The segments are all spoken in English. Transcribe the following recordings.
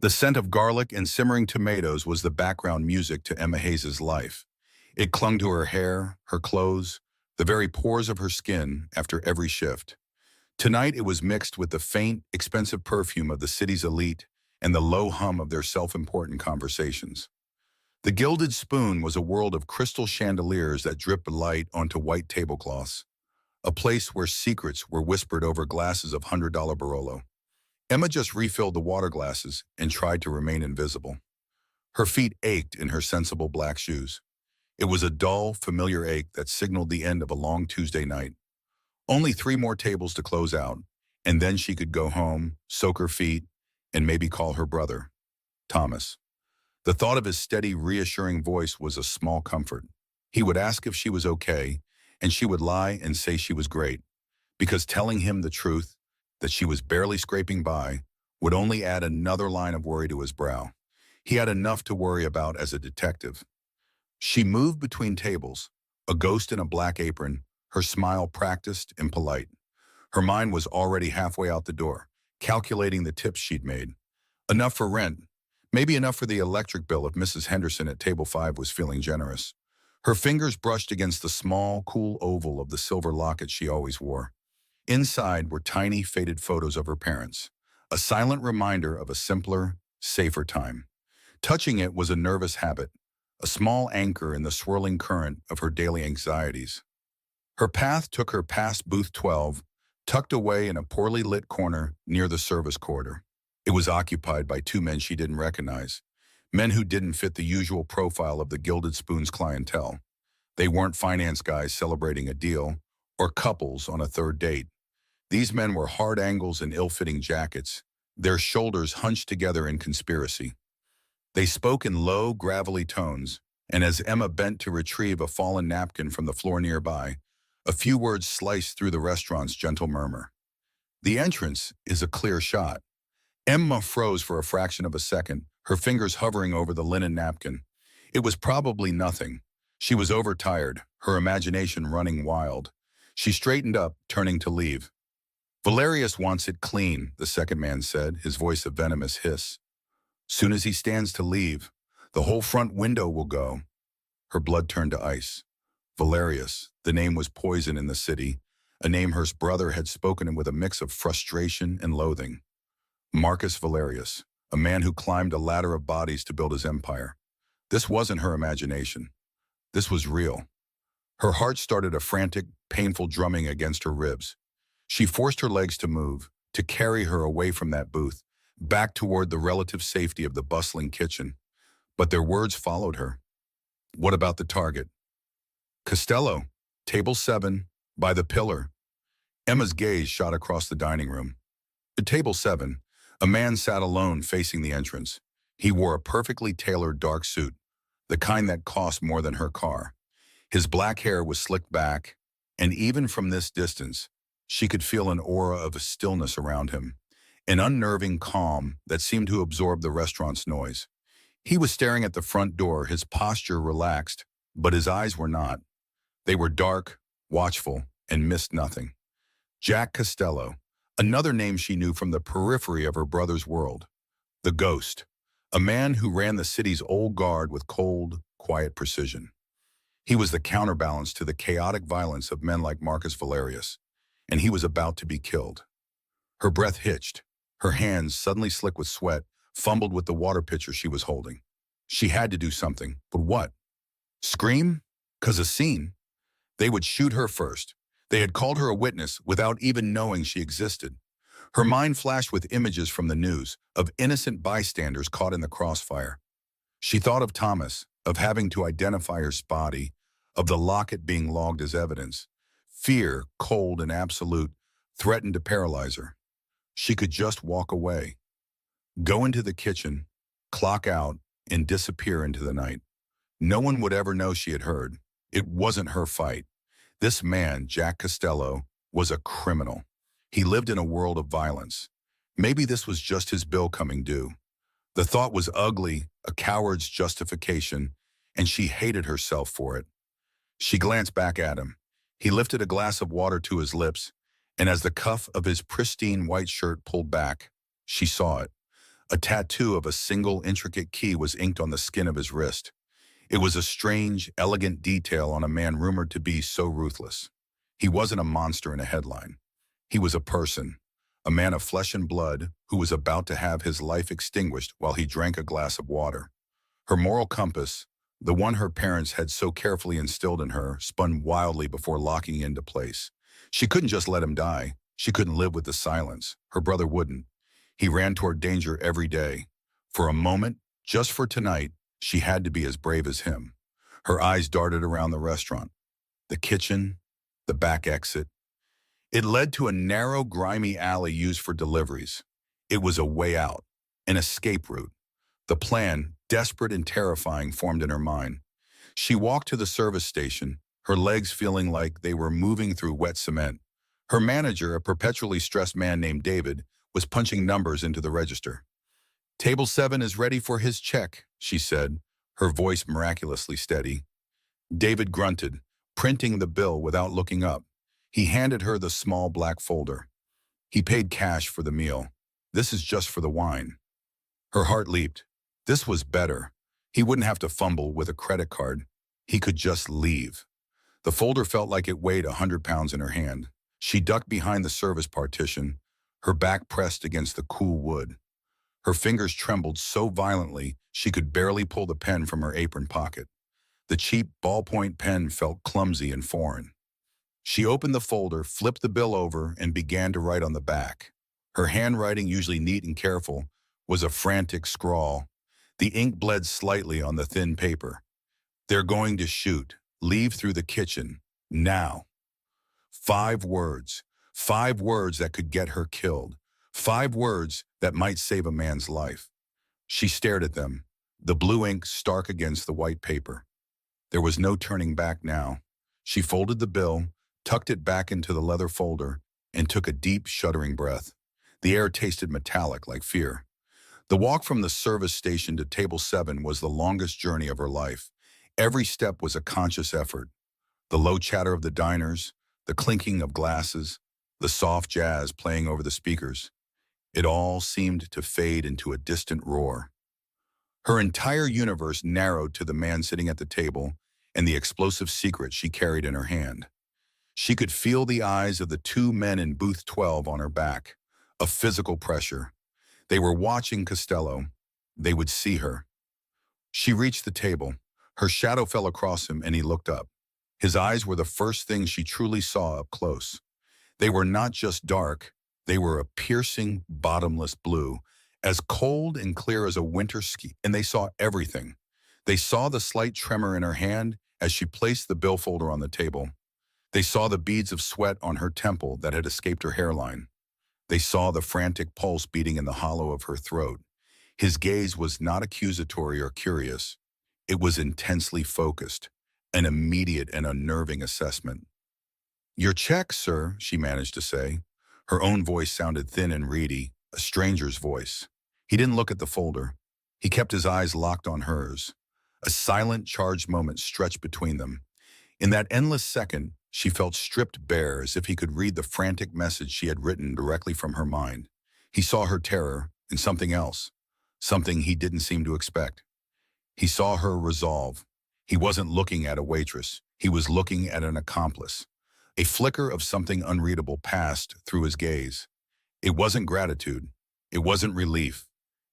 The scent of garlic and simmering tomatoes was the background music to Emma Hayes's life. It clung to her hair, her clothes, the very pores of her skin after every shift. Tonight it was mixed with the faint, expensive perfume of the city's elite and the low hum of their self-important conversations. The Gilded Spoon was a world of crystal chandeliers that dripped light onto white tablecloths, a place where secrets were whispered over glasses of $100 Barolo. Emma just refilled the water glasses and tried to remain invisible. Her feet ached in her sensible black shoes. It was a dull, familiar ache that signaled the end of a long Tuesday night. Only 3 more tables to close out, and then she could go home, soak her feet, and maybe call her brother, Thomas. The thought of his steady, reassuring voice was a small comfort. He would ask if she was okay, and she would lie and say she was great, because telling him the truth, that she was barely scraping by, would only add another line of worry to his brow. He had enough to worry about as a detective. She moved between tables, a ghost in a black apron, her smile practiced and polite. Her mind was already halfway out the door, calculating the tips she'd made. Enough for rent, maybe enough for the electric bill if Mrs. Henderson at table 5 was feeling generous. Her fingers brushed against the small, cool oval of the silver locket she always wore. Inside were tiny, faded photos of her parents, a silent reminder of a simpler, safer time. Touching it was a nervous habit, a small anchor in the swirling current of her daily anxieties. Her path took her past booth 12, tucked away in a poorly lit corner near the service corridor. It was occupied by 2 men she didn't recognize, men who didn't fit the usual profile of the Gilded Spoon's clientele. They weren't finance guys celebrating a deal, or couples on a 3rd date. These men were hard angles in ill-fitting jackets, their shoulders hunched together in conspiracy. They spoke in low, gravelly tones, and as Emma bent to retrieve a fallen napkin from the floor nearby, a few words sliced through the restaurant's gentle murmur. The entrance is a clear shot. Emma froze for a fraction of a second, her fingers hovering over the linen napkin. It was probably nothing. She was overtired, her imagination running wild. She straightened up, turning to leave. "Valerius wants it clean," the second man said, his voice a venomous hiss. "Soon as he stands to leave, the whole front window will go." Her blood turned to ice. Valerius, the name was poison in the city, a name her brother had spoken with a mix of frustration and loathing. Marcus Valerius, a man who climbed a ladder of bodies to build his empire. This wasn't her imagination. This was real. Her heart started a frantic, painful drumming against her ribs. She forced her legs to move, to carry her away from that booth, back toward the relative safety of the bustling kitchen. But their words followed her. What about the target? "Costello, table 7, by the pillar." Emma's gaze shot across the dining room. At table 7, a man sat alone facing the entrance. He wore a perfectly tailored dark suit, the kind that cost more than her car. His black hair was slicked back, and even from this distance, she could feel an aura of stillness around him, an unnerving calm that seemed to absorb the restaurant's noise. He was staring at the front door, his posture relaxed, but his eyes were not. They were dark, watchful, and missed nothing. Jack Costello, another name she knew from the periphery of her brother's world. The Ghost, a man who ran the city's old guard with cold, quiet precision. He was the counterbalance to the chaotic violence of men like Marcus Valerius, and he was about to be killed. Her breath hitched, her hands, suddenly slick with sweat, fumbled with the water pitcher she was holding. She had to do something, but what? Scream? 'Cause a scene. They would shoot her first. They had called her a witness without even knowing she existed. Her mind flashed with images from the news, of innocent bystanders caught in the crossfire. She thought of Thomas, of having to identify her body, of the locket being logged as evidence. Fear, cold and absolute, threatened to paralyze her. She could just walk away, go into the kitchen, clock out, and disappear into the night. No one would ever know she had heard. It wasn't her fight. This man, Jack Costello, was a criminal. He lived in a world of violence. Maybe this was just his bill coming due. The thought was ugly, a coward's justification, and she hated herself for it. She glanced back at him. He lifted a glass of water to his lips, and as the cuff of his pristine white shirt pulled back, she saw it. A tattoo of a single intricate key was inked on the skin of his wrist. It was a strange, elegant detail on a man rumored to be so ruthless. He wasn't a monster in a headline. He was a person, a man of flesh and blood who was about to have his life extinguished while he drank a glass of water. Her moral compass, the one her parents had so carefully instilled in her, spun wildly before locking into place. She couldn't just let him die. She couldn't live with the silence. Her brother wouldn't. He ran toward danger every day. For a moment, just for tonight, she had to be as brave as him. Her eyes darted around the restaurant, the kitchen, the back exit. It led to a narrow, grimy alley used for deliveries. It was a way out, an escape route. The plan, desperate and terrifying, formed in her mind. She walked to the service station, her legs feeling like they were moving through wet cement. Her manager, a perpetually stressed man named David, was punching numbers into the register. "Table 7 is ready for his check," she said, her voice miraculously steady. David grunted, printing the bill without looking up. He handed her the small black folder. He paid cash for the meal. "This is just for the wine." Her heart leaped. This was better. He wouldn't have to fumble with a credit card. He could just leave. The folder felt like it weighed 100 pounds in her hand. She ducked behind the service partition, her back pressed against the cool wood. Her fingers trembled so violently she could barely pull the pen from her apron pocket. The cheap ballpoint pen felt clumsy and foreign. She opened the folder, flipped the bill over, and began to write on the back. Her handwriting, usually neat and careful, was a frantic scrawl. The ink bled slightly on the thin paper. "They're going to shoot. Leave through the kitchen. Now." 5 words. 5 words that could get her killed. 5 words that might save a man's life. She stared at them, the blue ink stark against the white paper. There was no turning back now. She folded the bill, tucked it back into the leather folder, and took a deep, shuddering breath. The air tasted metallic, like fear. The walk from the service station to table 7 was the longest journey of her life. Every step was a conscious effort. The low chatter of the diners, the clinking of glasses, the soft jazz playing over the speakers. It all seemed to fade into a distant roar. Her entire universe narrowed to the man sitting at the table and the explosive secret she carried in her hand. She could feel the eyes of the 2 men in booth 12 on her back, a physical pressure. They were watching Costello. They would see her. She reached the table. Her shadow fell across him and he looked up. His eyes were the first thing she truly saw up close. They were not just dark, they were a piercing, bottomless blue, as cold and clear as a winter ski, and they saw everything. They saw the slight tremor in her hand as she placed the bill folder on the table. They saw the beads of sweat on her temple that had escaped her hairline. They saw the frantic pulse beating in the hollow of her throat. His gaze was not accusatory or curious. It was intensely focused, an immediate and unnerving assessment. "Your check, sir," she managed to say. Her own voice sounded thin and reedy, a stranger's voice. He didn't look at the folder. He kept his eyes locked on hers. A silent, charged moment stretched between them. In that endless second, she felt stripped bare, as if he could read the frantic message she had written directly from her mind. He saw her terror and something else, something he didn't seem to expect. He saw her resolve. He wasn't looking at a waitress. He was looking at an accomplice. A flicker of something unreadable passed through his gaze. It wasn't gratitude. It wasn't relief.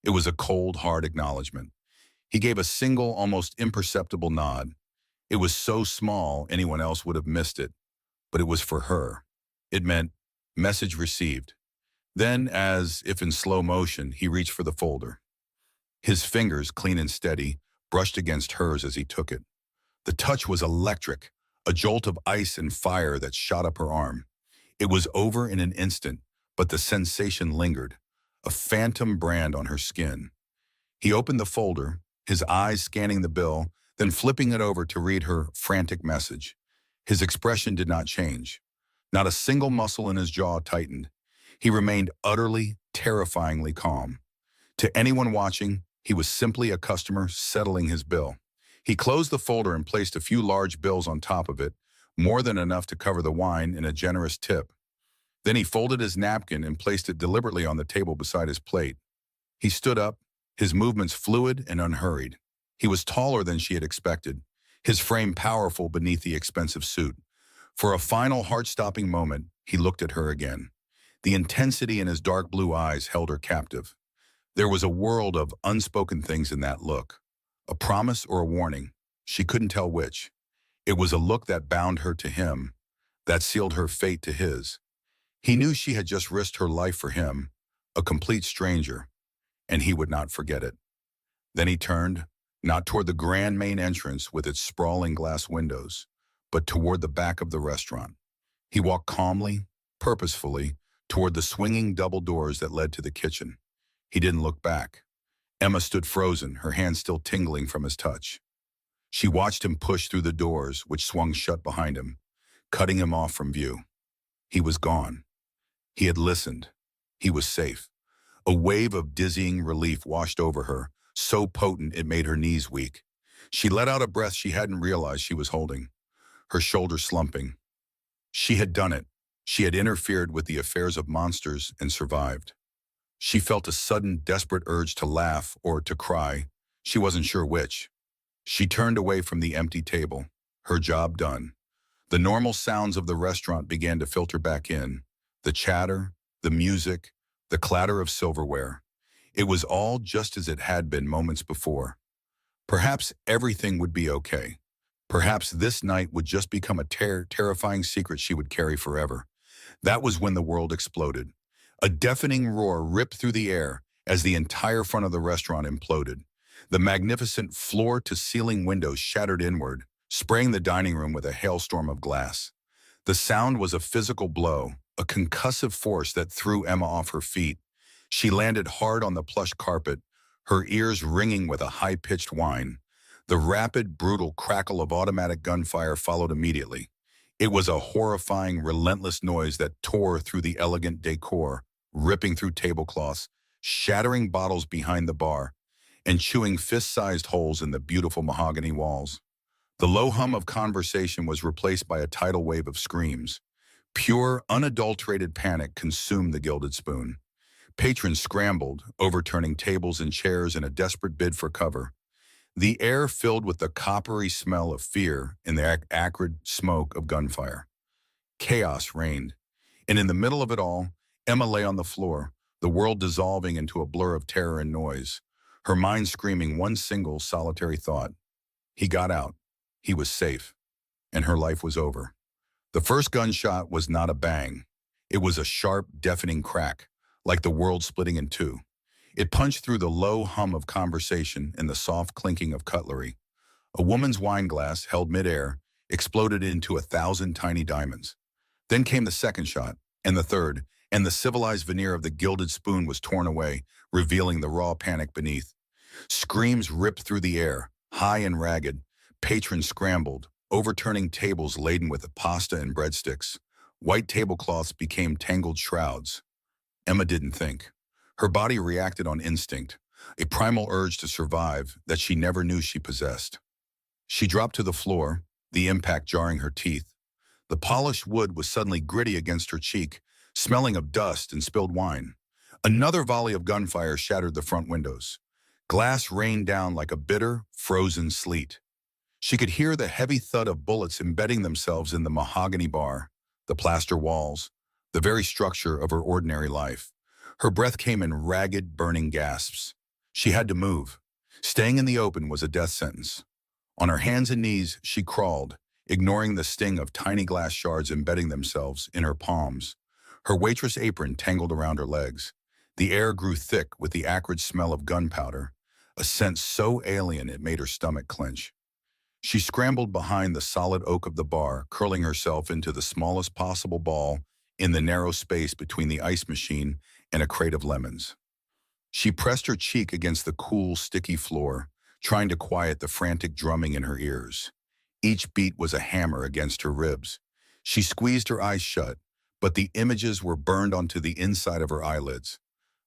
It was a cold, hard acknowledgement. He gave a single, almost imperceptible nod. It was so small anyone else would have missed it, but it was for her. It meant, "Message received." Then, as if in slow motion, he reached for the folder. His fingers, clean and steady, brushed against hers as he took it. The touch was electric, a jolt of ice and fire that shot up her arm. It was over in an instant, but the sensation lingered, a phantom brand on her skin. He opened the folder, his eyes scanning the bill, then flipping it over to read her frantic message. His expression did not change. Not a single muscle in his jaw tightened. He remained utterly, terrifyingly calm. To anyone watching, he was simply a customer settling his bill. He closed the folder and placed a few large bills on top of it, more than enough to cover the wine and a generous tip. Then he folded his napkin and placed it deliberately on the table beside his plate. He stood up, his movements fluid and unhurried. He was taller than she had expected, his frame powerful beneath the expensive suit. For a final heart-stopping moment, he looked at her again. The intensity in his dark blue eyes held her captive. There was a world of unspoken things in that look. A promise or a warning. She couldn't tell which. It was a look that bound her to him, that sealed her fate to his. He knew she had just risked her life for him, a complete stranger, and he would not forget it. Then he turned, not toward the grand main entrance with its sprawling glass windows, but toward the back of the restaurant. He walked calmly, purposefully, toward the swinging double doors that led to the kitchen. He didn't look back. Emma stood frozen, her hand still tingling from his touch. She watched him push through the doors, which swung shut behind him, cutting him off from view. He was gone. He had listened. He was safe. A wave of dizzying relief washed over her, so potent it made her knees weak. She let out a breath she hadn't realized she was holding, her shoulders slumping. She had done it. She had interfered with the affairs of monsters and survived. She felt a sudden, desperate urge to laugh or to cry. She wasn't sure which. She turned away from the empty table, her job done. The normal sounds of the restaurant began to filter back in. The chatter, the music, the clatter of silverware. It was all just as it had been moments before. Perhaps everything would be okay. Perhaps this night would just become a terrifying secret she would carry forever. That was when the world exploded. A deafening roar ripped through the air as the entire front of the restaurant imploded. The magnificent floor-to-ceiling windows shattered inward, spraying the dining room with a hailstorm of glass. The sound was a physical blow, a concussive force that threw Emma off her feet. She landed hard on the plush carpet, her ears ringing with a high-pitched whine. The rapid, brutal crackle of automatic gunfire followed immediately. It was a horrifying, relentless noise that tore through the elegant decor, ripping through tablecloths, shattering bottles behind the bar, and chewing fist-sized holes in the beautiful mahogany walls. The low hum of conversation was replaced by a tidal wave of screams. Pure, unadulterated panic consumed the Gilded Spoon. Patrons scrambled, overturning tables and chairs in a desperate bid for cover. The air filled with the coppery smell of fear and the acrid smoke of gunfire. Chaos reigned, and in the middle of it all, Emma lay on the floor, the world dissolving into a blur of terror and noise, her mind screaming one single solitary thought. He got out. He was safe, and her life was over. The first gunshot was not a bang. It was a sharp, deafening crack, like the world splitting in two. It punched through the low hum of conversation and the soft clinking of cutlery. A woman's wine glass, held midair, exploded into 1,000 tiny diamonds. Then came the second shot, and the third, and the civilized veneer of the Gilded Spoon was torn away, revealing the raw panic beneath. Screams ripped through the air, high and ragged. Patrons scrambled, overturning tables laden with pasta and breadsticks. White tablecloths became tangled shrouds. Emma didn't think. Her body reacted on instinct, a primal urge to survive that she never knew she possessed. She dropped to the floor, the impact jarring her teeth. The polished wood was suddenly gritty against her cheek, smelling of dust and spilled wine. Another volley of gunfire shattered the front windows. Glass rained down like a bitter, frozen sleet. She could hear the heavy thud of bullets embedding themselves in the mahogany bar, the plaster walls, the very structure of her ordinary life. Her breath came in ragged, burning gasps. She had to move. Staying in the open was a death sentence. On her hands and knees, she crawled, ignoring the sting of tiny glass shards embedding themselves in her palms. Her waitress apron tangled around her legs. The air grew thick with the acrid smell of gunpowder, a scent so alien it made her stomach clench. She scrambled behind the solid oak of the bar, curling herself into the smallest possible ball in the narrow space between the ice machine and a crate of lemons. She pressed her cheek against the cool, sticky floor, trying to quiet the frantic drumming in her ears. Each beat was a hammer against her ribs. She squeezed her eyes shut, but the images were burned onto the inside of her eyelids.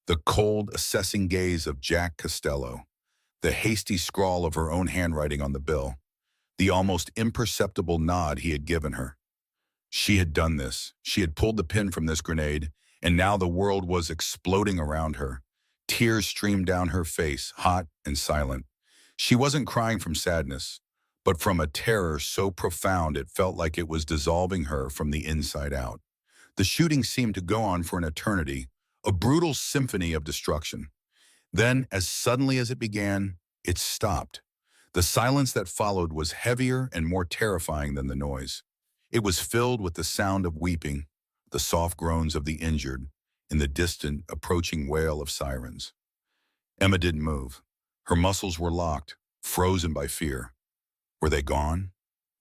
The cold, assessing gaze of Jack Costello, the hasty scrawl of her own handwriting on the bill, the almost imperceptible nod he had given her. She had done this. She had pulled the pin from this grenade, and now the world was exploding around her. Tears streamed down her face, hot and silent. She wasn't crying from sadness, but from a terror so profound it felt like it was dissolving her from the inside out. The shooting seemed to go on for an eternity, a brutal symphony of destruction. Then, as suddenly as it began, it stopped. The silence that followed was heavier and more terrifying than the noise. It was filled with the sound of weeping, the soft groans of the injured, and the distant, approaching wail of sirens. Emma didn't move. Her muscles were locked, frozen by fear. Were they gone?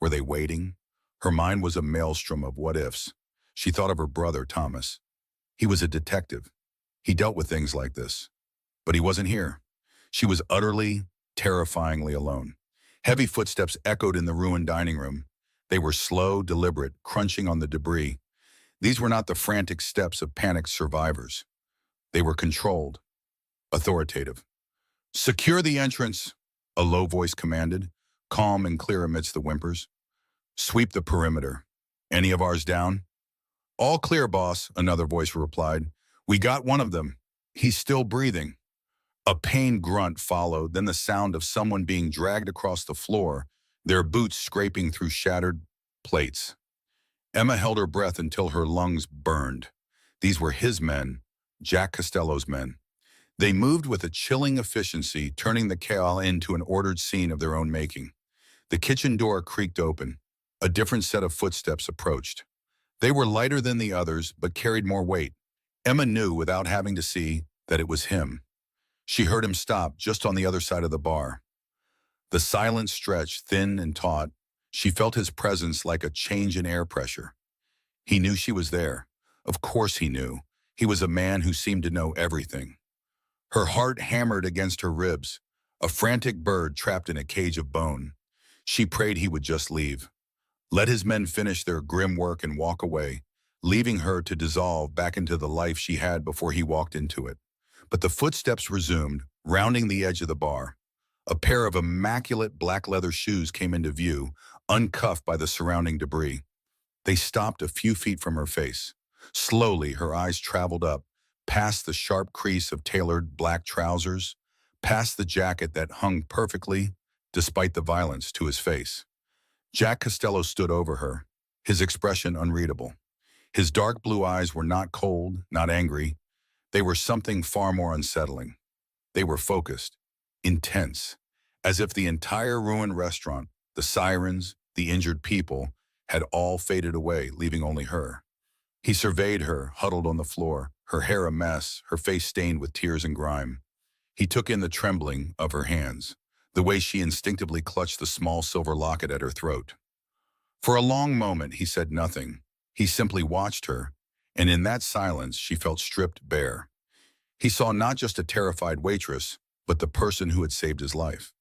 Were they waiting? Her mind was a maelstrom of what-ifs. She thought of her brother, Thomas. He was a detective. He dealt with things like this. But he wasn't here. She was utterly, terrifyingly alone. Heavy footsteps echoed in the ruined dining room. They were slow, deliberate, crunching on the debris. These were not the frantic steps of panicked survivors. They were controlled, authoritative. "Secure the entrance," a low voice commanded, calm and clear amidst the whimpers. "Sweep the perimeter. Any of ours down?" "All clear, boss," another voice replied. "We got one of them. He's still breathing." A pained grunt followed, then the sound of someone being dragged across the floor, their boots scraping through shattered plates. Emma held her breath until her lungs burned. These were his men, Jack Costello's men. They moved with a chilling efficiency, turning the chaos into an ordered scene of their own making. The kitchen door creaked open. A different set of footsteps approached. They were lighter than the others, but carried more weight. Emma knew, without having to see, that it was him. She heard him stop just on the other side of the bar. The silence stretched, thin and taut. She felt his presence like a change in air pressure. He knew she was there. Of course he knew. He was a man who seemed to know everything. Her heart hammered against her ribs, a frantic bird trapped in a cage of bone. She prayed he would just leave. Let his men finish their grim work and walk away, leaving her to dissolve back into the life she had before he walked into it. But the footsteps resumed, rounding the edge of the bar. A pair of immaculate black leather shoes came into view, uncuffed by the surrounding debris. They stopped a few feet from her face. Slowly, her eyes traveled up, past the sharp crease of tailored black trousers, past the jacket that hung perfectly, despite the violence, to his face. Jack Costello stood over her, his expression unreadable. His dark blue eyes were not cold, not angry. They were something far more unsettling. They were focused, intense, as if the entire ruined restaurant, the sirens, the injured people, had all faded away, leaving only her. He surveyed her, huddled on the floor, her hair a mess, her face stained with tears and grime. He took in the trembling of her hands, the way she instinctively clutched the small silver locket at her throat. For a long moment, he said nothing. He simply watched her, and in that silence, she felt stripped bare. He saw not just a terrified waitress, but the person who had saved his life,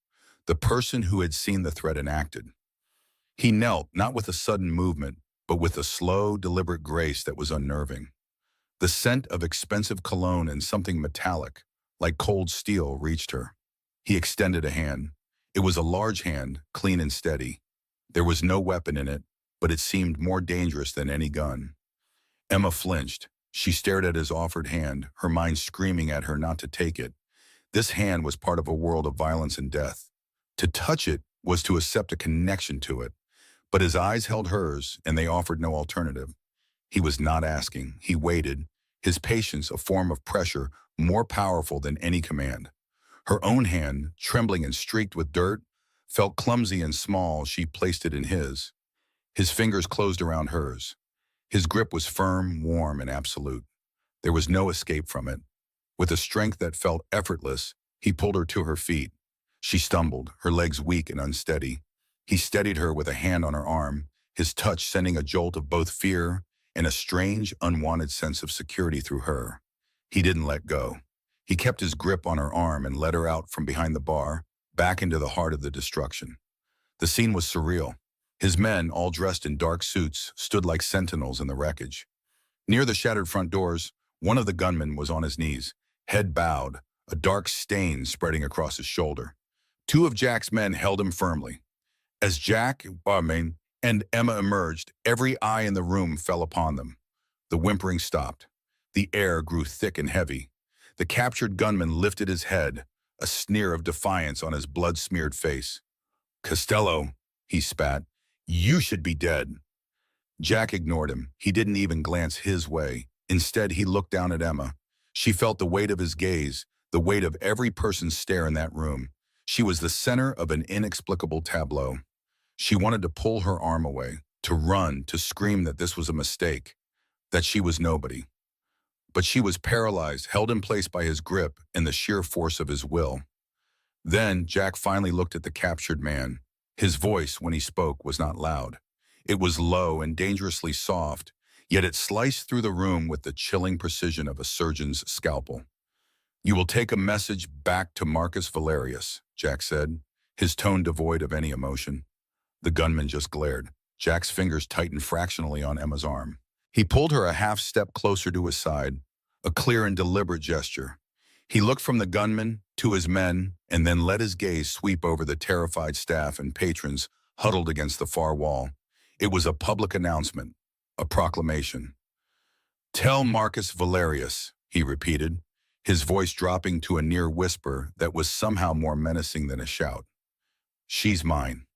the person who had seen the threat enacted. He knelt, not with a sudden movement, but with a slow, deliberate grace that was unnerving. The scent of expensive cologne and something metallic, like cold steel, reached her. He extended a hand. It was a large hand, clean and steady. There was no weapon in it, but it seemed more dangerous than any gun. Emma flinched. She stared at his offered hand, her mind screaming at her not to take it. This hand was part of a world of violence and death. To touch it was to accept a connection to it. But his eyes held hers, and they offered no alternative. He was not asking. He waited, his patience a form of pressure more powerful than any command. Her own hand, trembling and streaked with dirt, felt clumsy and small. She placed it in his. His fingers closed around hers. His grip was firm, warm, and absolute. There was no escape from it. With a strength that felt effortless, he pulled her to her feet. She stumbled, her legs weak and unsteady. He steadied her with a hand on her arm, his touch sending a jolt of both fear and a strange, unwanted sense of security through her. He didn't let go. He kept his grip on her arm and led her out from behind the bar, back into the heart of the destruction. The scene was surreal. His men, all dressed in dark suits, stood like sentinels in the wreckage. Near the shattered front doors, one of the gunmen was on his knees, head bowed, a dark stain spreading across his shoulder. Two of Jack's men held him firmly. As and Emma emerged, every eye in the room fell upon them. The whimpering stopped. The air grew thick and heavy. The captured gunman lifted his head, a sneer of defiance on his blood-smeared face. "Costello," he spat, "you should be dead." Jack ignored him. He didn't even glance his way. Instead, he looked down at Emma. She felt the weight of his gaze, the weight of every person's stare in that room. She was the center of an inexplicable tableau. She wanted to pull her arm away, to run, to scream that this was a mistake, that she was nobody. But she was paralyzed, held in place by his grip and the sheer force of his will. Then Jack finally looked at the captured man. His voice, when he spoke, was not loud. It was low and dangerously soft, yet it sliced through the room with the chilling precision of a surgeon's scalpel. "You will take a message back to Marcus Valerius," Jack said, his tone devoid of any emotion. The gunman just glared. Jack's fingers tightened fractionally on Emma's arm. He pulled her a half-step closer to his side, a clear and deliberate gesture. He looked from the gunman to his men and then let his gaze sweep over the terrified staff and patrons huddled against the far wall. It was a public announcement, a proclamation. "Tell Marcus Valerius," he repeated, his voice dropping to a near whisper that was somehow more menacing than a shout. "She's mine."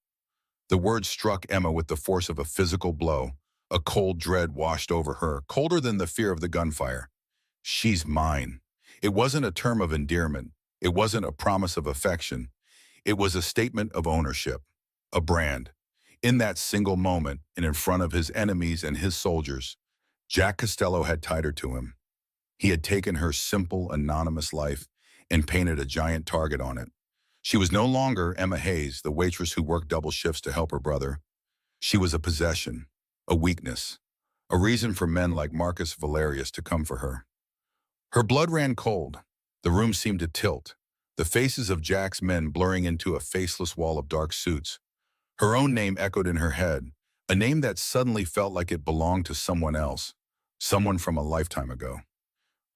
The words struck Emma with the force of a physical blow. A cold dread washed over her, colder than the fear of the gunfire. "She's mine." It wasn't a term of endearment. It wasn't a promise of affection. It was a statement of ownership, a brand. In that single moment, and in front of his enemies and his soldiers, Jack Costello had tied her to him. He had taken her simple, anonymous life and painted a giant target on it. She was no longer Emma Hayes, the waitress who worked double shifts to help her brother. She was a possession, a weakness, a reason for men like Marcus Valerius to come for her. Her blood ran cold. The room seemed to tilt, the faces of Jack's men blurring into a faceless wall of dark suits. Her own name echoed in her head, a name that suddenly felt like it belonged to someone else, someone from a lifetime ago.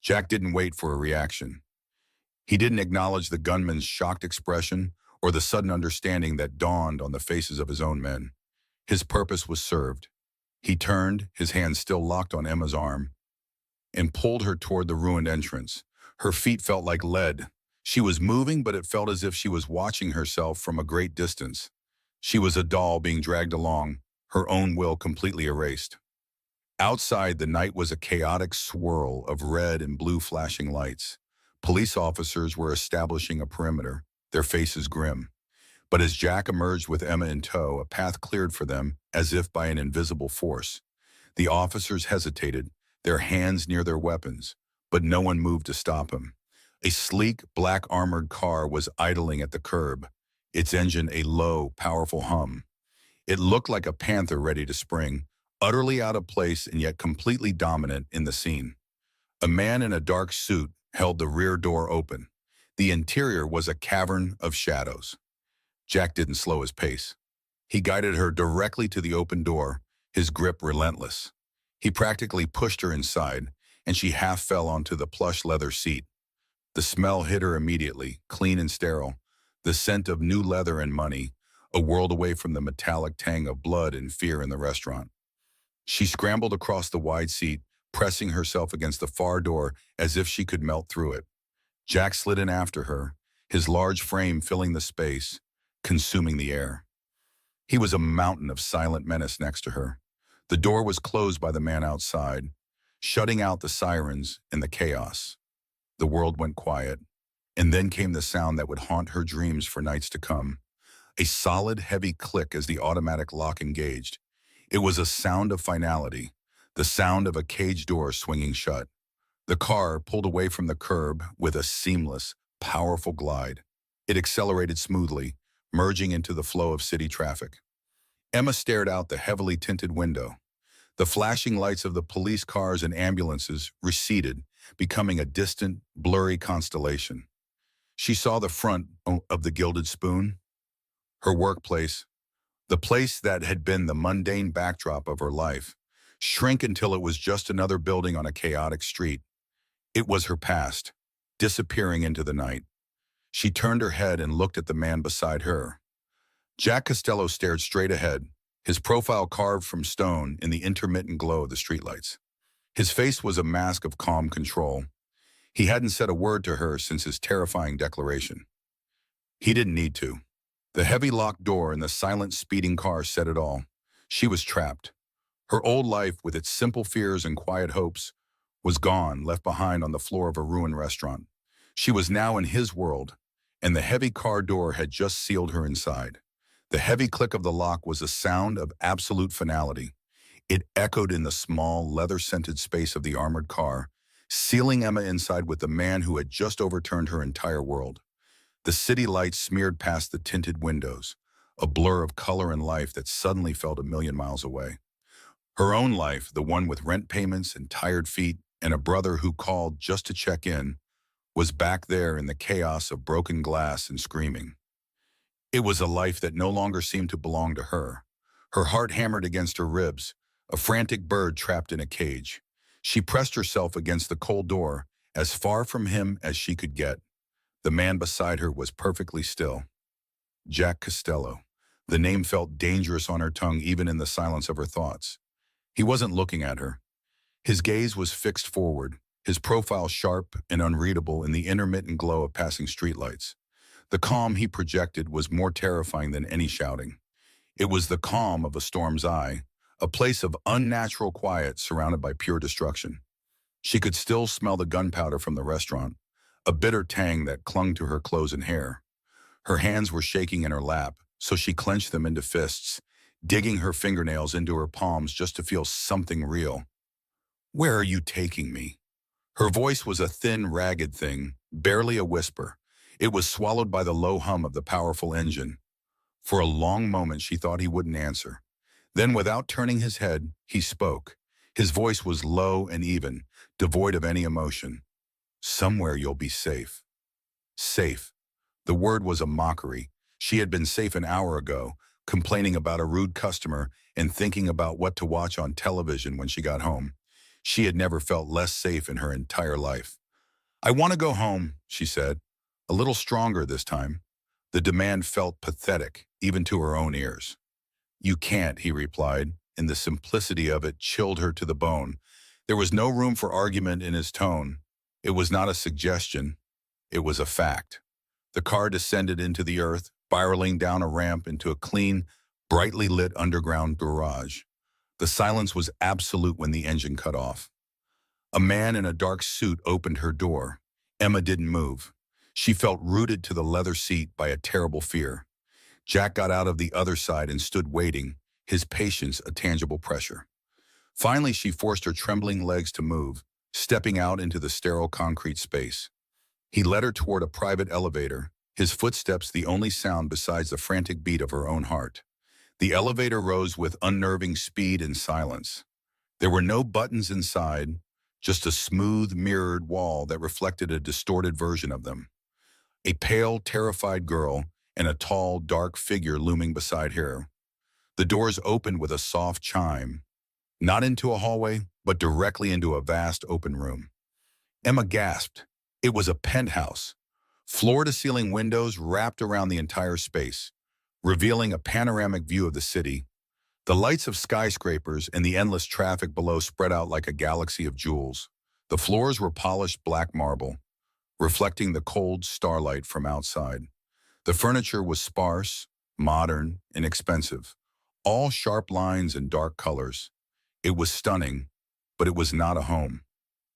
Jack didn't wait for a reaction. He didn't acknowledge the gunman's shocked expression or the sudden understanding that dawned on the faces of his own men. His purpose was served. He turned, his hand still locked on Emma's arm, and pulled her toward the ruined entrance. Her feet felt like lead. She was moving, but it felt as if she was watching herself from a great distance. She was a doll being dragged along, her own will completely erased. Outside, the night was a chaotic swirl of red and blue flashing lights. Police officers were establishing a perimeter, their faces grim. But as Jack emerged with Emma in tow, a path cleared for them as if by an invisible force. The officers hesitated, their hands near their weapons, but no one moved to stop him. A sleek, black-armored car was idling at the curb, its engine a low, powerful hum. It looked like a panther ready to spring, utterly out of place and yet completely dominant in the scene. A man in a dark suit held the rear door open. The interior was a cavern of shadows. Jack didn't slow his pace. He guided her directly to the open door, his grip relentless. He practically pushed her inside, and she half fell onto the plush leather seat. The smell hit her immediately, clean and sterile, the scent of new leather and money, a world away from the metallic tang of blood and fear in the restaurant. She scrambled across the wide seat, pressing herself against the far door as if she could melt through it. Jack slid in after her, his large frame filling the space, consuming the air. He was a mountain of silent menace next to her. The door was closed by the man outside, shutting out the sirens and the chaos. The world went quiet, and then came the sound that would haunt her dreams for nights to come. A solid, heavy click as the automatic lock engaged. It was a sound of finality, the sound of a cage door swinging shut. The car pulled away from the curb with a seamless, powerful glide. It accelerated smoothly, merging into the flow of city traffic. Emma stared out the heavily tinted window. The flashing lights of the police cars and ambulances receded, becoming a distant, blurry constellation. She saw the front of the Gilded Spoon, her workplace, the place that had been the mundane backdrop of her life, shrink until it was just another building on a chaotic street. It was her past, disappearing into the night. She turned her head and looked at the man beside her. Jack Costello stared straight ahead, his profile carved from stone in the intermittent glow of the streetlights. His face was a mask of calm control. He hadn't said a word to her since his terrifying declaration. He didn't need to. The heavy locked door and the silent speeding car said it all. She was trapped. Her old life, with its simple fears and quiet hopes, was gone, left behind on the floor of a ruined restaurant. She was now in his world, and the heavy car door had just sealed her inside. The heavy click of the lock was a sound of absolute finality. It echoed in the small, leather-scented space of the armored car, sealing Emma inside with the man who had just overturned her entire world. The city lights smeared past the tinted windows, a blur of color and life that suddenly felt a million miles away. Her own life, the one with rent payments and tired feet and a brother who called just to check in, was back there in the chaos of broken glass and screaming. It was a life that no longer seemed to belong to her. Her heart hammered against her ribs, a frantic bird trapped in a cage. She pressed herself against the cold door, as far from him as she could get. The man beside her was perfectly still. Jack Costello. The name felt dangerous on her tongue even in the silence of her thoughts. He wasn't looking at her. His gaze was fixed forward, his profile sharp and unreadable in the intermittent glow of passing streetlights. The calm he projected was more terrifying than any shouting. It was the calm of a storm's eye, a place of unnatural quiet surrounded by pure destruction. She could still smell the gunpowder from the restaurant, a bitter tang that clung to her clothes and hair. Her hands were shaking in her lap, so she clenched them into fists, digging her fingernails into her palms just to feel something real. "Where are you taking me?" Her voice was a thin, ragged thing, barely a whisper. It was swallowed by the low hum of the powerful engine. For a long moment she thought he wouldn't answer. Then, without turning his head, he spoke. His voice was low and even, devoid of any emotion. "Somewhere you'll be safe." Safe. The word was a mockery. She had been safe an hour ago, complaining about a rude customer and thinking about what to watch on television when she got home. She had never felt less safe in her entire life. "I want to go home," she said, a little stronger this time. The demand felt pathetic, even to her own ears. "You can't," he replied, and the simplicity of it chilled her to the bone. There was no room for argument in his tone. It was not a suggestion. It was a fact. The car descended into the earth, spiraling down a ramp into a clean, brightly lit underground garage. The silence was absolute when the engine cut off. A man in a dark suit opened her door. Emma didn't move. She felt rooted to the leather seat by a terrible fear. Jack got out of the other side and stood waiting, his patience a tangible pressure. Finally, she forced her trembling legs to move, stepping out into the sterile concrete space. He led her toward a private elevator, his footsteps the only sound besides the frantic beat of her own heart. The elevator rose with unnerving speed and silence. There were no buttons inside, just a smooth, mirrored wall that reflected a distorted version of them. A pale, terrified girl and a tall, dark figure looming beside her. The doors opened with a soft chime, not into a hallway, but directly into a vast open room. Emma gasped. It was a penthouse. Floor-to-ceiling windows wrapped around the entire space, revealing a panoramic view of the city. The lights of skyscrapers and the endless traffic below spread out like a galaxy of jewels. The floors were polished black marble, reflecting the cold starlight from outside. The furniture was sparse, modern, and expensive, all sharp lines and dark colors. It was stunning, but it was not a home.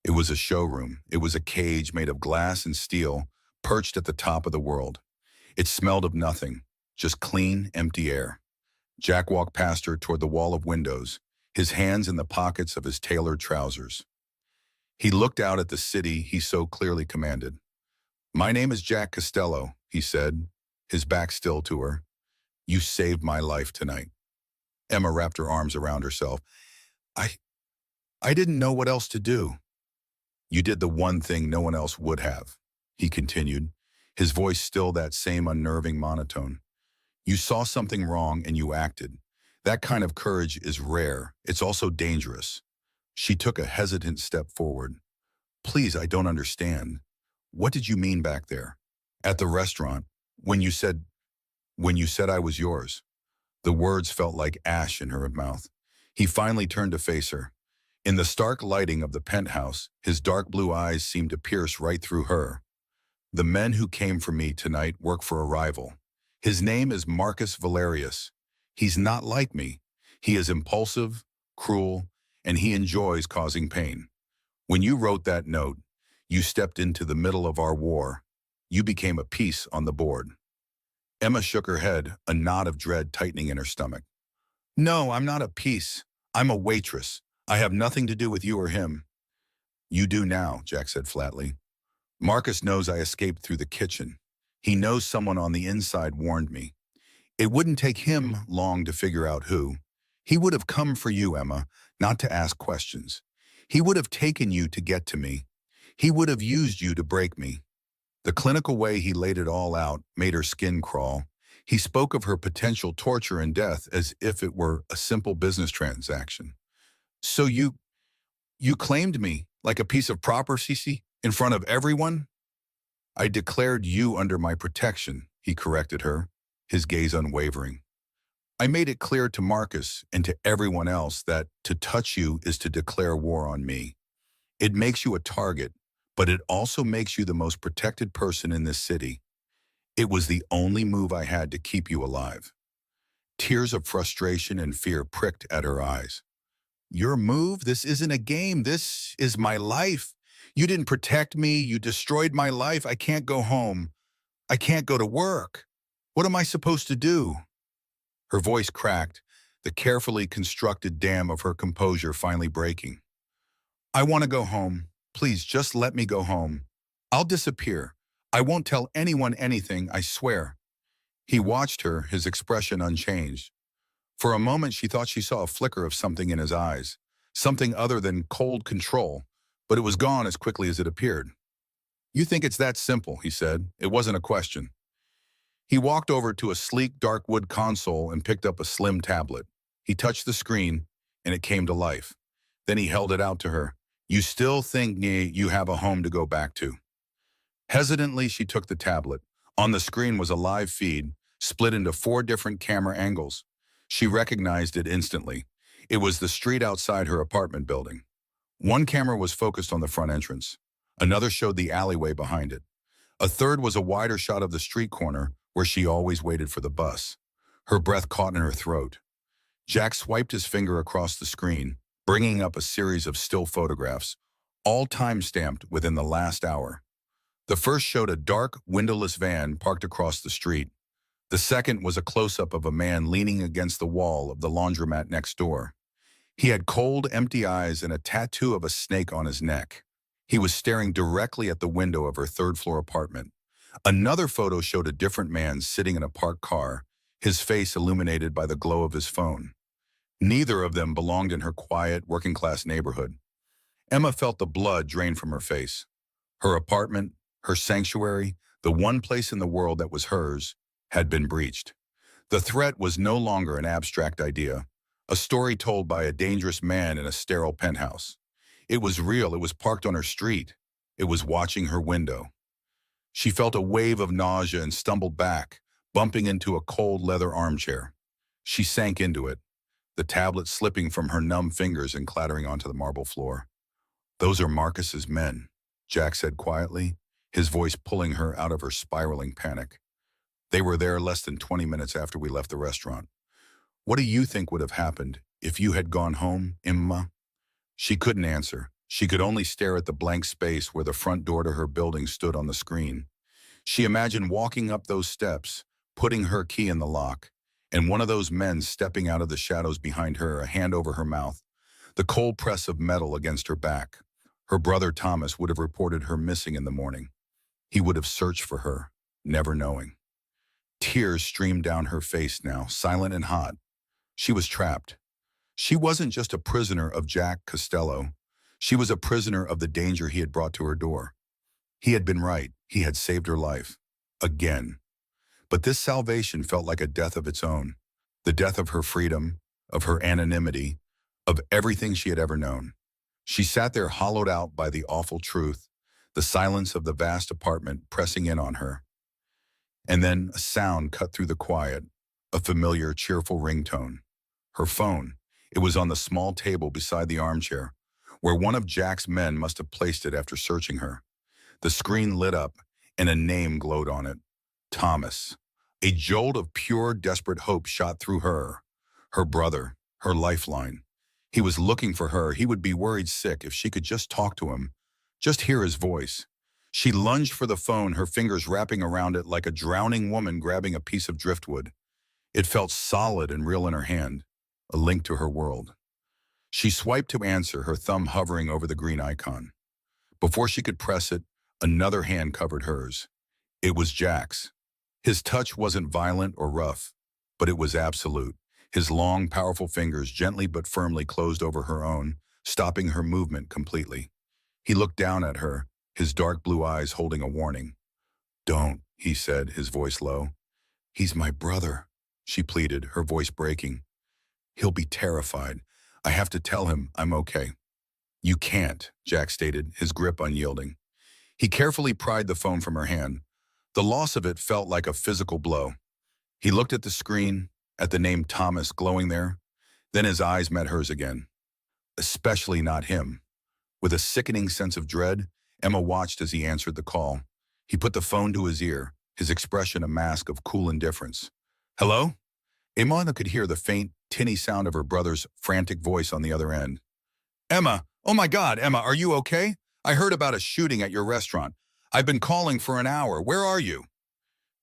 It was a showroom. It was a cage made of glass and steel, perched at the top of the world. It smelled of nothing, just clean, empty air. Jack walked past her toward the wall of windows, his hands in the pockets of his tailored trousers. He looked out at the city he so clearly commanded. "My name is Jack Costello," he said, his back still to her. "You saved my life tonight." Emma wrapped her arms around herself. I didn't know what else to do." "You did the one thing no one else would have," he continued, his voice still that same unnerving monotone. "You saw something wrong and you acted. That kind of courage is rare. It's also dangerous." She took a hesitant step forward. "Please, I don't understand. What did you mean back there? At the restaurant, when you said I was yours." The words felt like ash in her mouth. He finally turned to face her. In the stark lighting of the penthouse, his dark blue eyes seemed to pierce right through her. The men who came for me tonight work for a rival. His name is Marcus Valerius. He's not like me. He is impulsive, cruel, and he enjoys causing pain. When you wrote that note, you stepped into the middle of our war. You became a piece on the board. Emma shook her head, a knot of dread tightening in her stomach. No, I'm not a piece. I'm a waitress. I have nothing to do with you or him. You do now, Jack said flatly. Marcus knows I escaped through the kitchen. He knows someone on the inside warned me. It wouldn't take him long to figure out who. He would have come for you, Emma, not to ask questions. He would have taken you to get to me. He would have used you to break me. The clinical way he laid it all out made her skin crawl. He spoke of her potential torture and death as if it were a simple business transaction. So you claimed me like a piece of property in front of everyone? I declared you under my protection, he corrected her, his gaze unwavering. I made it clear to Marcus and to everyone else that to touch you is to declare war on me. It makes you a target, but it also makes you the most protected person in this city. It was the only move I had to keep you alive. Tears of frustration and fear pricked at her eyes. Your move? This isn't a game. This is my life. You didn't protect me. You destroyed my life. I can't go home. I can't go to work. What am I supposed to do? Her voice cracked, the carefully constructed dam of her composure finally breaking. I want to go home. Please, just let me go home. I'll disappear. I won't tell anyone anything, I swear. He watched her, his expression unchanged. For a moment, she thought she saw a flicker of something in his eyes, something other than cold control, but it was gone as quickly as it appeared. You think it's that simple, he said. It wasn't a question. He walked over to a sleek, dark wood console and picked up a slim tablet. He touched the screen, and it came to life. Then he held it out to her. You still think you have a home to go back to? Hesitantly, she took the tablet. On the screen was a live feed, split into 4 different camera angles. She recognized it instantly. It was the street outside her apartment building. One camera was focused on the front entrance. Another showed the alleyway behind it. A third was a wider shot of the street corner where she always waited for the bus. Her breath caught in her throat. Jack swiped his finger across the screen, bringing up a series of still photographs, all time-stamped within the last hour. The first showed a dark, windowless van parked across the street. The second was a close-up of a man leaning against the wall of the laundromat next door. He had cold, empty eyes and a tattoo of a snake on his neck. He was staring directly at the window of her third-floor apartment. Another photo showed a different man sitting in a parked car, his face illuminated by the glow of his phone. Neither of them belonged in her quiet, working-class neighborhood. Emma felt the blood drain from her face. Her apartment, her sanctuary, the one place in the world that was hers, had been breached. The threat was no longer an abstract idea, a story told by a dangerous man in a sterile penthouse. It was real. It was parked on her street. It was watching her window. She felt a wave of nausea and stumbled back, bumping into a cold leather armchair. She sank into it, the tablet slipping from her numb fingers and clattering onto the marble floor. Those are Marcus's men, Jack said quietly, his voice pulling her out of her spiraling panic. They were there less than 20 minutes after we left the restaurant. What do you think would have happened if you had gone home, Emma? She couldn't answer. She could only stare at the blank space where the front door to her building stood on the screen. She imagined walking up those steps, putting her key in the lock, and one of those men stepping out of the shadows behind her, a hand over her mouth, the cold press of metal against her back. Her brother Thomas would have reported her missing in the morning. He would have searched for her, never knowing. Tears streamed down her face now, silent and hot. She was trapped. She wasn't just a prisoner of Jack Costello. She was a prisoner of the danger he had brought to her door. He had been right. He had saved her life. Again. But this salvation felt like a death of its own. The death of her freedom, of her anonymity, of everything she had ever known. She sat there hollowed out by the awful truth, the silence of the vast apartment pressing in on her. And then a sound cut through the quiet, a familiar, cheerful ringtone. Her phone. It was on the small table beside the armchair, where one of Jack's men must have placed it after searching her. The screen lit up, and a name glowed on it. Thomas. A jolt of pure, desperate hope shot through her. Her brother, her lifeline. He was looking for her. He would be worried sick if she could just talk to him, just hear his voice. She lunged for the phone, her fingers wrapping around it like a drowning woman grabbing a piece of driftwood. It felt solid and real in her hand, a link to her world. She swiped to answer, her thumb hovering over the green icon. Before she could press it, another hand covered hers. It was Jack's. His touch wasn't violent or rough, but it was absolute. His long, powerful fingers gently but firmly closed over her own, stopping her movement completely. He looked down at her, his dark blue eyes holding a warning. "Don't," he said, his voice low. "He's my brother," she pleaded, her voice breaking. "He'll be terrified. I have to tell him I'm okay." "You can't," Jack stated, his grip unyielding. He carefully pried the phone from her hand. The loss of it felt like a physical blow. He looked at the screen, at the name Thomas glowing there. Then his eyes met hers again. Especially not him. With a sickening sense of dread, Emma watched as he answered the call. He put the phone to his ear, his expression a mask of cool indifference. "Hello?" Emma could hear the faint, tinny sound of her brother's frantic voice on the other end. "Emma! Oh my God, Emma, are you okay? I heard about a shooting at your restaurant. I've been calling for an hour. Where are you?"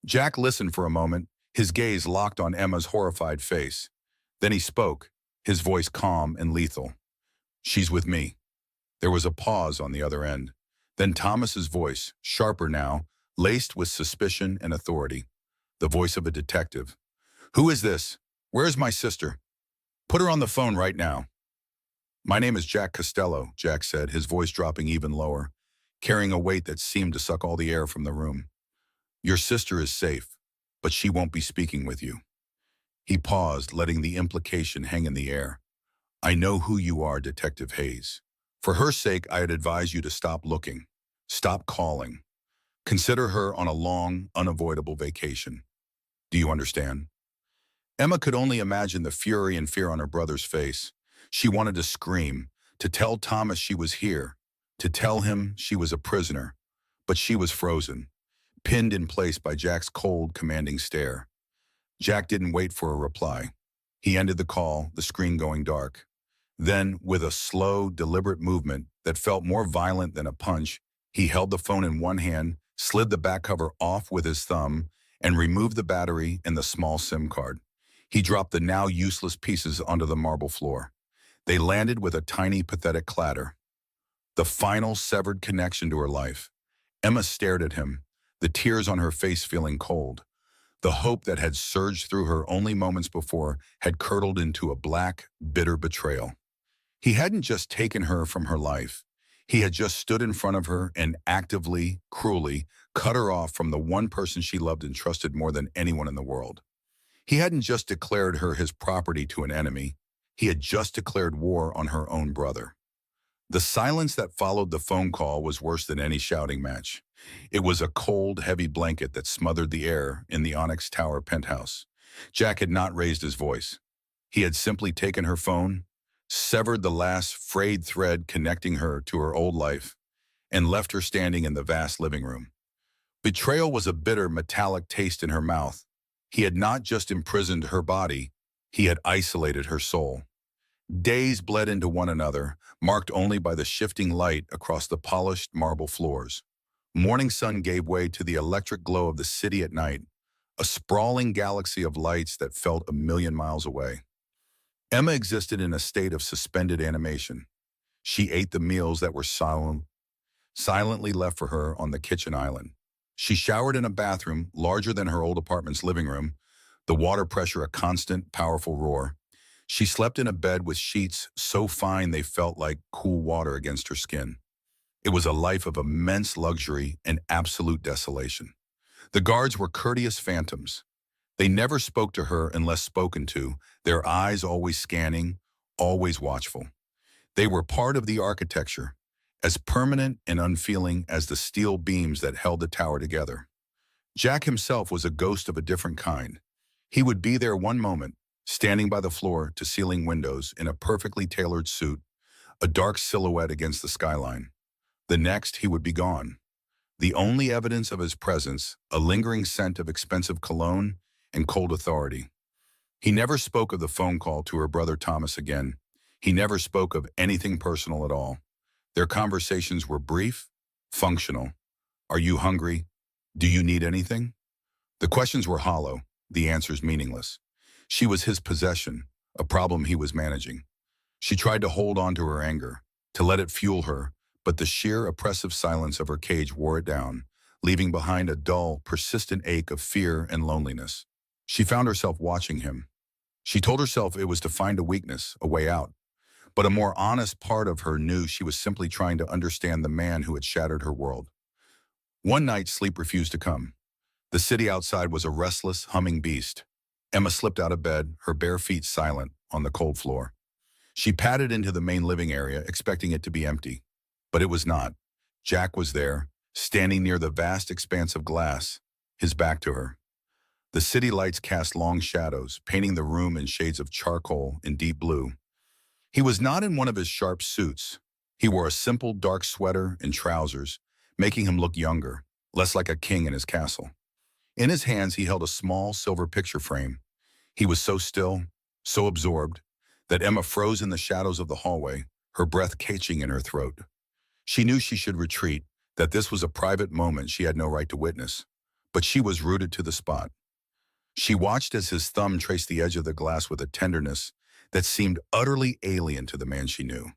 Jack listened for a moment, his gaze locked on Emma's horrified face. Then he spoke, his voice calm and lethal. "She's with me." There was a pause on the other end. Then Thomas's voice, sharper now, laced with suspicion and authority. The voice of a detective. "Who is this? Where's my sister? Put her on the phone right now." "My name is Jack Costello," Jack said, his voice dropping even lower, carrying a weight that seemed to suck all the air from the room. "Your sister is safe, but she won't be speaking with you." He paused, letting the implication hang in the air. "I know who you are, Detective Hayes. For her sake, I'd advise you to stop looking. Stop calling. Consider her on a long, unavoidable vacation. Do you understand?" Emma could only imagine the fury and fear on her brother's face. She wanted to scream, to tell Thomas she was here, to tell him she was a prisoner. But she was frozen, pinned in place by Jack's cold, commanding stare. Jack didn't wait for a reply. He ended the call, the screen going dark. Then, with a slow, deliberate movement that felt more violent than a punch, he held the phone in one hand, slid the back cover off with his thumb, and removed the battery and the small SIM card. He dropped the now useless pieces onto the marble floor. They landed with a tiny, pathetic clatter. The final severed connection to her life. Emma stared at him, the tears on her face feeling cold. The hope that had surged through her only moments before had curdled into a black, bitter betrayal. He hadn't just taken her from her life. He had just stood in front of her and actively, cruelly, cut her off from the one person she loved and trusted more than anyone in the world. He hadn't just declared her his property to an enemy. He had just declared war on her own brother. The silence that followed the phone call was worse than any shouting match. It was a cold, heavy blanket that smothered the air in the Onyx Tower penthouse. Jack had not raised his voice. He had simply taken her phone, severed the last frayed thread connecting her to her old life, and left her standing in the vast living room. Betrayal was a bitter, metallic taste in her mouth. He had not just imprisoned her body, he had isolated her soul. Days bled into one another, marked only by the shifting light across the polished marble floors. Morning sun gave way to the electric glow of the city at night, a sprawling galaxy of lights that felt a million miles away. Emma existed in a state of suspended animation. She ate the meals that were silently left for her on the kitchen island. She showered in a bathroom larger than her old apartment's living room, the water pressure a constant, powerful roar. She slept in a bed with sheets so fine they felt like cool water against her skin. It was a life of immense luxury and absolute desolation. The guards were courteous phantoms. They never spoke to her unless spoken to, their eyes always scanning, always watchful. They were part of the architecture, as permanent and unfeeling as the steel beams that held the tower together. Jack himself was a ghost of a different kind. He would be there one moment, standing by the floor to ceiling windows in a perfectly tailored suit, a dark silhouette against the skyline. The next, he would be gone. The only evidence of his presence, a lingering scent of expensive cologne and cold authority. He never spoke of the phone call to her brother Thomas again. He never spoke of anything personal at all. Their conversations were brief, functional. Are you hungry? Do you need anything? The questions were hollow, the answers meaningless. She was his possession, a problem he was managing. She tried to hold on to her anger, to let it fuel her, but the sheer oppressive silence of her cage wore it down, leaving behind a dull, persistent ache of fear and loneliness. She found herself watching him. She told herself it was to find a weakness, a way out. But a more honest part of her knew she was simply trying to understand the man who had shattered her world. One night, sleep refused to come. The city outside was a restless, humming beast. Emma slipped out of bed, her bare feet silent, on the cold floor. She padded into the main living area, expecting it to be empty. But it was not. Jack was there, standing near the vast expanse of glass, his back to her. The city lights cast long shadows, painting the room in shades of charcoal and deep blue. He was not in one of his sharp suits. He wore a simple dark sweater and trousers, making him look younger, less like a king in his castle. In his hands, he held a small silver picture frame. He was so still, so absorbed, that Emma froze in the shadows of the hallway, her breath catching in her throat. She knew she should retreat, that this was a private moment she had no right to witness. But she was rooted to the spot. She watched as his thumb traced the edge of the glass with a tenderness that seemed utterly alien to the man she knew.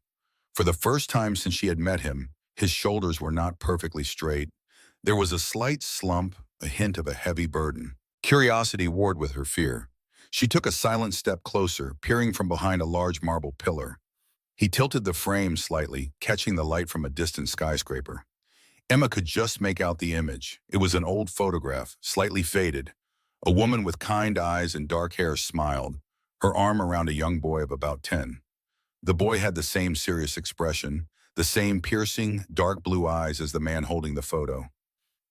For the first time since she had met him, his shoulders were not perfectly straight. There was a slight slump, a hint of a heavy burden. Curiosity warred with her fear. She took a silent step closer, peering from behind a large marble pillar. He tilted the frame slightly, catching the light from a distant skyscraper. Emma could just make out the image. It was an old photograph, slightly faded. A woman with kind eyes and dark hair smiled, her arm around a young boy of about 10. The boy had the same serious expression, the same piercing, dark blue eyes as the man holding the photo.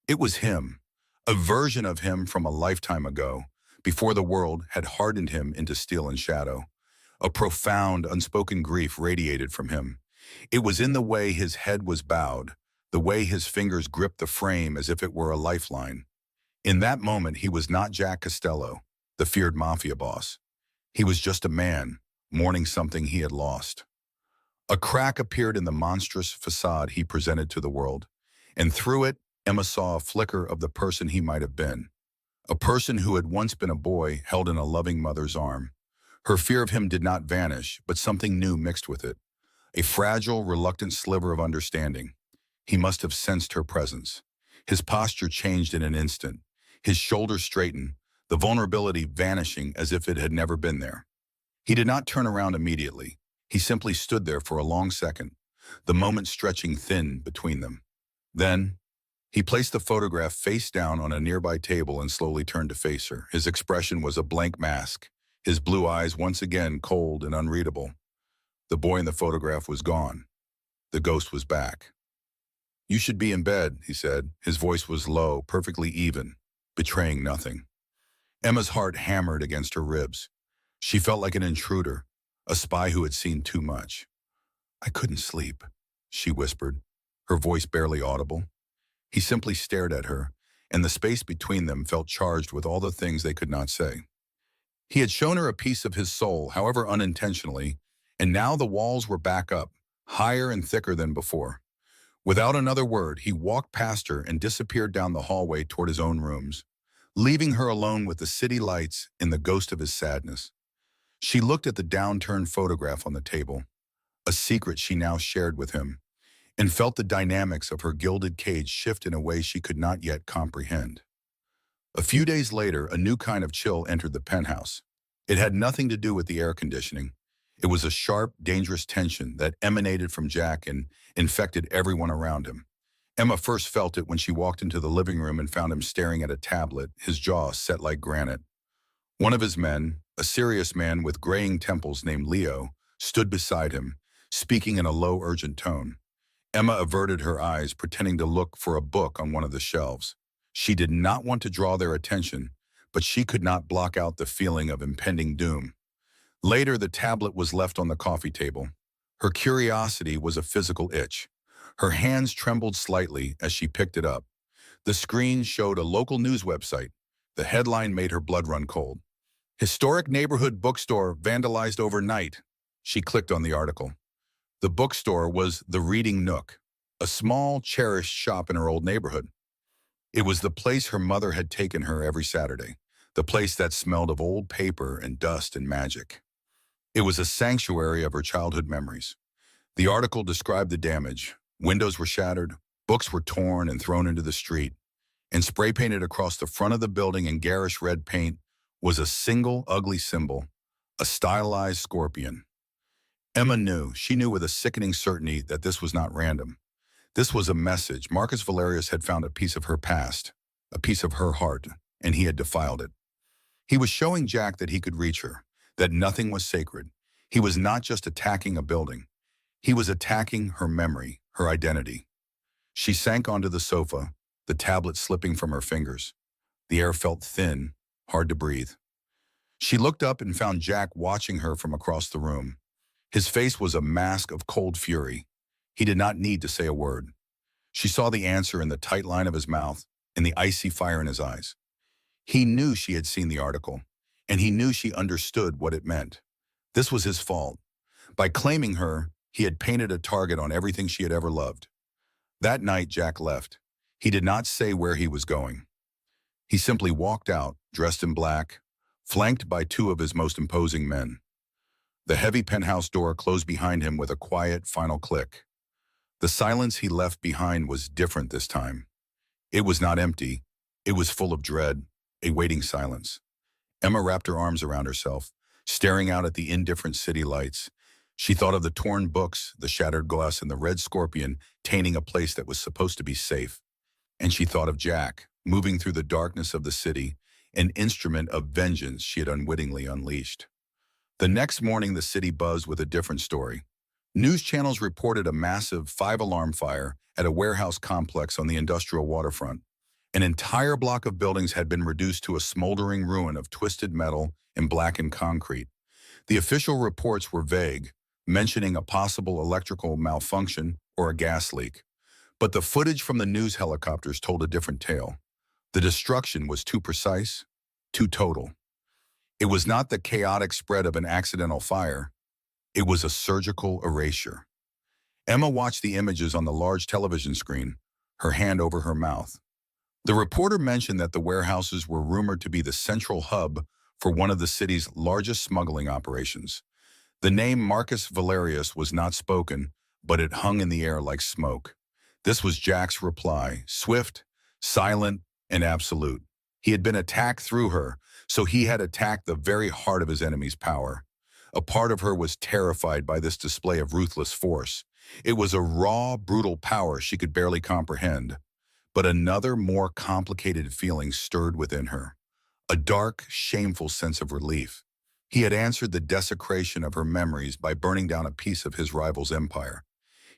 It was him, a version of him from a lifetime ago, before the world had hardened him into steel and shadow. A profound, unspoken grief radiated from him. It was in the way his head was bowed, the way his fingers gripped the frame as if it were a lifeline. In that moment, he was not Jack Costello, the feared Mafia boss. He was just a man, mourning something he had lost. A crack appeared in the monstrous facade he presented to the world, and through it, Emma saw a flicker of the person he might have been. A person who had once been a boy held in a loving mother's arm. Her fear of him did not vanish, but something new mixed with it. A fragile, reluctant sliver of understanding. He must have sensed her presence. His posture changed in an instant. His shoulders straightened, the vulnerability vanishing as if it had never been there. He did not turn around immediately. He simply stood there for a long second, the moment stretching thin between them. Then, he placed the photograph face down on a nearby table and slowly turned to face her. His expression was a blank mask, his blue eyes once again cold and unreadable. The boy in the photograph was gone. The ghost was back. "You should be in bed," he said. His voice was low, perfectly even, betraying nothing. Emma's heart hammered against her ribs. She felt like an intruder, a spy who had seen too much. "I couldn't sleep," she whispered, her voice barely audible. He simply stared at her, and the space between them felt charged with all the things they could not say. He had shown her a piece of his soul, however unintentionally, and now the walls were back up, higher and thicker than before. Without another word, he walked past her and disappeared down the hallway toward his own rooms, leaving her alone with the city lights and the ghost of his sadness. She looked at the downturned photograph on the table, a secret she now shared with him, and felt the dynamics of her gilded cage shift in a way she could not yet comprehend. A few days later, a new kind of chill entered the penthouse. It had nothing to do with the air conditioning. It was a sharp, dangerous tension that emanated from Jack and infected everyone around him. Emma first felt it when she walked into the living room and found him staring at a tablet, his jaw set like granite. One of his men, a serious man with graying temples named Leo, stood beside him, speaking in a low, urgent tone. Emma averted her eyes, pretending to look for a book on one of the shelves. She did not want to draw their attention, but she could not block out the feeling of impending doom. Later, the tablet was left on the coffee table. Her curiosity was a physical itch. Her hands trembled slightly as she picked it up. The screen showed a local news website. The headline made her blood run cold. Historic neighborhood bookstore vandalized overnight. She clicked on the article. The bookstore was the Reading Nook, a small, cherished shop in her old neighborhood. It was the place her mother had taken her every Saturday, the place that smelled of old paper and dust and magic. It was a sanctuary of her childhood memories. The article described the damage. Windows were shattered, books were torn and thrown into the street, and spray painted across the front of the building in garish red paint was a single ugly symbol, a stylized scorpion. Emma knew, she knew with a sickening certainty that this was not random. This was a message. Marcus Valerius had found a piece of her past, a piece of her heart, and he had defiled it. He was showing Jack that he could reach her, that nothing was sacred. He was not just attacking a building. He was attacking her memory, her identity. She sank onto the sofa, the tablet slipping from her fingers. The air felt thin, hard to breathe. She looked up and found Jack watching her from across the room. His face was a mask of cold fury. He did not need to say a word. She saw the answer in the tight line of his mouth and the icy fire in his eyes. He knew she had seen the article, and he knew she understood what it meant. This was his fault. By claiming her, he had painted a target on everything she had ever loved. That night, Jack left. He did not say where he was going. He simply walked out, dressed in black, flanked by two of his most imposing men. The heavy penthouse door closed behind him with a quiet, final click. The silence he left behind was different this time. It was not empty. It was full of dread, a waiting silence. Emma wrapped her arms around herself, staring out at the indifferent city lights. She thought of the torn books, the shattered glass, and the red scorpion tainting a place that was supposed to be safe. And she thought of Jack, moving through the darkness of the city, an instrument of vengeance she had unwittingly unleashed. The next morning, the city buzzed with a different story. News channels reported a massive 5-alarm fire at a warehouse complex on the industrial waterfront. An entire block of buildings had been reduced to a smoldering ruin of twisted metal and blackened concrete. The official reports were vague, mentioning a possible electrical malfunction or a gas leak. But the footage from the news helicopters told a different tale. The destruction was too precise, too total. It was not the chaotic spread of an accidental fire. It was a surgical erasure. Emma watched the images on the large television screen, her hand over her mouth. The reporter mentioned that the warehouses were rumored to be the central hub for one of the city's largest smuggling operations. The name Marcus Valerius was not spoken, but it hung in the air like smoke. This was Jack's reply, swift, silent, and absolute. He had been attacked through her, so he had attacked the very heart of his enemy's power. A part of her was terrified by this display of ruthless force. It was a raw, brutal power she could barely comprehend. But another, more complicated feeling stirred within her. A dark, shameful sense of relief. He had answered the desecration of her memories by burning down a piece of his rival's empire.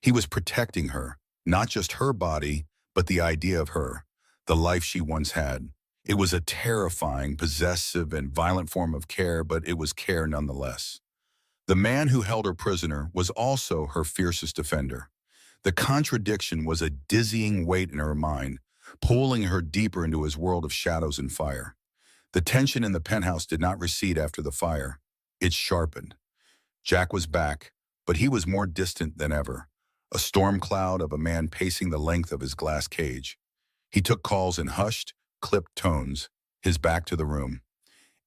He was protecting her, not just her body, but the idea of her, the life she once had. It was a terrifying, possessive, and violent form of care, but it was care nonetheless. The man who held her prisoner was also her fiercest defender. The contradiction was a dizzying weight in her mind, pulling her deeper into his world of shadows and fire. The tension in the penthouse did not recede after the fire. It sharpened. Jack was back, but he was more distant than ever, a storm cloud of a man pacing the length of his glass cage. He took calls in hushed, clipped tones, his back to the room.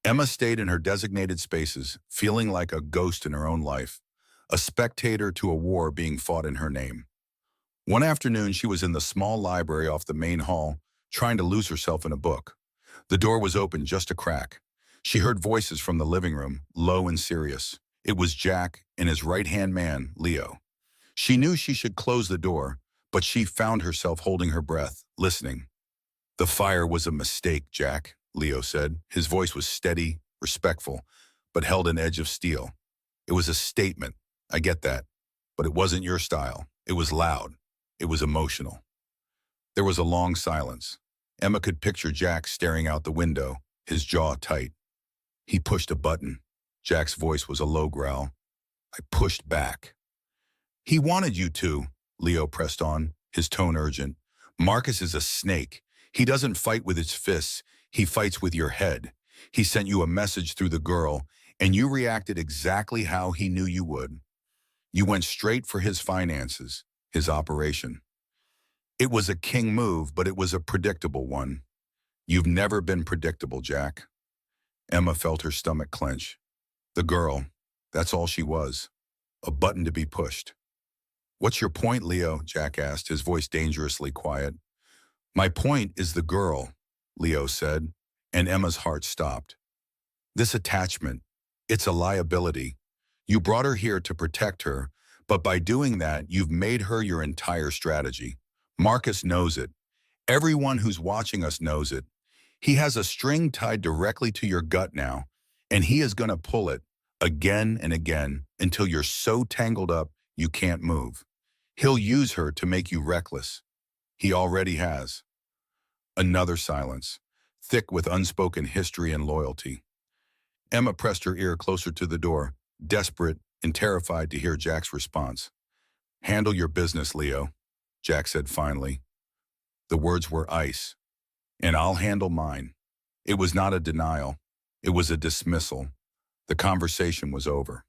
Emma stayed in her designated spaces, feeling like a ghost in her own life, a spectator to a war being fought in her name. One afternoon, she was in the small library off the main hall, trying to lose herself in a book. The door was open just a crack. She heard voices from the living room, low and serious. It was Jack and his right-hand man, Leo. She knew she should close the door, but she found herself holding her breath, listening. "The fire was a mistake, Jack," Leo said. His voice was steady, respectful, but held an edge of steel. "It was a statement, I get that, but it wasn't your style. It was loud. It was emotional." There was a long silence. Emma could picture Jack staring out the window, his jaw tight. He pushed a button. Jack's voice was a low growl. "I pushed back." He wanted you to, Leo pressed on, his tone urgent. Marcus is a snake. He doesn't fight with his fists. He fights with your head. He sent you a message through the girl, and you reacted exactly how he knew you would. You went straight for his finances, his operation. It was a king move, but it was a predictable one. You've never been predictable, Jack. Emma felt her stomach clench. The girl, that's all she was. A button to be pushed. What's your point, Leo? Jack asked, his voice dangerously quiet. My point is the girl, Leo said, and Emma's heart stopped. This attachment, it's a liability. You brought her here to protect her, but by doing that, you've made her your entire strategy. Marcus knows it. Everyone who's watching us knows it. He has a string tied directly to your gut now, and he is going to pull it again and again until you're so tangled up you can't move. He'll use her to make you reckless. He already has. Another silence, thick with unspoken history and loyalty. Emma pressed her ear closer to the door, desperate and terrified to hear Jack's response. Handle your business, Leo, Jack said finally. The words were ice. And I'll handle mine. It was not a denial. It was a dismissal. The conversation was over.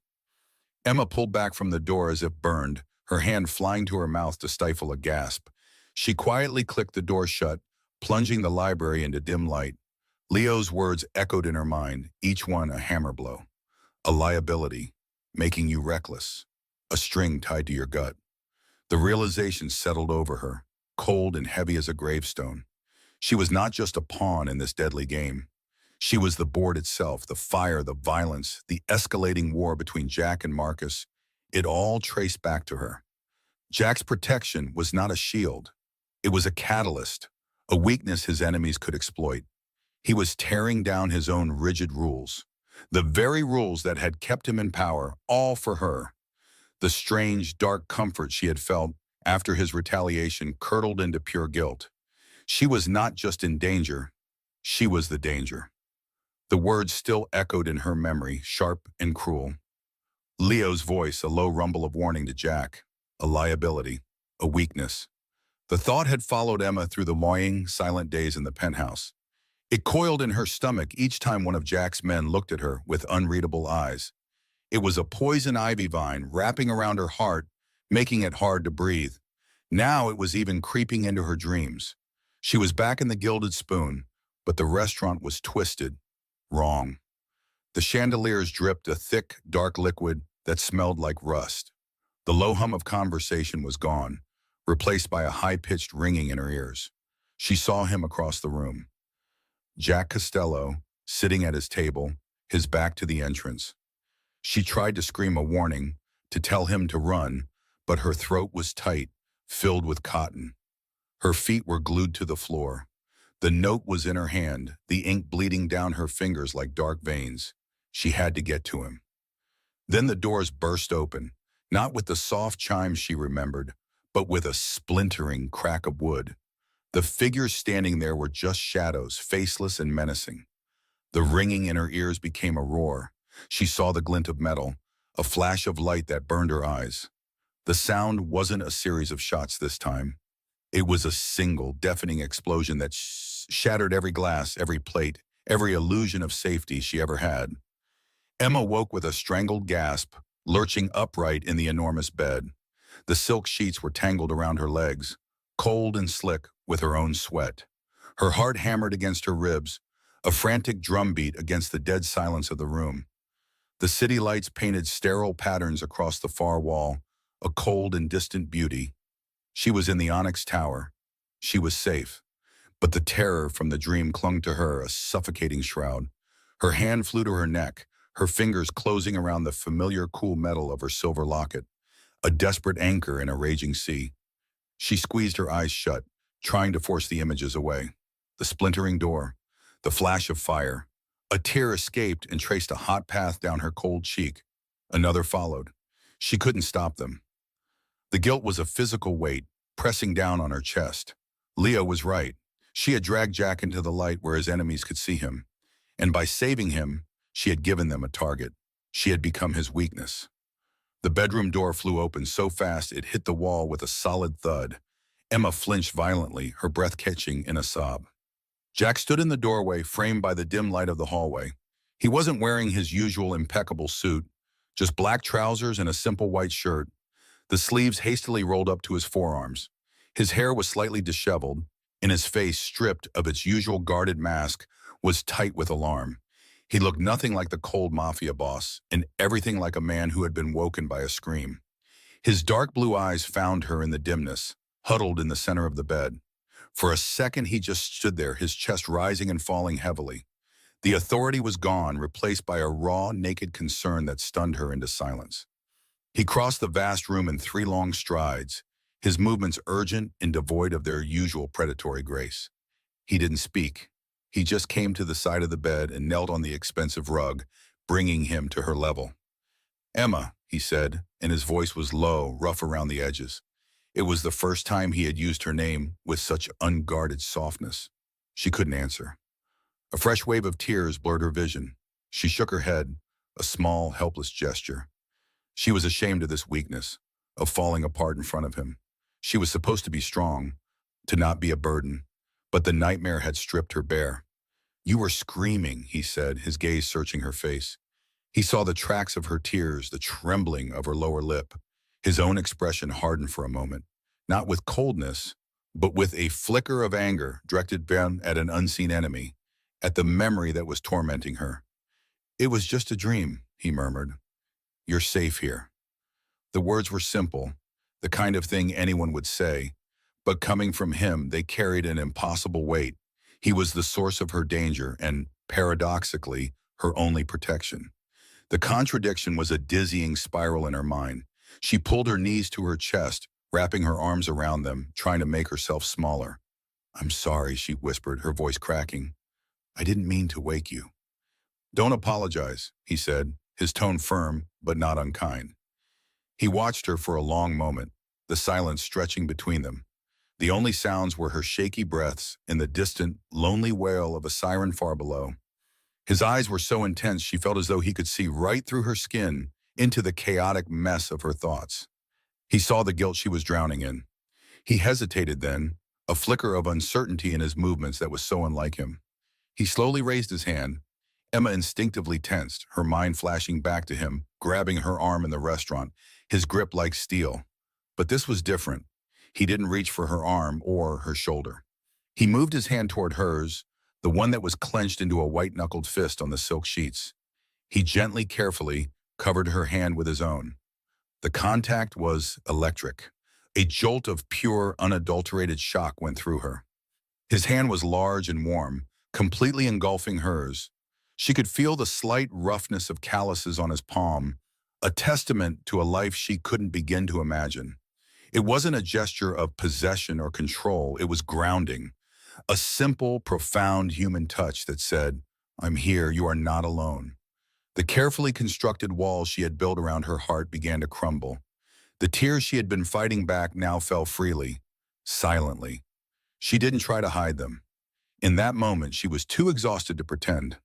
Emma pulled back from the door as if burned, her hand flying to her mouth to stifle a gasp. She quietly clicked the door shut, plunging the library into dim light. Leo's words echoed in her mind, each one a hammer blow. A liability, making you reckless. A string tied to your gut. The realization settled over her, cold and heavy as a gravestone. She was not just a pawn in this deadly game. She was the board itself, the fire, the violence, the escalating war between Jack and Marcus. It all traced back to her. Jack's protection was not a shield. It was a catalyst, a weakness his enemies could exploit. He was tearing down his own rigid rules, the very rules that had kept him in power, all for her. The strange, dark comfort she had felt after his retaliation curdled into pure guilt. She was not just in danger, she was the danger. The words still echoed in her memory, sharp and cruel. Leo's voice, a low rumble of warning to Jack, a liability, a weakness. The thought had followed Emma through the long, silent days in the penthouse. It coiled in her stomach each time one of Jack's men looked at her with unreadable eyes. It was a poison ivy vine wrapping around her heart, making it hard to breathe. Now it was even creeping into her dreams. She was back in the Gilded Spoon, but the restaurant was twisted, wrong. The chandeliers dripped a thick, dark liquid that smelled like rust. The low hum of conversation was gone, replaced by a high-pitched ringing in her ears. She saw him across the room. Jack Costello, sitting at his table, his back to the entrance. She tried to scream a warning, to tell him to run, but her throat was tight, filled with cotton. Her feet were glued to the floor. The note was in her hand, the ink bleeding down her fingers like dark veins. She had to get to him. Then the doors burst open, not with the soft chimes she remembered, but with a splintering crack of wood. The figures standing there were just shadows, faceless and menacing. The ringing in her ears became a roar. She saw the glint of metal, a flash of light that burned her eyes. The sound wasn't a series of shots this time. It was a single, deafening explosion that shattered every glass, every plate, every illusion of safety she ever had. Emma woke with a strangled gasp, lurching upright in the enormous bed. The silk sheets were tangled around her legs, cold and slick with her own sweat. Her heart hammered against her ribs, a frantic drumbeat against the dead silence of the room. The city lights painted sterile patterns across the far wall, a cold and distant beauty. She was in the Onyx Tower. She was safe. But the terror from the dream clung to her, a suffocating shroud. Her hand flew to her neck, her fingers closing around the familiar cool metal of her silver locket, a desperate anchor in a raging sea. She squeezed her eyes shut, trying to force the images away. The splintering door, the flash of fire. A tear escaped and traced a hot path down her cold cheek. Another followed. She couldn't stop them. The guilt was a physical weight, pressing down on her chest. Leo was right. She had dragged Jack into the light where his enemies could see him. And by saving him, she had given them a target. She had become his weakness. The bedroom door flew open so fast it hit the wall with a solid thud. Emma flinched violently, her breath catching in a sob. Jack stood in the doorway, framed by the dim light of the hallway. He wasn't wearing his usual impeccable suit, just black trousers and a simple white shirt, the sleeves hastily rolled up to his forearms. His hair was slightly disheveled, and his face, stripped of its usual guarded mask, was tight with alarm. He looked nothing like the cold Mafia boss, and everything like a man who had been woken by a scream. His dark blue eyes found her in the dimness, huddled in the center of the bed. For a second he just stood there, his chest rising and falling heavily. The authority was gone, replaced by a raw, naked concern that stunned her into silence. He crossed the vast room in 3 long strides, his movements urgent and devoid of their usual predatory grace. He didn't speak. He just came to the side of the bed and knelt on the expensive rug, bringing him to her level. "Emma," he said, and his voice was low, rough around the edges. It was the first time he had used her name with such unguarded softness. She couldn't answer. A fresh wave of tears blurred her vision. She shook her head, a small, helpless gesture. She was ashamed of this weakness, of falling apart in front of him. She was supposed to be strong, to not be a burden, but the nightmare had stripped her bare. "You were screaming," he said, his gaze searching her face. He saw the tracks of her tears, the trembling of her lower lip. His own expression hardened for a moment, not with coldness, but with a flicker of anger directed down at an unseen enemy, at the memory that was tormenting her. "It was just a dream," he murmured. "You're safe here." The words were simple, the kind of thing anyone would say, but coming from him, they carried an impossible weight. He was the source of her danger and, paradoxically, her only protection. The contradiction was a dizzying spiral in her mind. She pulled her knees to her chest, wrapping her arms around them, trying to make herself smaller. "I'm sorry," she whispered, her voice cracking. "I didn't mean to wake you." "Don't apologize," he said, his tone firm but not unkind. He watched her for a long moment, the silence stretching between them. The only sounds were her shaky breaths and the distant, lonely wail of a siren far below. His eyes were so intense she felt as though he could see right through her skin into the chaotic mess of her thoughts. He saw the guilt she was drowning in. He hesitated then, a flicker of uncertainty in his movements that was so unlike him. He slowly raised his hand. Emma instinctively tensed, her mind flashing back to him, grabbing her arm in the restaurant, his grip like steel. But this was different. He didn't reach for her arm or her shoulder. He moved his hand toward hers, the one that was clenched into a white-knuckled fist on the silk sheets. He gently, carefully, covered her hand with his own. The contact was electric. A jolt of pure, unadulterated shock went through her. His hand was large and warm, completely engulfing hers. She could feel the slight roughness of calluses on his palm, a testament to a life she couldn't begin to imagine. It wasn't a gesture of possession or control, it was grounding. A simple, profound human touch that said, "I'm here, you are not alone." The carefully constructed walls she had built around her heart began to crumble. The tears she had been fighting back now fell freely, silently. She didn't try to hide them. In that moment, she was too exhausted to pretend.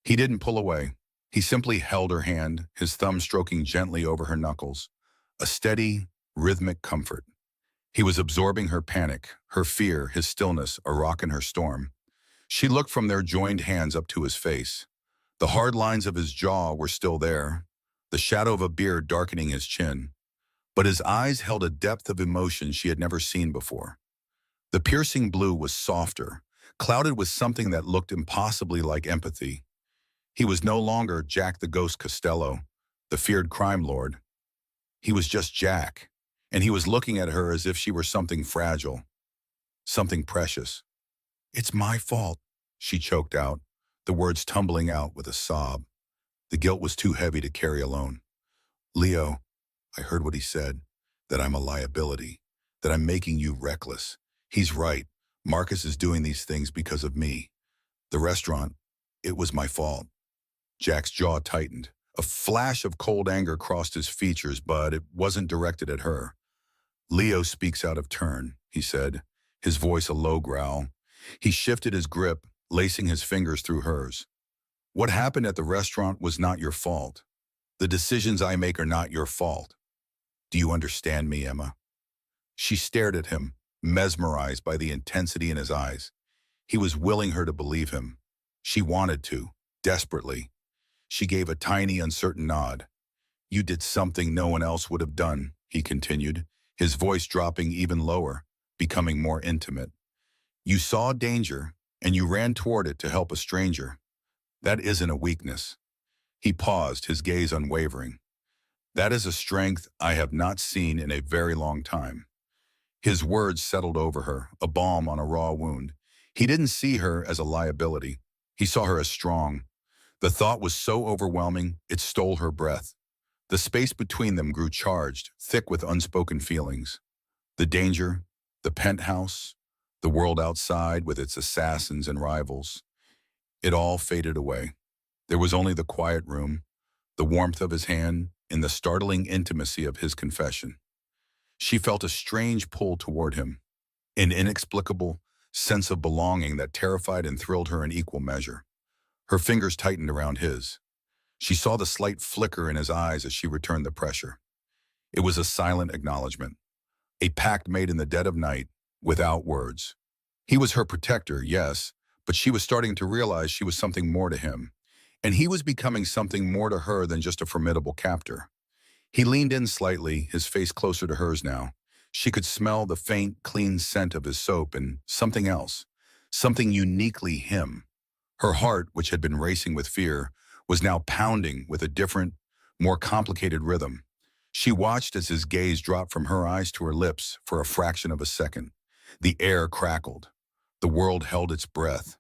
He didn't pull away. He simply held her hand, his thumb stroking gently over her knuckles. A steady, rhythmic comfort. He was absorbing her panic, her fear, his stillness, a rock in her storm. She looked from their joined hands up to his face. The hard lines of his jaw were still there, the shadow of a beard darkening his chin. But his eyes held a depth of emotion she had never seen before. The piercing blue was softer, clouded with something that looked impossibly like empathy. He was no longer Jack the Ghost Costello, the feared crime lord. He was just Jack, and he was looking at her as if she were something fragile, something precious. "It's my fault," she choked out, the words tumbling out with a sob. The guilt was too heavy to carry alone. "Leo," I heard what he said, "that I'm a liability, that I'm making you reckless. He's right. Marcus is doing these things because of me. The restaurant, it was my fault." Jack's jaw tightened. A flash of cold anger crossed his features, but it wasn't directed at her. "Leo speaks out of turn," he said, his voice a low growl. He shifted his grip, lacing his fingers through hers. "What happened at the restaurant was not your fault. The decisions I make are not your fault. Do you understand me, Emma? She stared at him, mesmerized by the intensity in his eyes. He was willing her to believe him. She wanted to, desperately. She gave a tiny, uncertain nod. You did something no one else would have done, he continued, his voice dropping even lower, becoming more intimate. You saw danger, and you ran toward it to help a stranger. That isn't a weakness. He paused, his gaze unwavering. That is a strength I have not seen in a very long time. His words settled over her, a balm on a raw wound. He didn't see her as a liability. He saw her as strong. The thought was so overwhelming, it stole her breath. The space between them grew charged, thick with unspoken feelings. The danger, the penthouse, the world outside with its assassins and rivals. It all faded away. There was only the quiet room, the warmth of his hand, and the startling intimacy of his confession. She felt a strange pull toward him, an inexplicable sense of belonging that terrified and thrilled her in equal measure. Her fingers tightened around his. She saw the slight flicker in his eyes as she returned the pressure. It was a silent acknowledgement, a pact made in the dead of night, without words. He was her protector, yes, but she was starting to realize she was something more to him, and he was becoming something more to her than just a formidable captor. He leaned in slightly, his face closer to hers now. She could smell the faint, clean scent of his soap and something else, something uniquely him. Her heart, which had been racing with fear, was now pounding with a different, more complicated rhythm. She watched as his gaze dropped from her eyes to her lips for a fraction of a second. The air crackled. The world held its breath.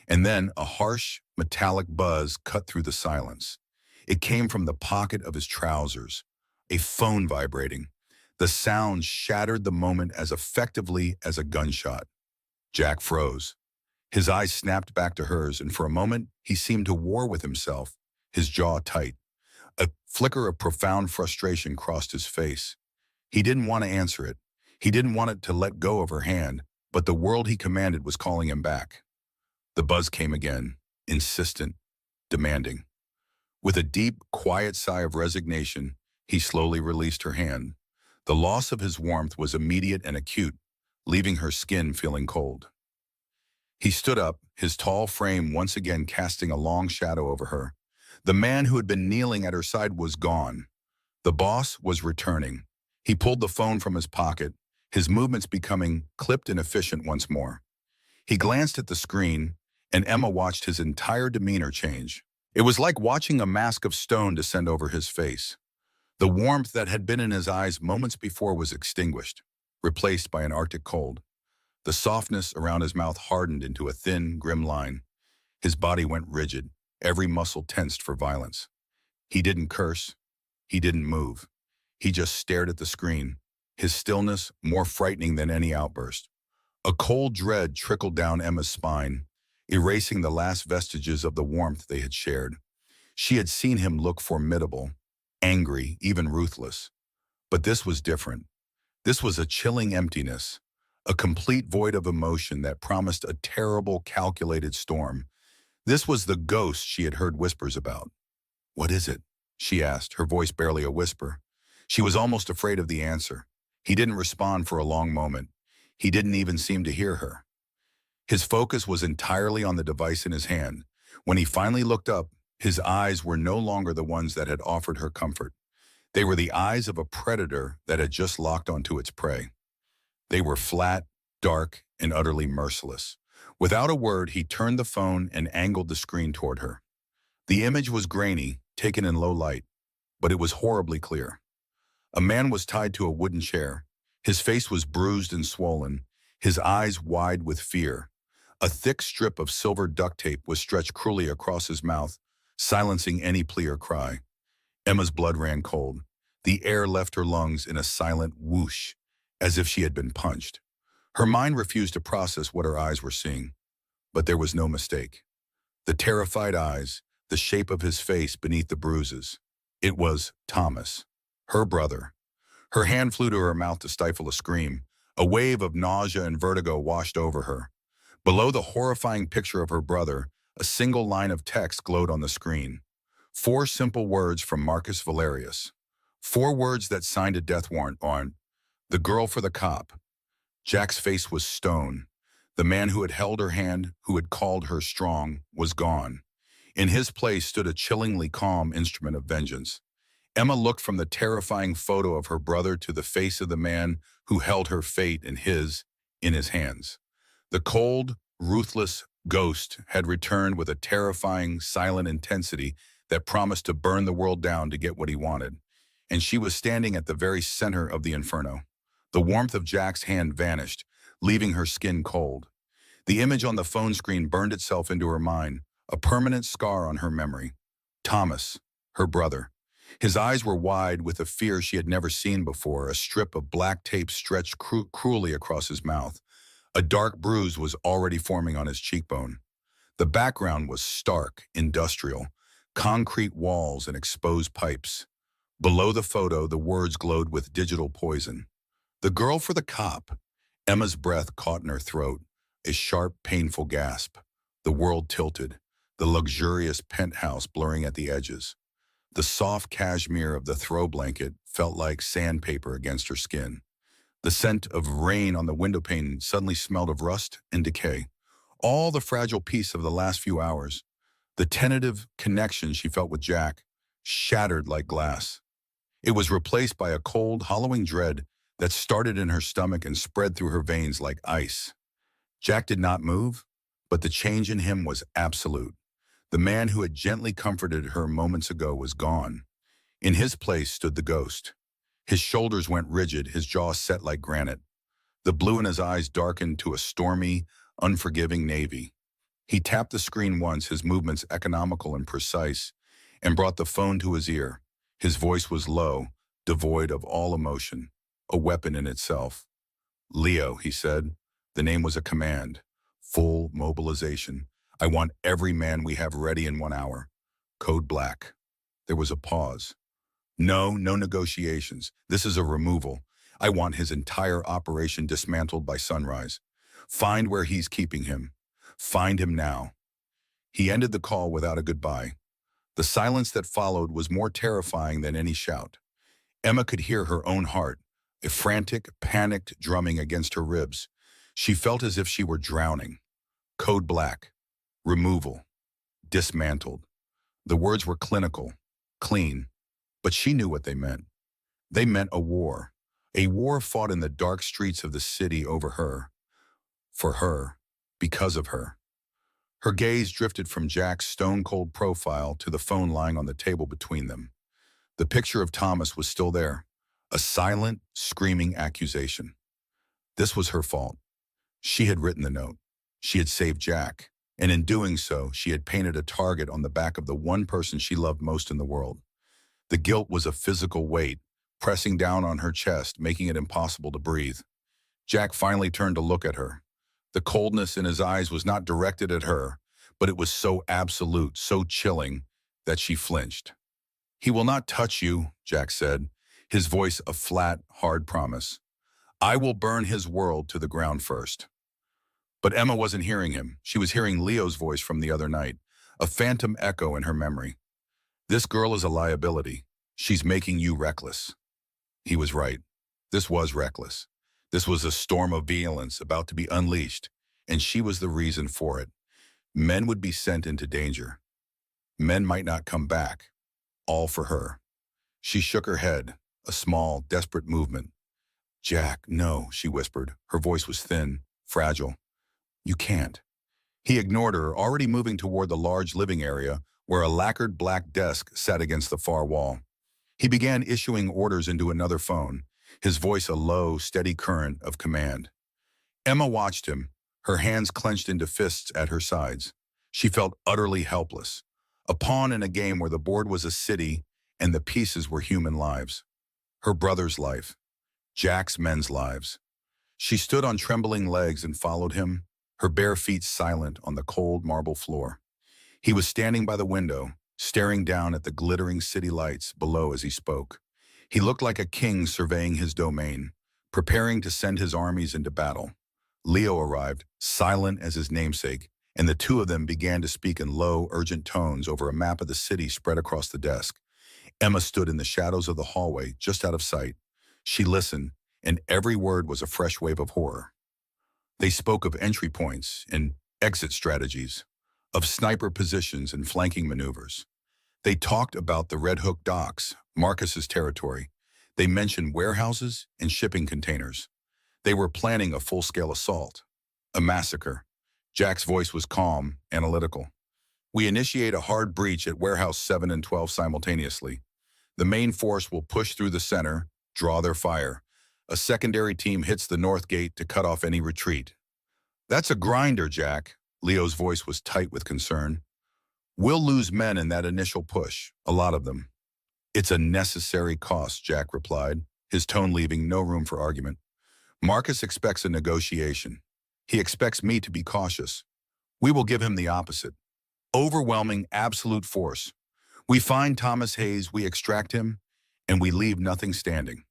And then a harsh, metallic buzz cut through the silence. It came from the pocket of his trousers, a phone vibrating. The sound shattered the moment as effectively as a gunshot. Jack froze. His eyes snapped back to hers, and for a moment, he seemed to war with himself, his jaw tight. A flicker of profound frustration crossed his face. He didn't want to answer it. He didn't want it to let go of her hand, but the world he commanded was calling him back. The buzz came again, insistent, demanding. With a deep, quiet sigh of resignation, he slowly released her hand. The loss of his warmth was immediate and acute, leaving her skin feeling cold. He stood up, his tall frame once again casting a long shadow over her. The man who had been kneeling at her side was gone. The boss was returning. He pulled the phone from his pocket, his movements becoming clipped and efficient once more. He glanced at the screen, and Emma watched his entire demeanor change. It was like watching a mask of stone descend over his face. The warmth that had been in his eyes moments before was extinguished, replaced by an arctic cold. The softness around his mouth hardened into a thin, grim line. His body went rigid, every muscle tensed for violence. He didn't curse. He didn't move. He just stared at the screen, his stillness more frightening than any outburst. A cold dread trickled down Emma's spine, erasing the last vestiges of the warmth they had shared. She had seen him look formidable, angry, even ruthless. But this was different. This was a chilling emptiness, a complete void of emotion that promised a terrible, calculated storm. This was the ghost she had heard whispers about. "What is it?" she asked, her voice barely a whisper. She was almost afraid of the answer. He didn't respond for a long moment. He didn't even seem to hear her. His focus was entirely on the device in his hand. When he finally looked up, his eyes were no longer the ones that had offered her comfort. They were the eyes of a predator that had just locked onto its prey. They were flat, dark, and utterly merciless. Without a word, he turned the phone and angled the screen toward her. The image was grainy, taken in low light, but it was horribly clear. A man was tied to a wooden chair. His face was bruised and swollen, his eyes wide with fear. A thick strip of silver duct tape was stretched cruelly across his mouth, silencing any plea or cry. Emma's blood ran cold. The air left her lungs in a silent whoosh, as if she had been punched. Her mind refused to process what her eyes were seeing. But there was no mistake. The terrified eyes, the shape of his face beneath the bruises. It was Thomas, her brother. Her hand flew to her mouth to stifle a scream. A wave of nausea and vertigo washed over her. Below the horrifying picture of her brother, a single line of text glowed on the screen. 4 simple words from Marcus Valerius. 4 words that signed a death warrant on the girl for the cop. Jack's face was stone. The man who had held her hand, who had called her strong, was gone. In his place stood a chillingly calm instrument of vengeance. Emma looked from the terrifying photo of her brother to the face of the man who held her fate in his hands. The cold, ruthless ghost had returned with a terrifying, silent intensity that promised to burn the world down to get what he wanted. And she was standing at the very center of the inferno. The warmth of Jack's hand vanished, leaving her skin cold. The image on the phone screen burned itself into her mind, a permanent scar on her memory. Thomas, her brother. His eyes were wide with a fear she had never seen before, a strip of black tape stretched cruelly across his mouth. A dark bruise was already forming on his cheekbone. The background was stark, industrial, concrete walls and exposed pipes. Below the photo, the words glowed with digital poison. The girl for the cop. Emma's breath caught in her throat, a sharp, painful gasp. The world tilted, the luxurious penthouse blurring at the edges. The soft cashmere of the throw blanket felt like sandpaper against her skin. The scent of rain on the windowpane suddenly smelled of rust and decay. All the fragile peace of the last few hours, the tentative connection she felt with Jack, shattered like glass. It was replaced by a cold, hollowing dread that started in her stomach and spread through her veins like ice. Jack did not move, but the change in him was absolute. The man who had gently comforted her moments ago was gone. In his place stood the ghost. His shoulders went rigid, his jaw set like granite. The blue in his eyes darkened to a stormy, unforgiving navy. He tapped the screen once, his movements economical and precise, and brought the phone to his ear. His voice was low, devoid of all emotion, a weapon in itself. "Leo," he said. The name was a command. Full mobilization. "I want every man we have ready in 1 hour. Code black." There was a pause. No negotiations. This is a removal. I want his entire operation dismantled by sunrise. Find where he's keeping him. Find him now. He ended the call without a goodbye. The silence that followed was more terrifying than any shout. Emma could hear her own heart, a frantic, panicked drumming against her ribs. She felt as if she were drowning. Code black. Removal. Dismantled. The words were clinical, clean, but she knew what they meant. They meant a war fought in the dark streets of the city over her, for her, because of her. Her gaze drifted from Jack's stone-cold profile to the phone lying on the table between them. The picture of Thomas was still there, a silent, screaming accusation. This was her fault. She had written the note. She had saved Jack, and in doing so, she had painted a target on the back of the one person she loved most in the world. The guilt was a physical weight, pressing down on her chest, making it impossible to breathe. Jack finally turned to look at her. The coldness in his eyes was not directed at her, but it was so absolute, so chilling, that she flinched. "He will not touch you," Jack said, his voice a flat, hard promise. "I will burn his world to the ground first." But Emma wasn't hearing him. She was hearing Leo's voice from the other night, a phantom echo in her memory. "This girl is a liability. She's making you reckless." He was right. This was reckless. This was a storm of violence about to be unleashed, and she was the reason for it. Men would be sent into danger. Men might not come back. All for her. She shook her head, a small, desperate movement. "Jack, no," she whispered. Her voice was thin, fragile. "You can't." He ignored her, already moving toward the large living area where a lacquered black desk sat against the far wall. He began issuing orders into another phone, his voice a low, steady current of command. Emma watched him, her hands clenched into fists at her sides. She felt utterly helpless, a pawn in a game where the board was a city and the pieces were human lives. Her brother's life, Jack's men's lives. She stood on trembling legs and followed him, her bare feet silent on the cold marble floor. He was standing by the window, staring down at the glittering city lights below as he spoke. He looked like a king surveying his domain, preparing to send his armies into battle. Leo arrived, silent as his namesake, and the two of them began to speak in low, urgent tones over a map of the city spread across the desk. Emma stood in the shadows of the hallway, just out of sight. She listened, and every word was a fresh wave of horror. They spoke of entry points and exit strategies, of sniper positions and flanking maneuvers. They talked about the Red Hook docks, Marcus's territory. They mentioned warehouses and shipping containers. They were planning a full-scale assault, a massacre. Jack's voice was calm, analytical. We initiate a hard breach at Warehouse 7 and 12 simultaneously. The main force will push through the center, draw their fire. A secondary team hits the north gate to cut off any retreat. That's a grinder, Jack. Leo's voice was tight with concern. We'll lose men in that initial push, a lot of them. It's a necessary cost, Jack replied, his tone leaving no room for argument. Marcus expects a negotiation. He expects me to be cautious. We will give him the opposite. Overwhelming, absolute force. We find Thomas Hayes, we extract him, and we leave nothing standing.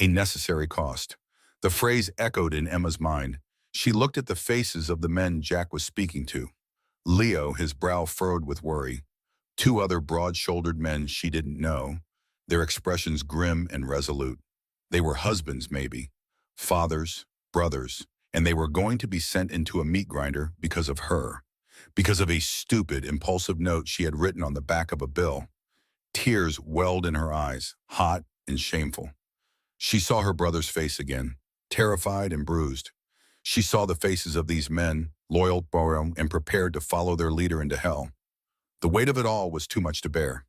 A necessary cost. The phrase echoed in Emma's mind. She looked at the faces of the men Jack was speaking to. Leo, his brow furrowed with worry. Two other broad-shouldered men she didn't know, their expressions grim and resolute. They were husbands, maybe, fathers, brothers, and they were going to be sent into a meat grinder because of her, because of a stupid, impulsive note she had written on the back of a bill. Tears welled in her eyes, hot and shameful. She saw her brother's face again, terrified and bruised. She saw the faces of these men, loyal, and prepared to follow their leader into hell. The weight of it all was too much to bear.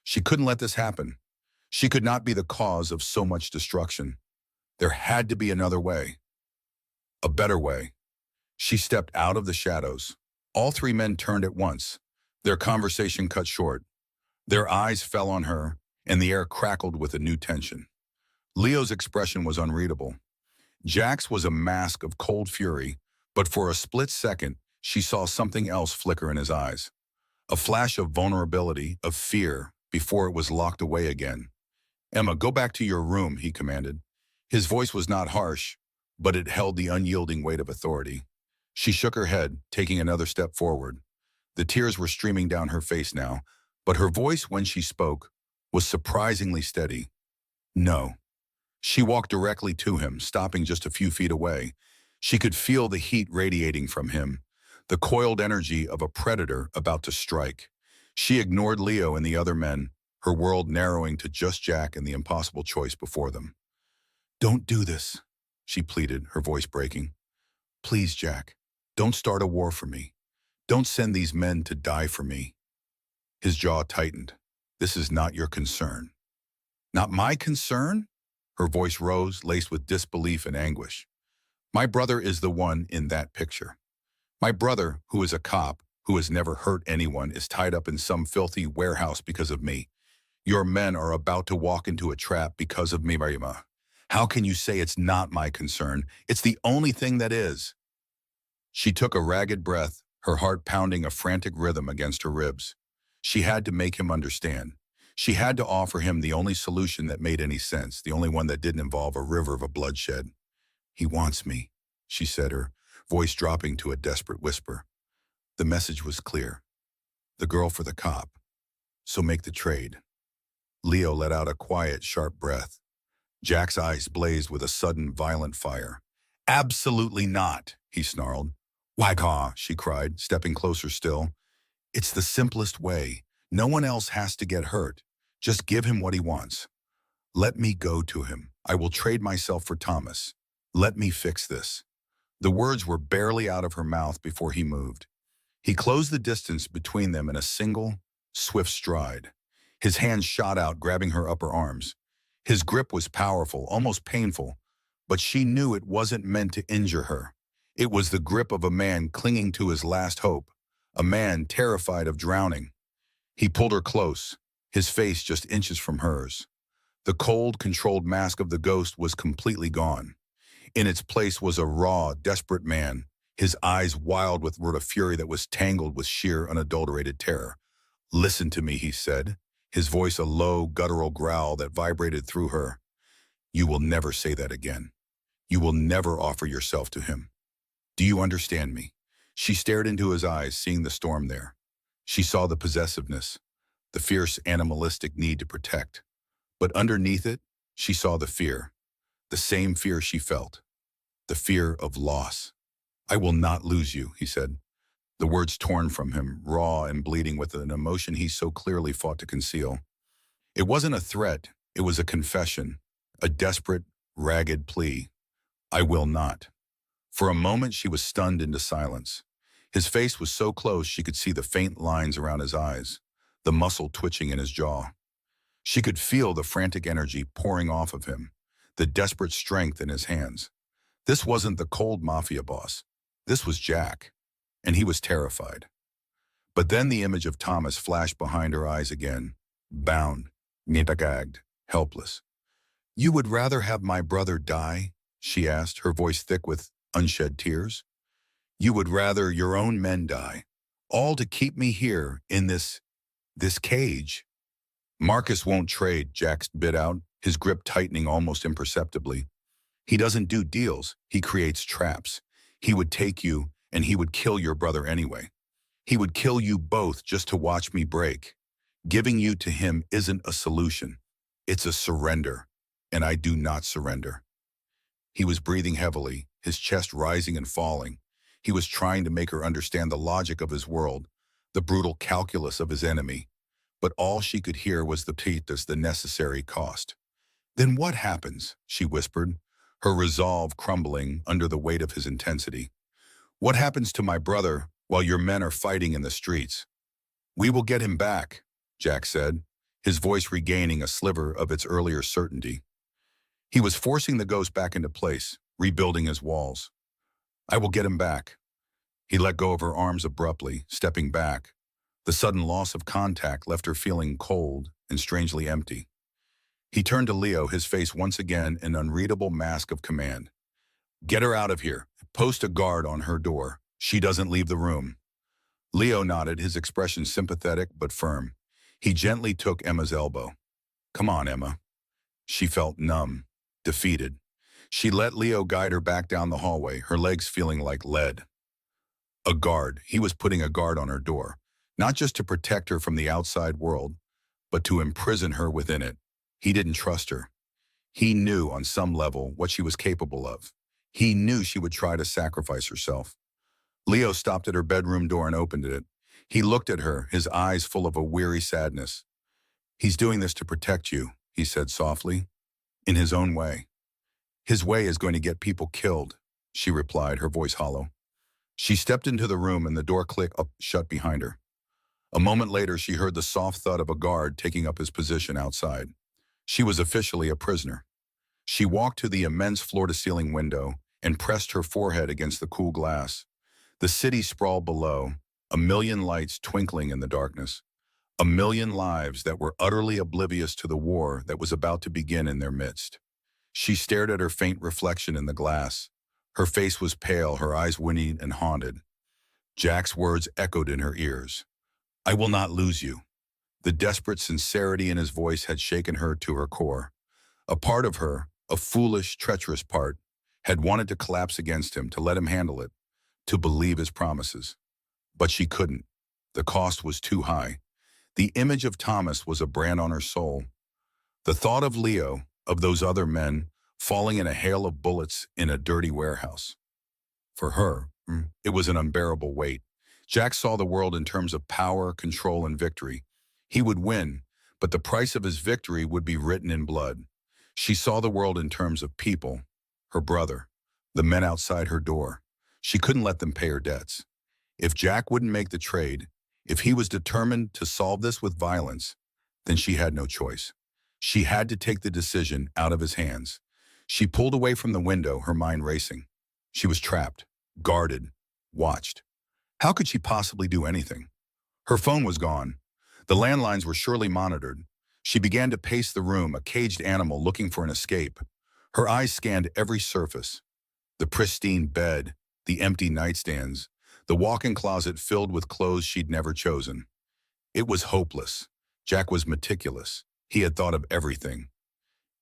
She couldn't let this happen. She could not be the cause of so much destruction. There had to be another way. A better way. She stepped out of the shadows. All three men turned at once. Their conversation cut short. Their eyes fell on her, and the air crackled with a new tension. Leo's expression was unreadable. Jack's was a mask of cold fury, but for a split second, she saw something else flicker in his eyes. A flash of vulnerability, of fear, before it was locked away again. Emma, go back to your room, he commanded. His voice was not harsh, but it held the unyielding weight of authority. She shook her head, taking another step forward. The tears were streaming down her face now, but her voice, when she spoke, was surprisingly steady. No. She walked directly to him, stopping just a few feet away. She could feel the heat radiating from him, the coiled energy of a predator about to strike. She ignored Leo and the other men, her world narrowing to just Jack and the impossible choice before them. Don't do this, she pleaded, her voice breaking. Please, Jack, don't start a war for me. Don't send these men to die for me. His jaw tightened. This is not your concern. Not my concern? Her voice rose, laced with disbelief and anguish. My brother is the one in that picture. My brother, who is a cop, who has never hurt anyone, is tied up in some filthy warehouse because of me. Your men are about to walk into a trap because of me, Marima. How can you say it's not my concern? It's the only thing that is. She took a ragged breath, her heart pounding a frantic rhythm against her ribs. She had to make him understand. She had to offer him the only solution that made any sense, the only one that didn't involve a river of bloodshed. He wants me, she said, her voice dropping to a desperate whisper. The message was clear. The girl for the cop. So make the trade. Leo let out a quiet, sharp breath. Jack's eyes blazed with a sudden, violent fire. Absolutely not, he snarled. Why, she cried, stepping closer still. It's the simplest way. No one else has to get hurt. Just give him what he wants. Let me go to him. I will trade myself for Thomas. Let me fix this. The words were barely out of her mouth before he moved. He closed the distance between them in a single, swift stride. His hands shot out, grabbing her upper arms. His grip was powerful, almost painful, but she knew it wasn't meant to injure her. It was the grip of a man clinging to his last hope, a man terrified of drowning. He pulled her close, his face just inches from hers. The cold, controlled mask of the ghost was completely gone. In its place was a raw, desperate man, his eyes wild with a fury that was tangled with sheer, unadulterated terror. Listen to me, he said, his voice a low, guttural growl that vibrated through her. You will never say that again. You will never offer yourself to him. Do you understand me? She stared into his eyes, seeing the storm there. She saw the possessiveness, the fierce animalistic need to protect. But underneath it, she saw the same fear she felt, the fear of loss. "I will not lose you," he said, the words torn from him, raw and bleeding with an emotion he so clearly fought to conceal. It wasn't a threat, it was a confession, a desperate, ragged plea. "I will not." For a moment she was stunned into silence. His face was so close she could see the faint lines around his eyes, the muscle twitching in his jaw. She could feel the frantic energy pouring off of him, the desperate strength in his hands. This wasn't the cold mafia boss. This was Jack, and he was terrified. But then the image of Thomas flashed behind her eyes again, bound, gagged, helpless. "You would rather have my brother die?" she asked, her voice thick with unshed tears. "You would rather your own men die, all to keep me here in this cage?" "Marcus won't trade," Jack bit out, his grip tightening almost imperceptibly. "He doesn't do deals, he creates traps. He would take you, and he would kill your brother anyway. He would kill you both just to watch me break. Giving you to him isn't a solution. It's a surrender, and I do not surrender." He was breathing heavily, his chest rising and falling. He was trying to make her understand the logic of his world, the brutal calculus of his enemy. But all she could hear was the as the necessary cost. "Then what happens?" she whispered, her resolve crumbling under the weight of his intensity. "What happens to my brother while your men are fighting in the streets?" "We will get him back," Jack said, his voice regaining a sliver of its earlier certainty. He was forcing the ghost back into place, rebuilding his walls. "I will get him back." He let go of her arms abruptly, stepping back. The sudden loss of contact left her feeling cold and strangely empty. He turned to Leo, his face once again an unreadable mask of command. "Get her out of here. Post a guard on her door. She doesn't leave the room." Leo nodded, his expression sympathetic but firm. He gently took Emma's elbow. "Come on, Emma." She felt numb, defeated. She let Leo guide her back down the hallway, her legs feeling like lead. A guard. He was putting a guard on her door, not just to protect her from the outside world, but to imprison her within it. He didn't trust her. He knew on some level what she was capable of. He knew she would try to sacrifice herself. Leo stopped at her bedroom door and opened it. He looked at her, his eyes full of a weary sadness. "He's doing this to protect you," he said softly, "in his own way." "His way is going to get people killed," she replied, her voice hollow. She stepped into the room and the door clicked up shut behind her. A moment later, she heard the soft thud of a guard taking up his position outside. She was officially a prisoner. She walked to the immense floor-to-ceiling window and pressed her forehead against the cool glass. The city sprawled below, a million lights twinkling in the darkness. A million lives that were utterly oblivious to the war that was about to begin in their midst. She stared at her faint reflection in the glass. Her face was pale, her eyes winning and haunted. Jack's words echoed in her ears. "I will not lose you." The desperate sincerity in his voice had shaken her to her core. A part of her, a foolish, treacherous part, had wanted to collapse against him, to let him handle it, to believe his promises. But she couldn't. The cost was too high. The image of Thomas was a brand on her soul. The thought of Leo, of those other men, falling in a hail of bullets in a dirty warehouse. For her, it was an unbearable weight. Jack saw the world in terms of power, control, and victory. He would win, but the price of his victory would be written in blood. She saw the world in terms of people, her brother, the men outside her door. She couldn't let them pay her debts. If Jack wouldn't make the trade, if he was determined to solve this with violence, then she had no choice. She had to take the decision out of his hands. She pulled away from the window, her mind racing. She was trapped, guarded, watched. How could she possibly do anything? Her phone was gone. The landlines were surely monitored. She began to pace the room, a caged animal looking for an escape. Her eyes scanned every surface. The pristine bed, the empty nightstands, the walk-in closet filled with clothes she'd never chosen. It was hopeless. Jack was meticulous. He had thought of everything.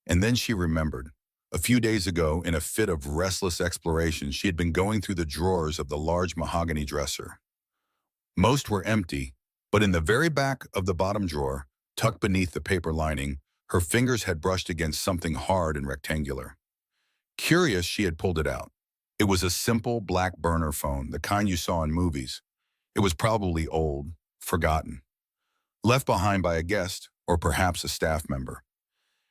And then she remembered. A few days ago, in a fit of restless exploration, she had been going through the drawers of the large mahogany dresser. Most were empty, but in the very back of the bottom drawer, tucked beneath the paper lining, her fingers had brushed against something hard and rectangular. Curious, she had pulled it out. It was a simple black burner phone, the kind you saw in movies. It was probably old, forgotten, left behind by a guest or perhaps a staff member.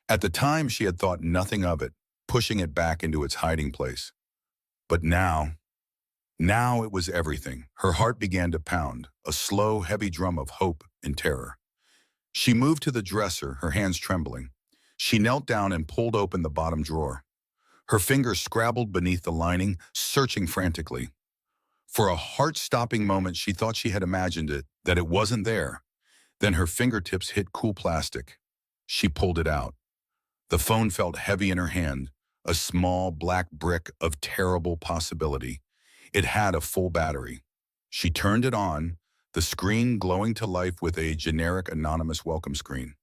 At the time, she had thought nothing of it, pushing it back into its hiding place. But now it was everything. Her heart began to pound, a slow, heavy drum of hope and terror. She moved to the dresser, her hands trembling. She knelt down and pulled open the bottom drawer. Her fingers scrabbled beneath the lining, searching frantically. For a heart-stopping moment, she thought she had imagined it, that it wasn't there. Then her fingertips hit cool plastic. She pulled it out. The phone felt heavy in her hand, a small black brick of terrible possibility. It had a full battery. She turned it on, the screen glowing to life with a generic anonymous welcome screen.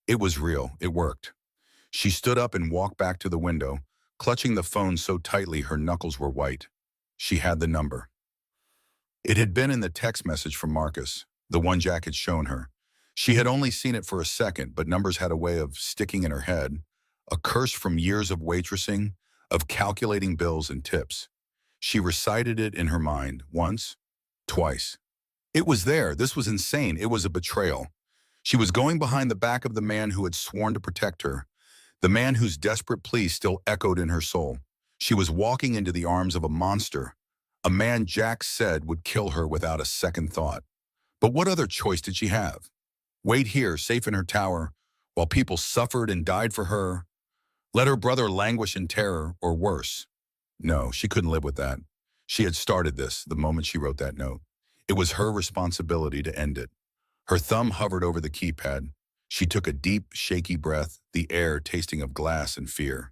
It was real. It worked. She stood up and walked back to the window, clutching the phone so tightly her knuckles were white. She had the number. It had been in the text message from Marcus, the one Jack had shown her. She had only seen it for a second, but numbers had a way of sticking in her head, a curse from years of waitressing, of calculating bills and tips. She recited it in her mind once, twice. It was there. This was insane. It was a betrayal. She was going behind the back of the man who had sworn to protect her, the man whose desperate plea still echoed in her soul. She was walking into the arms of a monster, a man Jack said would kill her without a second thought. But what other choice did she have? Wait here, safe in her tower, while people suffered and died for her? Let her brother languish in terror, or worse? No, she couldn't live with that. She had started this the moment she wrote that note. It was her responsibility to end it. Her thumb hovered over the keypad. She took a deep, shaky breath, the air tasting of glass and fear.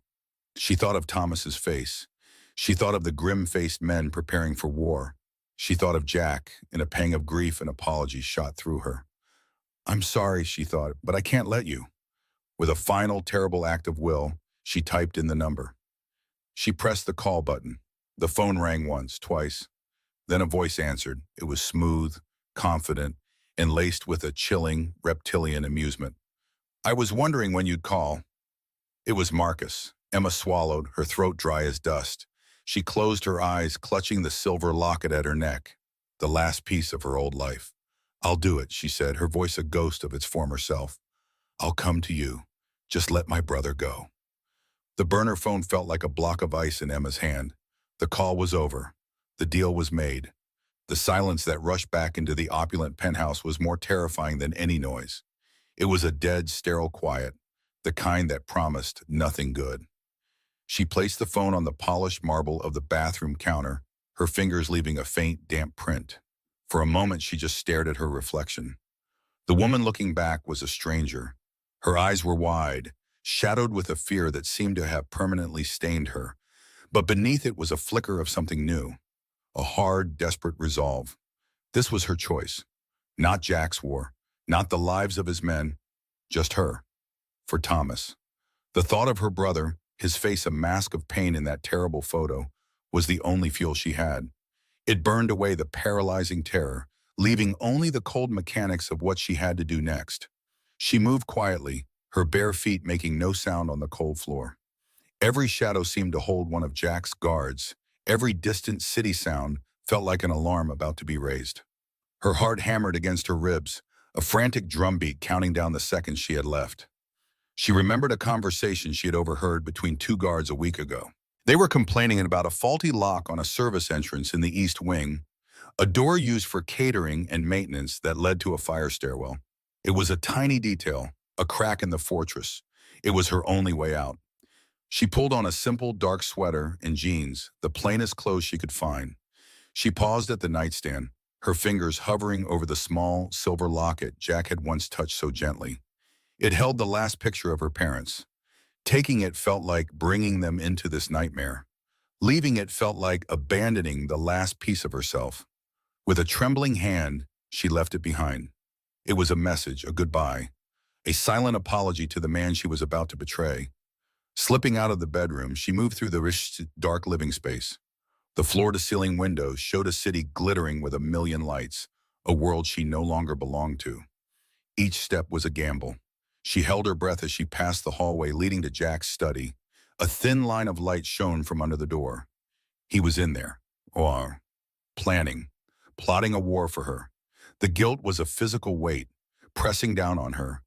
She thought of Thomas's face. She thought of the grim-faced men preparing for war. She thought of Jack, and a pang of grief and apology shot through her. I'm sorry, she thought, but I can't let you. With a final, terrible act of will, she typed in the number. She pressed the call button. The phone rang once, twice. Then a voice answered. It was smooth, confident, and laced with a chilling, reptilian amusement. I was wondering when you'd call. It was Marcus. Emma swallowed, her throat dry as dust. She closed her eyes, clutching the silver locket at her neck, the last piece of her old life. I'll do it, she said, her voice a ghost of its former self. I'll come to you. Just let my brother go. The burner phone felt like a block of ice in Emma's hand. The call was over. The deal was made. The silence that rushed back into the opulent penthouse was more terrifying than any noise. It was a dead, sterile quiet, the kind that promised nothing good. She placed the phone on the polished marble of the bathroom counter, her fingers leaving a faint, damp print. For a moment, she just stared at her reflection. The woman looking back was a stranger. Her eyes were wide, shadowed with a fear that seemed to have permanently stained her. But beneath it was a flicker of something new, a hard, desperate resolve. This was her choice. Not Jack's war, not the lives of his men, just her. For Thomas. The thought of her brother, his face a mask of pain in that terrible photo, was the only fuel she had. It burned away the paralyzing terror, leaving only the cold mechanics of what she had to do next. She moved quietly, her bare feet making no sound on the cold floor. Every shadow seemed to hold one of Jack's guards. Every distant city sound felt like an alarm about to be raised. Her heart hammered against her ribs, a frantic drumbeat counting down the seconds she had left. She remembered a conversation she had overheard between two guards a week ago. They were complaining about a faulty lock on a service entrance in the east wing, a door used for catering and maintenance that led to a fire stairwell. It was a tiny detail, a crack in the fortress. It was her only way out. She pulled on a simple dark sweater and jeans, the plainest clothes she could find. She paused at the nightstand, her fingers hovering over the small silver locket Jack had once touched so gently. It held the last picture of her parents. Taking it felt like bringing them into this nightmare. Leaving it felt like abandoning the last piece of herself. With a trembling hand, she left it behind. It was a message, a goodbye, a silent apology to the man she was about to betray. Slipping out of the bedroom, she moved through the rich, dark living space. The floor-to-ceiling windows showed a city glittering with a million lights, a world she no longer belonged to. Each step was a gamble. She held her breath as she passed the hallway leading to Jack's study. A thin line of light shone from under the door. He was in there, or planning, plotting a war for her. The guilt was a physical weight, pressing down on her,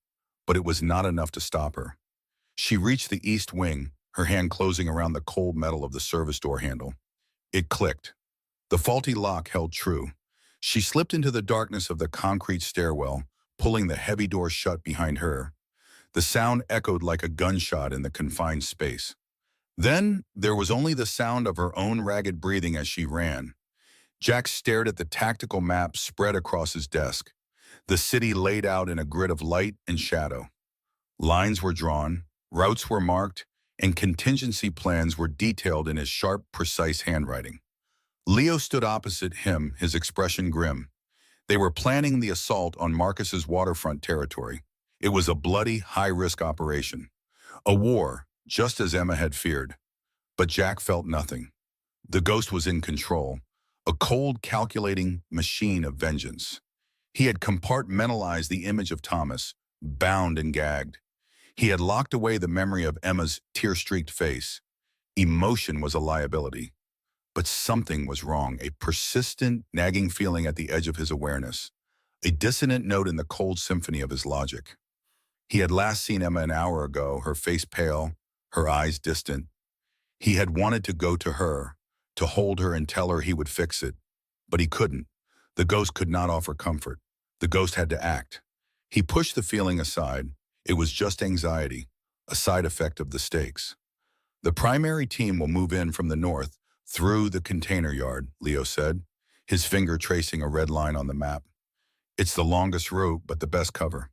but it was not enough to stop her. She reached the east wing, her hand closing around the cold metal of the service door handle. It clicked. The faulty lock held true. She slipped into the darkness of the concrete stairwell, pulling the heavy door shut behind her. The sound echoed like a gunshot in the confined space. Then there was only the sound of her own ragged breathing as she ran. Jack stared at the tactical map spread across his desk. The city laid out in a grid of light and shadow. Lines were drawn, routes were marked, and contingency plans were detailed in his sharp, precise handwriting. Leo stood opposite him, his expression grim. They were planning the assault on Marcus's waterfront territory. It was a bloody, high-risk operation. A war, just as Emma had feared. But Jack felt nothing. The ghost was in control, a cold, calculating machine of vengeance. He had compartmentalized the image of Thomas, bound and gagged. He had locked away the memory of Emma's tear-streaked face. Emotion was a liability. But something was wrong, a persistent, nagging feeling at the edge of his awareness, a dissonant note in the cold symphony of his logic. He had last seen Emma an hour ago, her face pale, her eyes distant. He had wanted to go to her, to hold her and tell her he would fix it. But he couldn't. The ghost could not offer comfort. The ghost had to act. He pushed the feeling aside. It was just anxiety, a side effect of the stakes. The primary team will move in from the north, through the container yard, Leo said, his finger tracing a red line on the map. It's the longest route, but the best cover.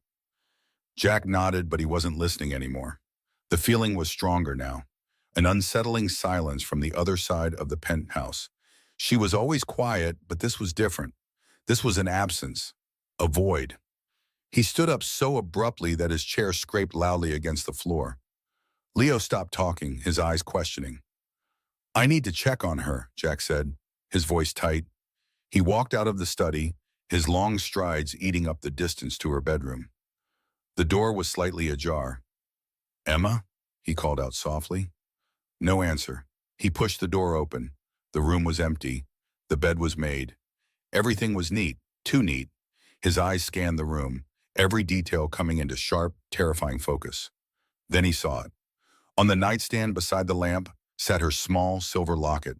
Jack nodded, but he wasn't listening anymore. The feeling was stronger now, an unsettling silence from the other side of the penthouse. She was always quiet, but this was different. This was an absence, a void. He stood up so abruptly that his chair scraped loudly against the floor. Leo stopped talking, his eyes questioning. I need to check on her, Jack said, his voice tight. He walked out of the study, his long strides eating up the distance to her bedroom. The door was slightly ajar. Emma? He called out softly. No answer. He pushed the door open. The room was empty. The bed was made. Everything was neat, too neat. His eyes scanned the room, every detail coming into sharp, terrifying focus. Then he saw it. On the nightstand beside the lamp sat her small silver locket.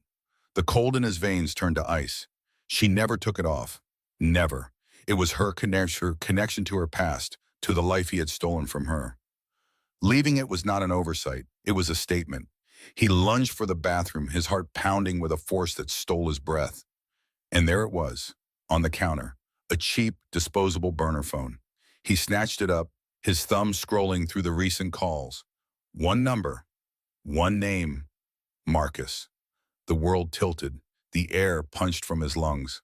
The cold in his veins turned to ice. She never took it off. Never. It was her connection to her past, to the life he had stolen from her. Leaving it was not an oversight. It was a statement. He lunged for the bathroom, his heart pounding with a force that stole his breath. And there it was, on the counter, a cheap, disposable burner phone. He snatched it up, his thumb scrolling through the recent calls. One number, one name, Marcus. The world tilted, the air punched from his lungs.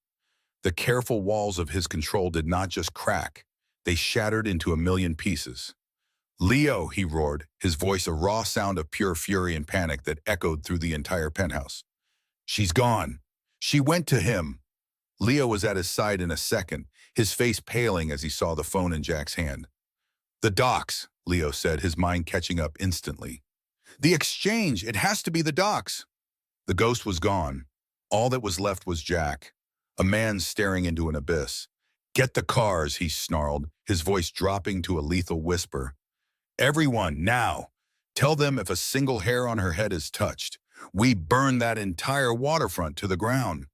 The careful walls of his control did not just crack, they shattered into a million pieces. Leo, he roared, his voice a raw sound of pure fury and panic that echoed through the entire penthouse. She's gone. She went to him. Leo was at his side in a second, his face paling as he saw the phone in Jack's hand. The docks, Leo said, his mind catching up instantly. The exchange, it has to be the docks. The ghost was gone. All that was left was Jack, a man staring into an abyss. Get the cars, he snarled, his voice dropping to a lethal whisper. Everyone, now. Tell them if a single hair on her head is touched, we burn that entire waterfront to the ground.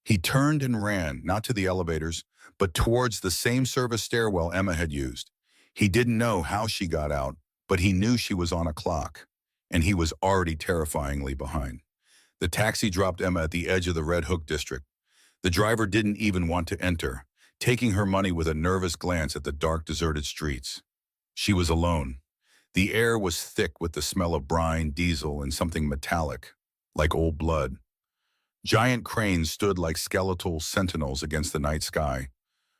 He turned and ran, not to the elevators, but towards the same service stairwell Emma had used. He didn't know how she got out, but he knew she was on a clock, and he was already terrifyingly behind. The taxi dropped Emma at the edge of the Red Hook district. The driver didn't even want to enter, taking her money with a nervous glance at the dark, deserted streets. She was alone. The air was thick with the smell of brine, diesel, and something metallic, like old blood. Giant cranes stood like skeletal sentinels against the night sky.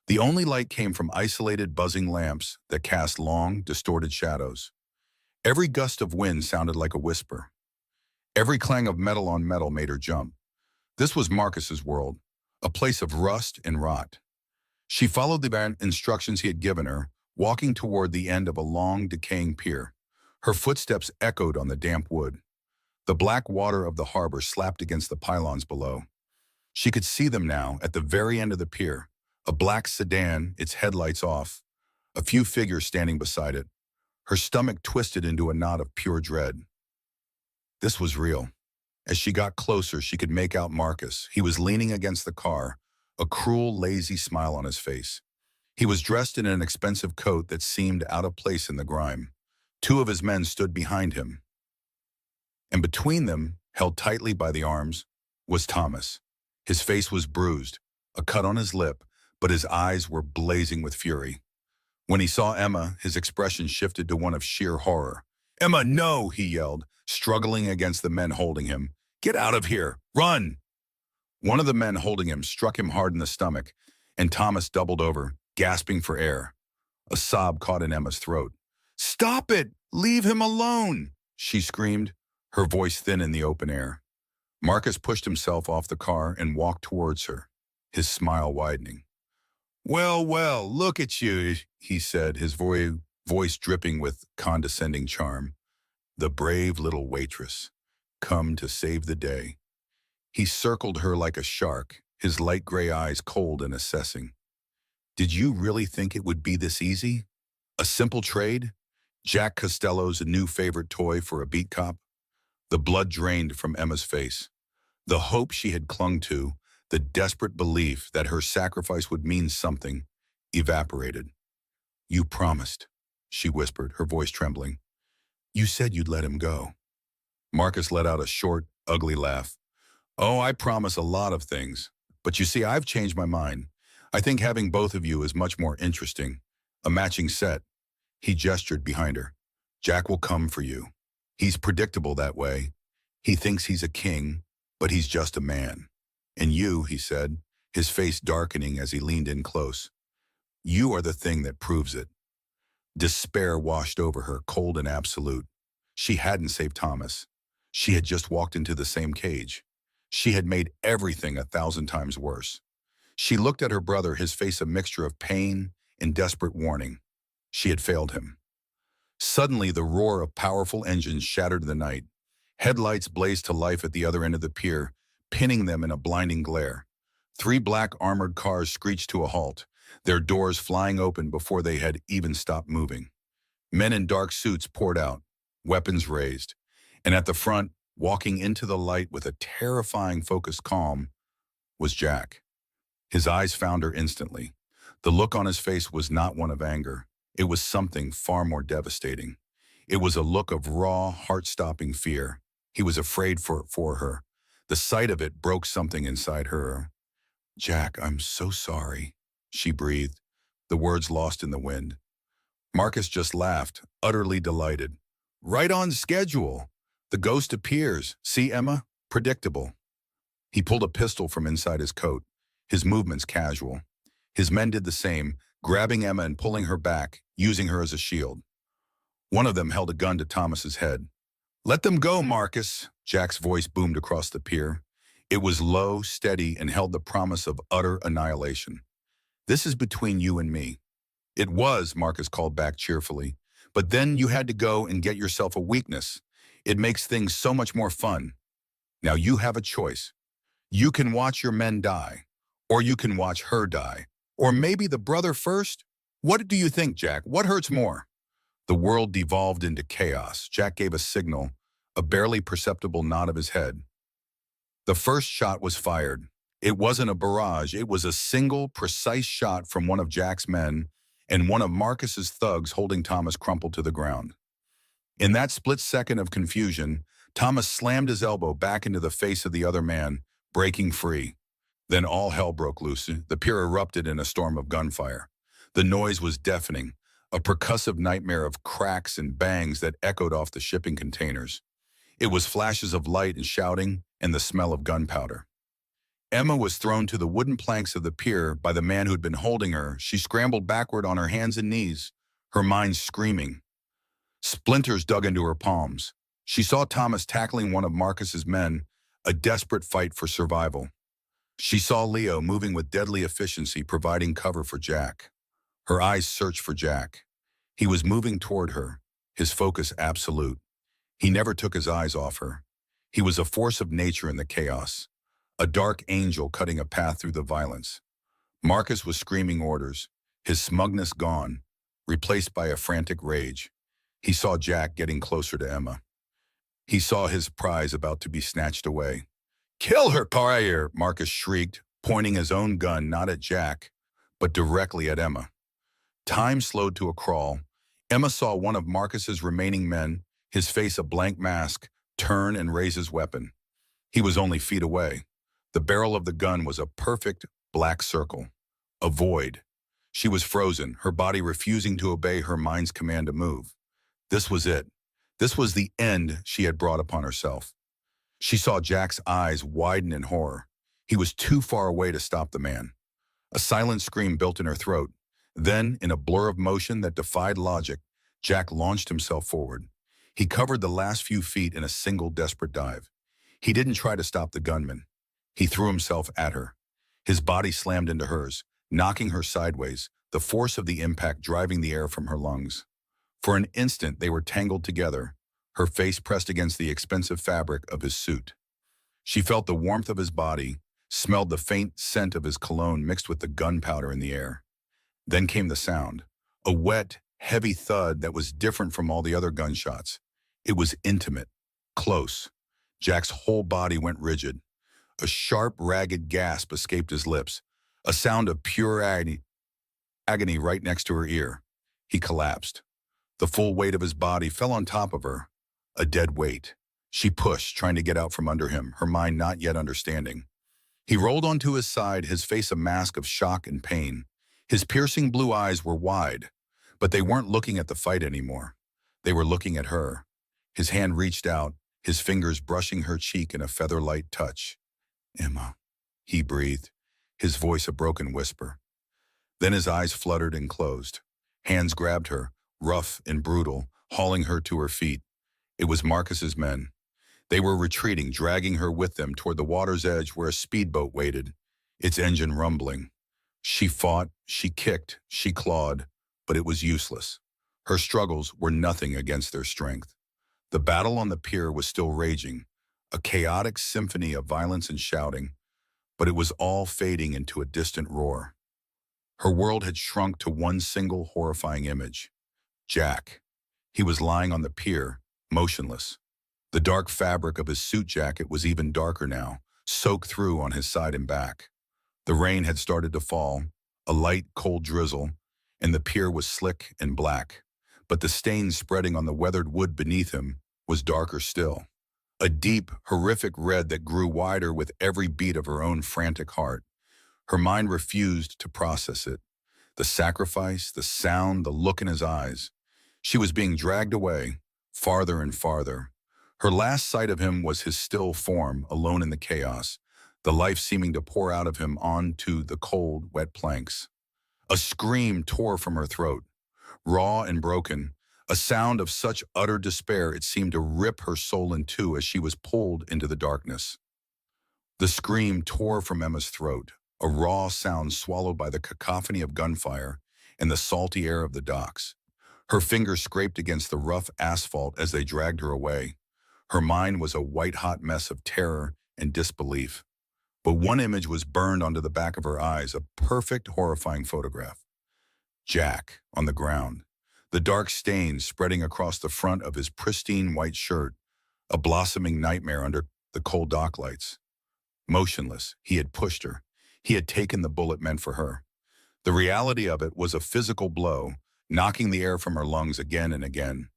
The only light came from isolated buzzing lamps that cast long, distorted shadows. Every gust of wind sounded like a whisper. Every clang of metal on metal made her jump. This was Marcus's world, a place of rust and rot. She followed the instructions he had given her, walking toward the end of a long, decaying pier. Her footsteps echoed on the damp wood. The black water of the harbor slapped against the pylons below. She could see them now at the very end of the pier, a black sedan, its headlights off, a few figures standing beside it. Her stomach twisted into a knot of pure dread. This was real. As she got closer, she could make out Marcus. He was leaning against the car, a cruel, lazy smile on his face. He was dressed in an expensive coat that seemed out of place in the grime. Two of his men stood behind him, and between them, held tightly by the arms, was Thomas. His face was bruised, a cut on his lip, but his eyes were blazing with fury. When he saw Emma, his expression shifted to one of sheer horror. "Emma, no!" he yelled, struggling against the men holding him. "Get out of here! Run!" One of the men holding him struck him hard in the stomach, and Thomas doubled over, gasping for air. A sob caught in Emma's throat. "Stop it! Leave him alone!" she screamed, her voice thin in the open air. Marcus pushed himself off the car and walked towards her, his smile widening. "Well, well, look at you," he said, his voice dripping with condescending charm. "The brave little waitress, come to save the day." He circled her like a shark, his light gray eyes cold and assessing. "Did you really think it would be this easy? A simple trade? Jack Costello's new favorite toy for a beat cop?" The blood drained from Emma's face. The hope she had clung to, the desperate belief that her sacrifice would mean something, evaporated. "You promised," she whispered, her voice trembling. "You said you'd let him go." Marcus let out a short, ugly laugh. "Oh, I promise a lot of things. But you see, I've changed my mind. I think having both of you is much more interesting. A matching set." He gestured behind her. "Jack will come for you. He's predictable that way. He thinks he's a king, but he's just a man. And you," he said, his face darkening as he leaned in close, "you are the thing that proves it." Despair washed over her, cold and absolute. She hadn't saved Thomas. She had just walked into the same cage. She had made everything 1,000 times worse. She looked at her brother, his face a mixture of pain and desperate warning. She had failed him. Suddenly, the roar of powerful engines shattered the night. Headlights blazed to life at the other end of the pier, pinning them in a blinding glare. 3 black armored cars screeched to a halt, their doors flying open before they had even stopped moving. Men in dark suits poured out, weapons raised, and at the front, walking into the light with a terrifying focused calm, was Jack. His eyes found her instantly. The look on his face was not one of anger. It was something far more devastating. It was a look of raw, heart-stopping fear. He was afraid for her. The sight of it broke something inside her. "Jack, I'm so sorry," she breathed, the words lost in the wind. Marcus just laughed, utterly delighted. "Right on schedule. The ghost appears. See, Emma? Predictable." He pulled a pistol from inside his coat, his movements casual. His men did the same, grabbing Emma and pulling her back, using her as a shield. One of them held a gun to Thomas's head. "Let them go, Marcus," Jack's voice boomed across the pier. It was low, steady, and held the promise of utter annihilation. "This is between you and me." "It was," Marcus called back cheerfully. "But then you had to go and get yourself a weakness. It makes things so much more fun. Now you have a choice. You can watch your men die, or you can watch her die, or maybe the brother first. What do you think, Jack? What hurts more?" The world devolved into chaos. Jack gave a signal, a barely perceptible nod of his head. The first shot was fired. It wasn't a barrage. It was a single, precise shot from one of Jack's men, and one of Marcus's thugs holding Thomas crumpled to the ground. In that split second of confusion, Thomas slammed his elbow back into the face of the other man, breaking free. Then all hell broke loose. The pier erupted in a storm of gunfire. The noise was deafening, a percussive nightmare of cracks and bangs that echoed off the shipping containers. It was flashes of light and shouting and the smell of gunpowder. Emma was thrown to the wooden planks of the pier by the man who'd been holding her. She scrambled backward on her hands and knees, her mind screaming. Splinters dug into her palms. She saw Thomas tackling one of Marcus's men, a desperate fight for survival. She saw Leo moving with deadly efficiency, providing cover for Jack. Her eyes searched for Jack. He was moving toward her, his focus absolute. He never took his eyes off her. He was a force of nature in the chaos, a dark angel cutting a path through the violence. Marcus was screaming orders, his smugness gone, replaced by a frantic rage. He saw Jack getting closer to Emma. He saw his prize about to be snatched away. "Kill her, Carrier!" Marcus shrieked, pointing his own gun not at Jack, but directly at Emma. Time slowed to a crawl. Emma saw one of Marcus's remaining men, his face a blank mask, turn and raise his weapon. He was only feet away. The barrel of the gun was a perfect black circle, a void. She was frozen, her body refusing to obey her mind's command to move. This was it. This was the end she had brought upon herself. She saw Jack's eyes widen in horror. He was too far away to stop the man. A silent scream built in her throat. Then, in a blur of motion that defied logic, Jack launched himself forward. He covered the last few feet in a single desperate dive. He didn't try to stop the gunman. He threw himself at her. His body slammed into hers, knocking her sideways, the force of the impact driving the air from her lungs. For an instant, they were tangled together, her face pressed against the expensive fabric of his suit. She felt the warmth of his body, smelled the faint scent of his cologne mixed with the gunpowder in the air. Then came the sound, a wet, heavy thud that was different from all the other gunshots. It was intimate, close. Jack's whole body went rigid. A sharp, ragged gasp escaped his lips, a sound of pure agony right next to her ear. He collapsed. The full weight of his body fell on top of her, a dead weight. She pushed, trying to get out from under him, her mind not yet understanding. He rolled onto his side, his face a mask of shock and pain. His piercing blue eyes were wide, but they weren't looking at the fight anymore. They were looking at her. His hand reached out, his fingers brushing her cheek in a feather-light touch. "Emma," he breathed, his voice a broken whisper. Then his eyes fluttered and closed. Hands grabbed her, rough and brutal, hauling her to her feet. It was Marcus's men. They were retreating, dragging her with them toward the water's edge where a speedboat waited, its engine rumbling. She fought, she kicked, she clawed, but it was useless. Her struggles were nothing against their strength. The battle on the pier was still raging, a chaotic symphony of violence and shouting, but it was all fading into a distant roar. Her world had shrunk to one single horrifying image. Jack. He was lying on the pier, motionless. The dark fabric of his suit jacket was even darker now, soaked through on his side and back. The rain had started to fall, a light, cold drizzle, and the pier was slick and black. But the stain spreading on the weathered wood beneath him was darker still. A deep, horrific red that grew wider with every beat of her own frantic heart. Her mind refused to process it. The sacrifice, the sound, the look in his eyes. She was being dragged away, farther and farther. Her last sight of him was his still form, alone in the chaos, the life seeming to pour out of him onto the cold, wet planks. A scream tore from her throat, raw and broken, a sound of such utter despair it seemed to rip her soul in two as she was pulled into the darkness. The scream tore from Emma's throat, a raw sound swallowed by the cacophony of gunfire and the salty air of the docks. Her fingers scraped against the rough asphalt as they dragged her away. Her mind was a white-hot mess of terror and disbelief. But one image was burned onto the back of her eyes, a perfect, horrifying photograph. Jack, on the ground, the dark stains spreading across the front of his pristine white shirt, a blossoming nightmare under the cold dock lights. Motionless, he had pushed her. He had taken the bullet meant for her. The reality of it was a physical blow, knocking the air from her lungs again and again.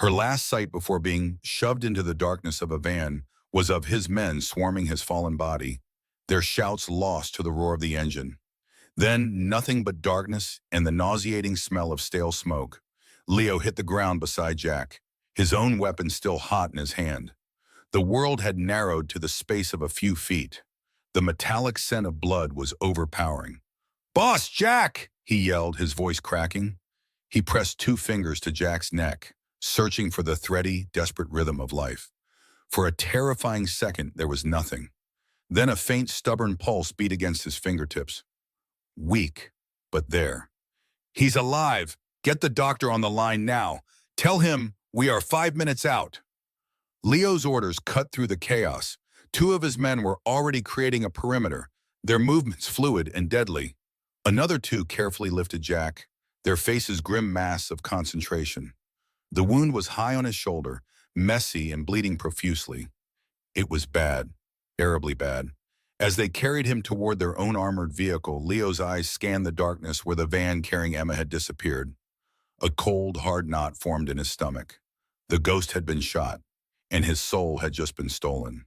Her last sight before being shoved into the darkness of a van was of his men swarming his fallen body, their shouts lost to the roar of the engine. Then nothing but darkness and the nauseating smell of stale smoke. Leo hit the ground beside Jack, his own weapon still hot in his hand. The world had narrowed to the space of a few feet. The metallic scent of blood was overpowering. "Boss, Jack!" he yelled, his voice cracking. He pressed two fingers to Jack's neck, searching for the thready, desperate rhythm of life. For a terrifying second, there was nothing. Then a faint, stubborn pulse beat against his fingertips. Weak, but there. He's alive! Get the doctor on the line now. Tell him we are 5 minutes out. Leo's orders cut through the chaos. Two of his men were already creating a perimeter, their movements fluid and deadly. Another two carefully lifted Jack, their faces grim masks of concentration. The wound was high on his shoulder, messy and bleeding profusely. It was bad, terribly bad. As they carried him toward their own armored vehicle, Leo's eyes scanned the darkness where the van carrying Emma had disappeared. A cold, hard knot formed in his stomach. The ghost had been shot, and his soul had just been stolen.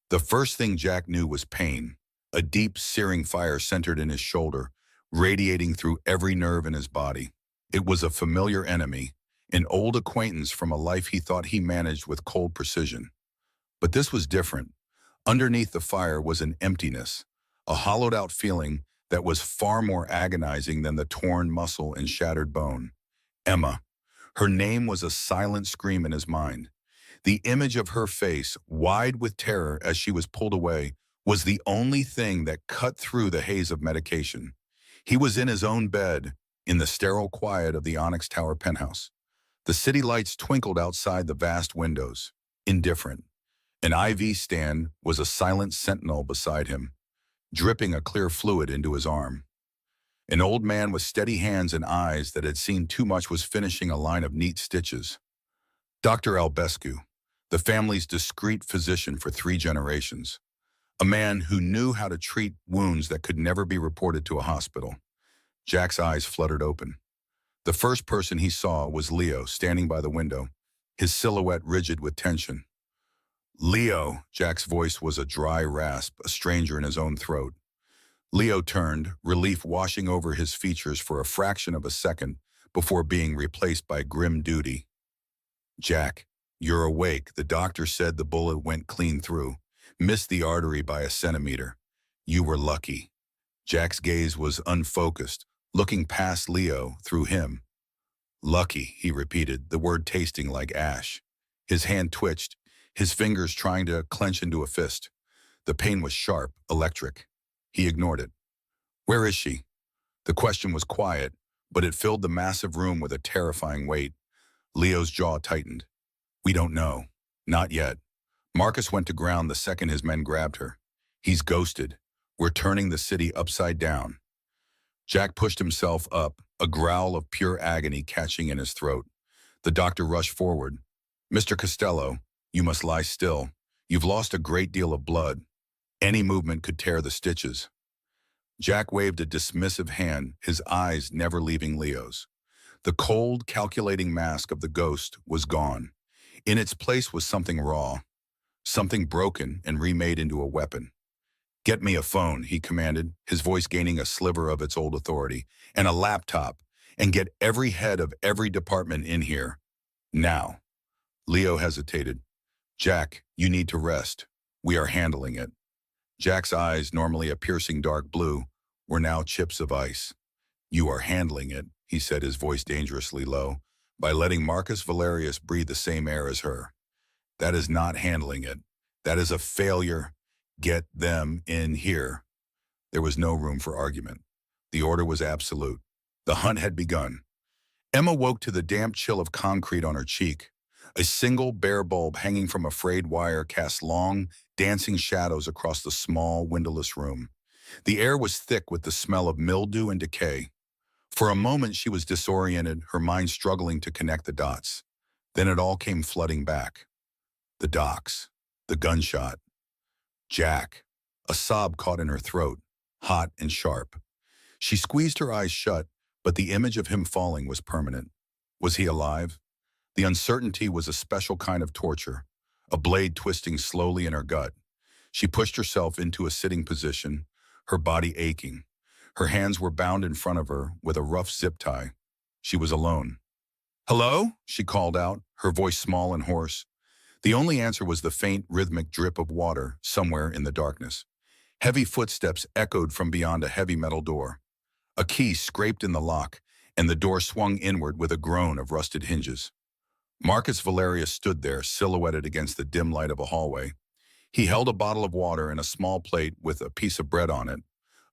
The first thing Jack knew was pain. A deep, searing fire centered in his shoulder, radiating through every nerve in his body. It was a familiar enemy, an old acquaintance from a life he thought he managed with cold precision. But this was different. Underneath the fire was an emptiness, a hollowed-out feeling that was far more agonizing than the torn muscle and shattered bone. Emma. Her name was a silent scream in his mind. The image of her face, wide with terror as she was pulled away, was the only thing that cut through the haze of medication. He was in his own bed, in the sterile quiet of the Onyx Tower penthouse. The city lights twinkled outside the vast windows, indifferent. An IV stand was a silent sentinel beside him, dripping a clear fluid into his arm. An old man with steady hands and eyes that had seen too much was finishing a line of neat stitches. Dr. Albescu, the family's discreet physician for 3 generations. A man who knew how to treat wounds that could never be reported to a hospital. Jack's eyes fluttered open. The first person he saw was Leo, standing by the window, his silhouette rigid with tension. Leo, Jack's voice was a dry rasp, a stranger in his own throat. Leo turned, relief washing over his features for a fraction of a second before being replaced by grim duty. Jack, you're awake. The doctor said the bullet went clean through, missed the artery by a centimeter. You were lucky. Jack's gaze was unfocused, looking past Leo, through him. Lucky, he repeated, the word tasting like ash. His hand twitched, his fingers trying to clench into a fist. The pain was sharp, electric. He ignored it. Where is she? The question was quiet, but it filled the massive room with a terrifying weight. Leo's jaw tightened. We don't know. Not yet. Marcus went to ground the second his men grabbed her. He's ghosted. We're turning the city upside down. Jack pushed himself up, a growl of pure agony catching in his throat. The doctor rushed forward. Mr. Costello, you must lie still. You've lost a great deal of blood. Any movement could tear the stitches. Jack waved a dismissive hand, his eyes never leaving Leo's. The cold, calculating mask of the ghost was gone. In its place was something raw, something broken and remade into a weapon. Get me a phone, he commanded, his voice gaining a sliver of its old authority, and a laptop, and get every head of every department in here. Now. Leo hesitated. Jack, you need to rest. We are handling it. Jack's eyes, normally a piercing dark blue, were now chips of ice. You are handling it, he said, his voice dangerously low, by letting Marcus Valerius breathe the same air as her. That is not handling it. That is a failure. Get them in here. There was no room for argument. The order was absolute. The hunt had begun. Emma woke to the damp chill of concrete on her cheek. A single bare bulb hanging from a frayed wire cast long, dancing shadows across the small, windowless room. The air was thick with the smell of mildew and decay. For a moment she was disoriented, her mind struggling to connect the dots. Then it all came flooding back. The docks. The gunshot. Jack. A sob caught in her throat, hot and sharp. She squeezed her eyes shut, but the image of him falling was permanent. Was he alive? The uncertainty was a special kind of torture, a blade twisting slowly in her gut. She pushed herself into a sitting position, her body aching. Her hands were bound in front of her with a rough zip tie. She was alone. Hello? She called out, her voice small and hoarse. The only answer was the faint, rhythmic drip of water somewhere in the darkness. Heavy footsteps echoed from beyond a heavy metal door. A key scraped in the lock, and the door swung inward with a groan of rusted hinges. Marcus Valerius stood there, silhouetted against the dim light of a hallway. He held a bottle of water and a small plate with a piece of bread on it.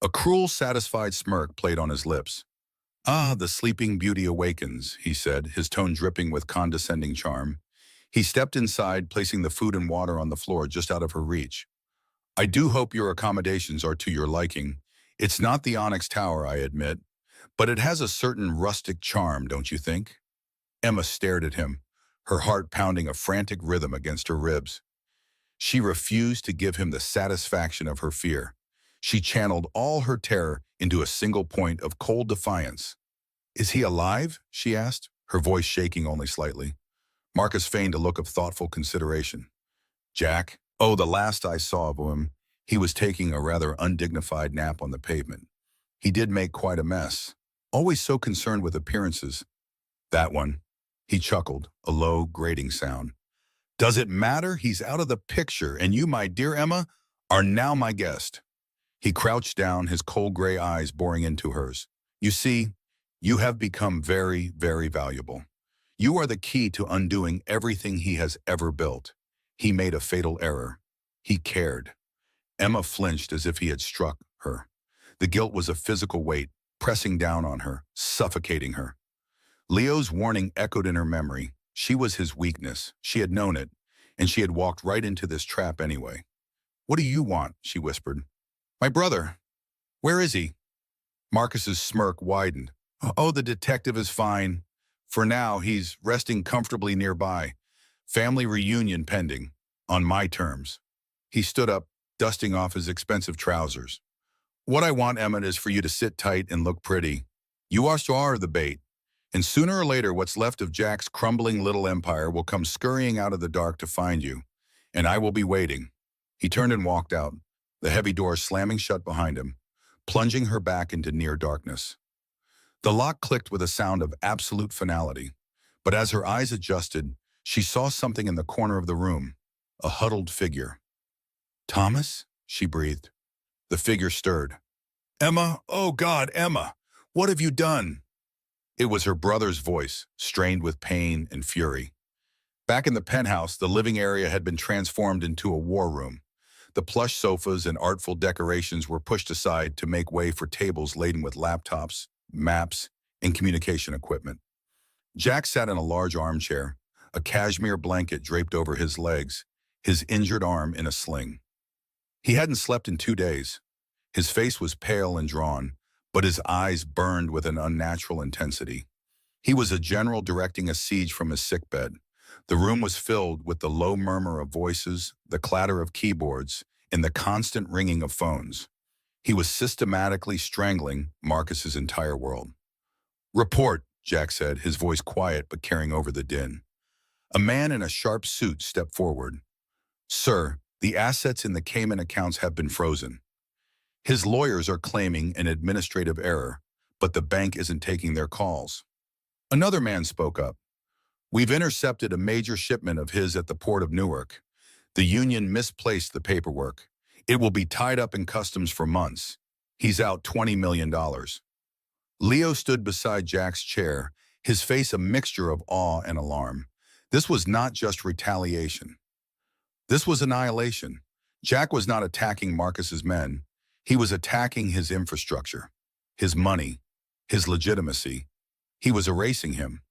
A cruel, satisfied smirk played on his lips. "Ah, the sleeping beauty awakens," he said, his tone dripping with condescending charm. He stepped inside, placing the food and water on the floor just out of her reach. "I do hope your accommodations are to your liking. It's not the Onyx Tower, I admit, but it has a certain rustic charm, don't you think?" Emma stared at him, her heart pounding a frantic rhythm against her ribs. She refused to give him the satisfaction of her fear. She channeled all her terror into a single point of cold defiance. "Is he alive?" she asked, her voice shaking only slightly. Marcus feigned a look of thoughtful consideration. "Jack? Oh, the last I saw of him, he was taking a rather undignified nap on the pavement. He did make quite a mess. Always so concerned with appearances. That one." He chuckled, a low, grating sound. "Does it matter? He's out of the picture, and you, my dear Emma, are now my guest." He crouched down, his cold gray eyes boring into hers. "You see, you have become very, very valuable. You are the key to undoing everything he has ever built. He made a fatal error. He cared." Emma flinched as if he had struck her. The guilt was a physical weight, pressing down on her, suffocating her. Leo's warning echoed in her memory. She was his weakness. She had known it, and she had walked right into this trap anyway. "What do you want?" she whispered. "My brother. Where is he?" Marcus's smirk widened. "Oh, the detective is fine. For now, he's resting comfortably nearby. Family reunion pending. On my terms." He stood up, dusting off his expensive trousers. "What I want, Emmett, is for you to sit tight and look pretty. You are the bait. And sooner or later, what's left of Jack's crumbling little empire will come scurrying out of the dark to find you. And I will be waiting." He turned and walked out, the heavy door slamming shut behind him, plunging her back into near darkness. The lock clicked with a sound of absolute finality. But as her eyes adjusted, she saw something in the corner of the room, a huddled figure. "Thomas?" she breathed. The figure stirred. "Emma, oh God, Emma, what have you done?" It was her brother's voice, strained with pain and fury. Back in the penthouse, the living area had been transformed into a war room. The plush sofas and artful decorations were pushed aside to make way for tables laden with laptops, maps, and communication equipment. Jack sat in a large armchair, a cashmere blanket draped over his legs, his injured arm in a sling. He hadn't slept in 2 days. His face was pale and drawn, but his eyes burned with an unnatural intensity. He was a general directing a siege from his sickbed. The room was filled with the low murmur of voices, the clatter of keyboards, and the constant ringing of phones. He was systematically strangling Marcus's entire world. "Report," Jack said, his voice quiet but carrying over the din. A man in a sharp suit stepped forward. "Sir, the assets in the Cayman accounts have been frozen. His lawyers are claiming an administrative error, but the bank isn't taking their calls." Another man spoke up. "We've intercepted a major shipment of his at the port of Newark. The union misplaced the paperwork. It will be tied up in customs for months. He's out $20 million. Leo stood beside Jack's chair, his face a mixture of awe and alarm. This was not just retaliation. This was annihilation. Jack was not attacking Marcus's men. He was attacking his infrastructure, his money, his legitimacy. He was erasing him.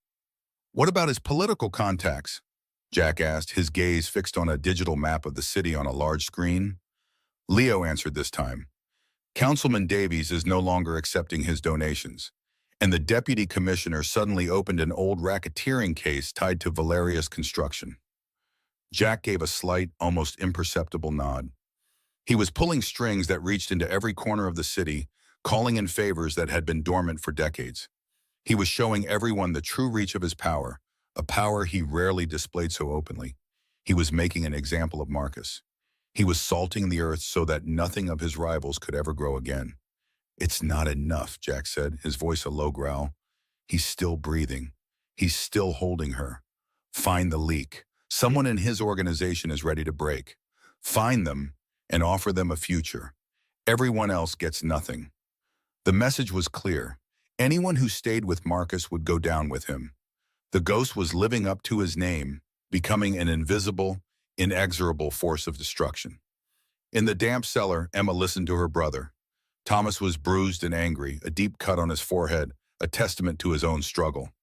"What about his political contacts?" Jack asked, his gaze fixed on a digital map of the city on a large screen. Leo answered this time. "Councilman Davies is no longer accepting his donations, and the deputy commissioner suddenly opened an old racketeering case tied to Valerius Construction." Jack gave a slight, almost imperceptible nod. He was pulling strings that reached into every corner of the city, calling in favors that had been dormant for decades. He was showing everyone the true reach of his power, a power he rarely displayed so openly. He was making an example of Marcus. He was salting the earth so that nothing of his rivals could ever grow again. "It's not enough," Jack said, his voice a low growl. "He's still breathing. He's still holding her. Find the leak. Someone in his organization is ready to break. Find them and offer them a future. Everyone else gets nothing." The message was clear. Anyone who stayed with Marcus would go down with him. The ghost was living up to his name, becoming an invisible, inexorable force of destruction. In the damp cellar, Emma listened to her brother. Thomas was bruised and angry, a deep cut on his forehead, a testament to his own struggle.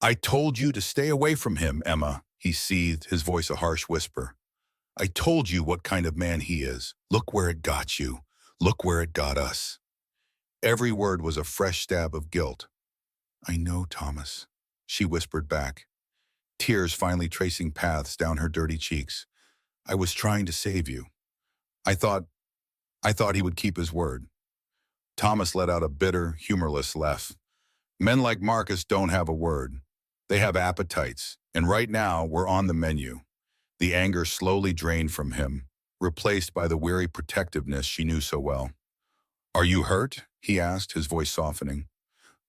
"I told you to stay away from him, Emma," he seethed, his voice a harsh whisper. "I told you what kind of man he is. Look where it got you. Look where it got us." Every word was a fresh stab of guilt. "I know, Thomas," she whispered back, tears finally tracing paths down her dirty cheeks. "I was trying to save you. I thought, I thought he would keep his word." Thomas let out a bitter, humorless laugh. "Men like Marcus don't have a word. They have appetites, and right now we're on the menu." The anger slowly drained from him, replaced by the weary protectiveness she knew so well. "Are you hurt?" he asked, his voice softening.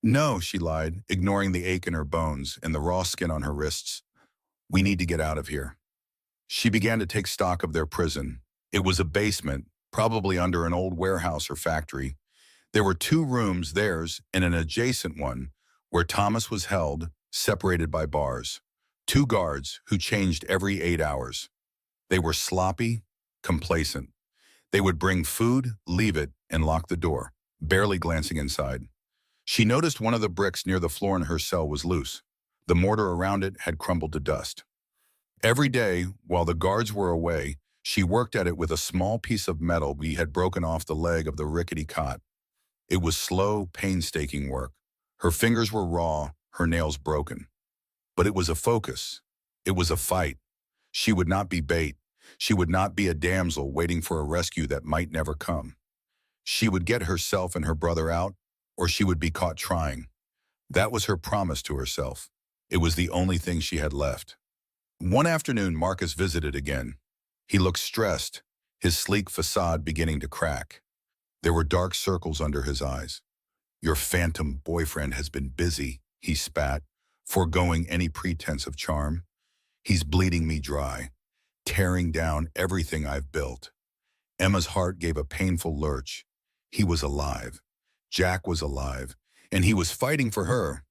"No," she lied, ignoring the ache in her bones and the raw skin on her wrists. "We need to get out of here." She began to take stock of their prison. It was a basement, probably under an old warehouse or factory. There were 2 rooms, theirs and an adjacent one, where Thomas was held, separated by bars. 2 guards who changed every 8 hours. They were sloppy, complacent. They would bring food, leave it, and lock the door, barely glancing inside. She noticed one of the bricks near the floor in her cell was loose. The mortar around it had crumbled to dust. Every day, while the guards were away, she worked at it with a small piece of metal we had broken off the leg of the rickety cot. It was slow, painstaking work. Her fingers were raw, her nails broken. But it was a focus. It was a fight. She would not be bait. She would not be a damsel waiting for a rescue that might never come. She would get herself and her brother out, or she would be caught trying. That was her promise to herself. It was the only thing she had left. One afternoon, Marcus visited again. He looked stressed, his sleek facade beginning to crack. There were dark circles under his eyes. "Your phantom boyfriend has been busy," he spat, foregoing any pretense of charm. "He's bleeding me dry, tearing down everything I've built." Emma's heart gave a painful lurch. He was alive. Jack was alive, and he was fighting for her.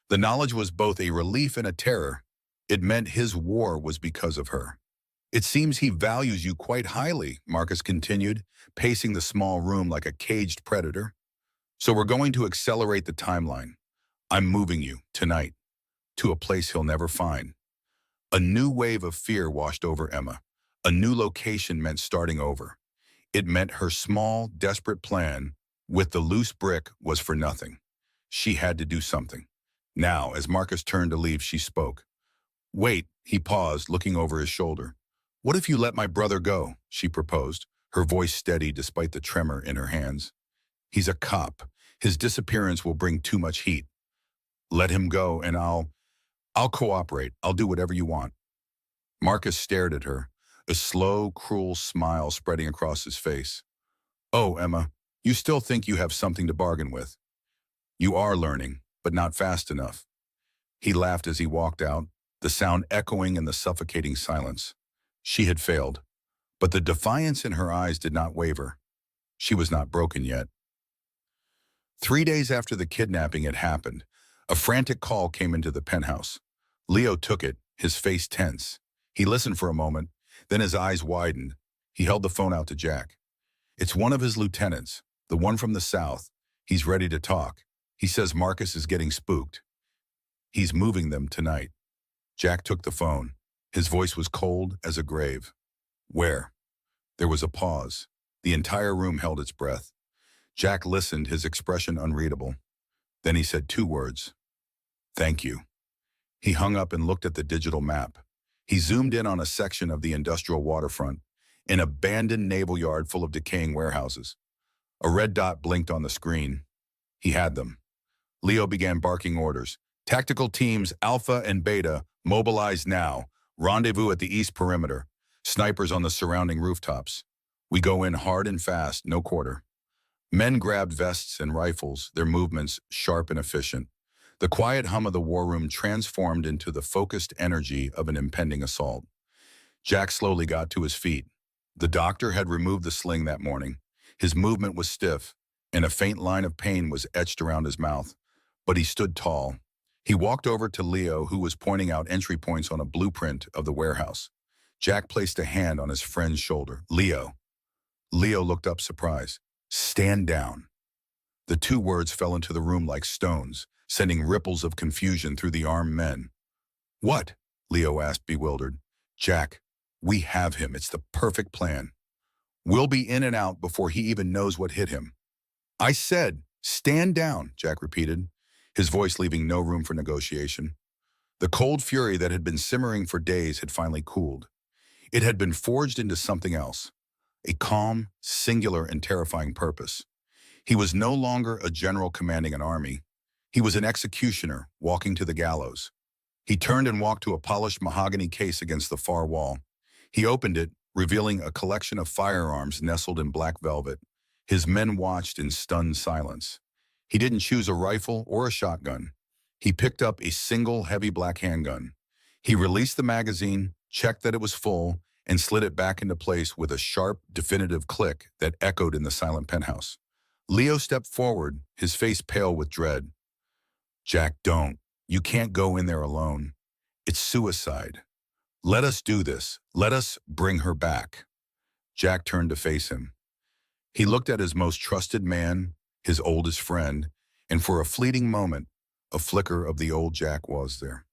The knowledge was both a relief and a terror. It meant his war was because of her. "It seems he values you quite highly," Marcus continued, pacing the small room like a caged predator. "So we're going to accelerate the timeline. I'm moving you, tonight, to a place he'll never find." A new wave of fear washed over Emma. A new location meant starting over. It meant her small, desperate plan with the loose brick was for nothing. She had to do something. Now, as Marcus turned to leave, she spoke. "Wait," he paused, looking over his shoulder. "What if you let my brother go?" she proposed, her voice steady despite the tremor in her hands. "He's a cop. His disappearance will bring too much heat. Let him go and I'll cooperate. I'll do whatever you want." Marcus stared at her, a slow, cruel smile spreading across his face. "Oh, Emma, you still think you have something to bargain with. You are learning, but not fast enough." He laughed as he walked out, the sound echoing in the suffocating silence. She had failed, but the defiance in her eyes did not waver. She was not broken yet. 3 days after the kidnapping had happened, a frantic call came into the penthouse. Leo took it, his face tense. He listened for a moment, then his eyes widened. He held the phone out to Jack. "It's one of his lieutenants, the one from the south. He's ready to talk. He says Marcus is getting spooked. He's moving them tonight." Jack took the phone. His voice was cold as a grave. "Where?" There was a pause. The entire room held its breath. Jack listened, his expression unreadable. Then he said 2 words. "Thank you." He hung up and looked at the digital map. He zoomed in on a section of the industrial waterfront, an abandoned naval yard full of decaying warehouses. A red dot blinked on the screen. He had them. Leo began barking orders. "Tactical teams Alpha and Beta, mobilize now. Rendezvous at the east perimeter. Snipers on the surrounding rooftops. We go in hard and fast, no quarter." Men grabbed vests and rifles, their movements sharp and efficient. The quiet hum of the war room transformed into the focused energy of an impending assault. Jack slowly got to his feet. The doctor had removed the sling that morning. His movement was stiff, and a faint line of pain was etched around his mouth. But he stood tall. He walked over to Leo, who was pointing out entry points on a blueprint of the warehouse. Jack placed a hand on his friend's shoulder. Leo. Leo looked up surprised. Stand down. The two words fell into the room like stones, sending ripples of confusion through the armed men. What? Leo asked, bewildered. Jack, we have him. It's the perfect plan. We'll be in and out before he even knows what hit him. I said, stand down, Jack repeated, his voice leaving no room for negotiation. The cold fury that had been simmering for days had finally cooled. It had been forged into something else, a calm, singular, and terrifying purpose. He was no longer a general commanding an army. He was an executioner walking to the gallows. He turned and walked to a polished mahogany case against the far wall. He opened it, revealing a collection of firearms nestled in black velvet. His men watched in stunned silence. He didn't choose a rifle or a shotgun. He picked up a single heavy black handgun. He released the magazine, checked that it was full, and slid it back into place with a sharp, definitive click that echoed in the silent penthouse. Leo stepped forward, his face pale with dread. Jack, don't. You can't go in there alone. It's suicide. Let us do this. Let us bring her back. Jack turned to face him. He looked at his most trusted man, his oldest friend, and for a fleeting moment, a flicker of the old Jack was there.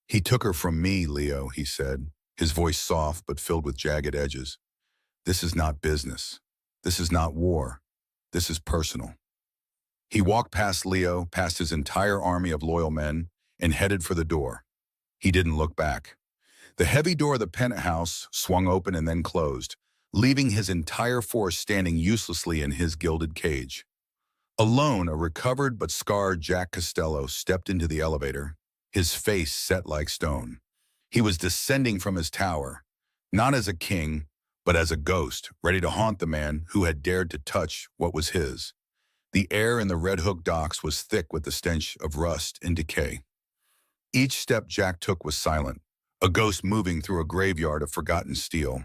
He took her from me, Leo, he said, his voice soft but filled with jagged edges. This is not business. This is not war. This is personal. He walked past Leo, past his entire army of loyal men, and headed for the door. He didn't look back. The heavy door of the penthouse swung open and then closed, leaving his entire force standing uselessly in his gilded cage. Alone, a recovered but scarred Jack Costello stepped into the elevator, his face set like stone. He was descending from his tower, not as a king, but as a ghost, ready to haunt the man who had dared to touch what was his. The air in the Red Hook docks was thick with the stench of rust and decay. Each step Jack took was silent, a ghost moving through a graveyard of forgotten steel.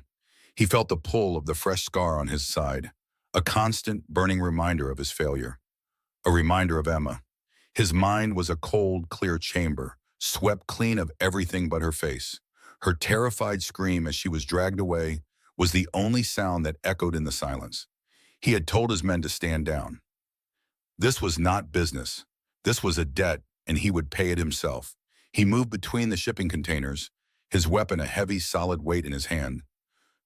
He felt the pull of the fresh scar on his side, a constant, burning reminder of his failure. A reminder of Emma. His mind was a cold, clear chamber, swept clean of everything but her face. Her terrified scream as she was dragged away was the only sound that echoed in the silence. He had told his men to stand down. This was not business. This was a debt, and he would pay it himself. He moved between the shipping containers, his weapon a heavy, solid weight in his hand.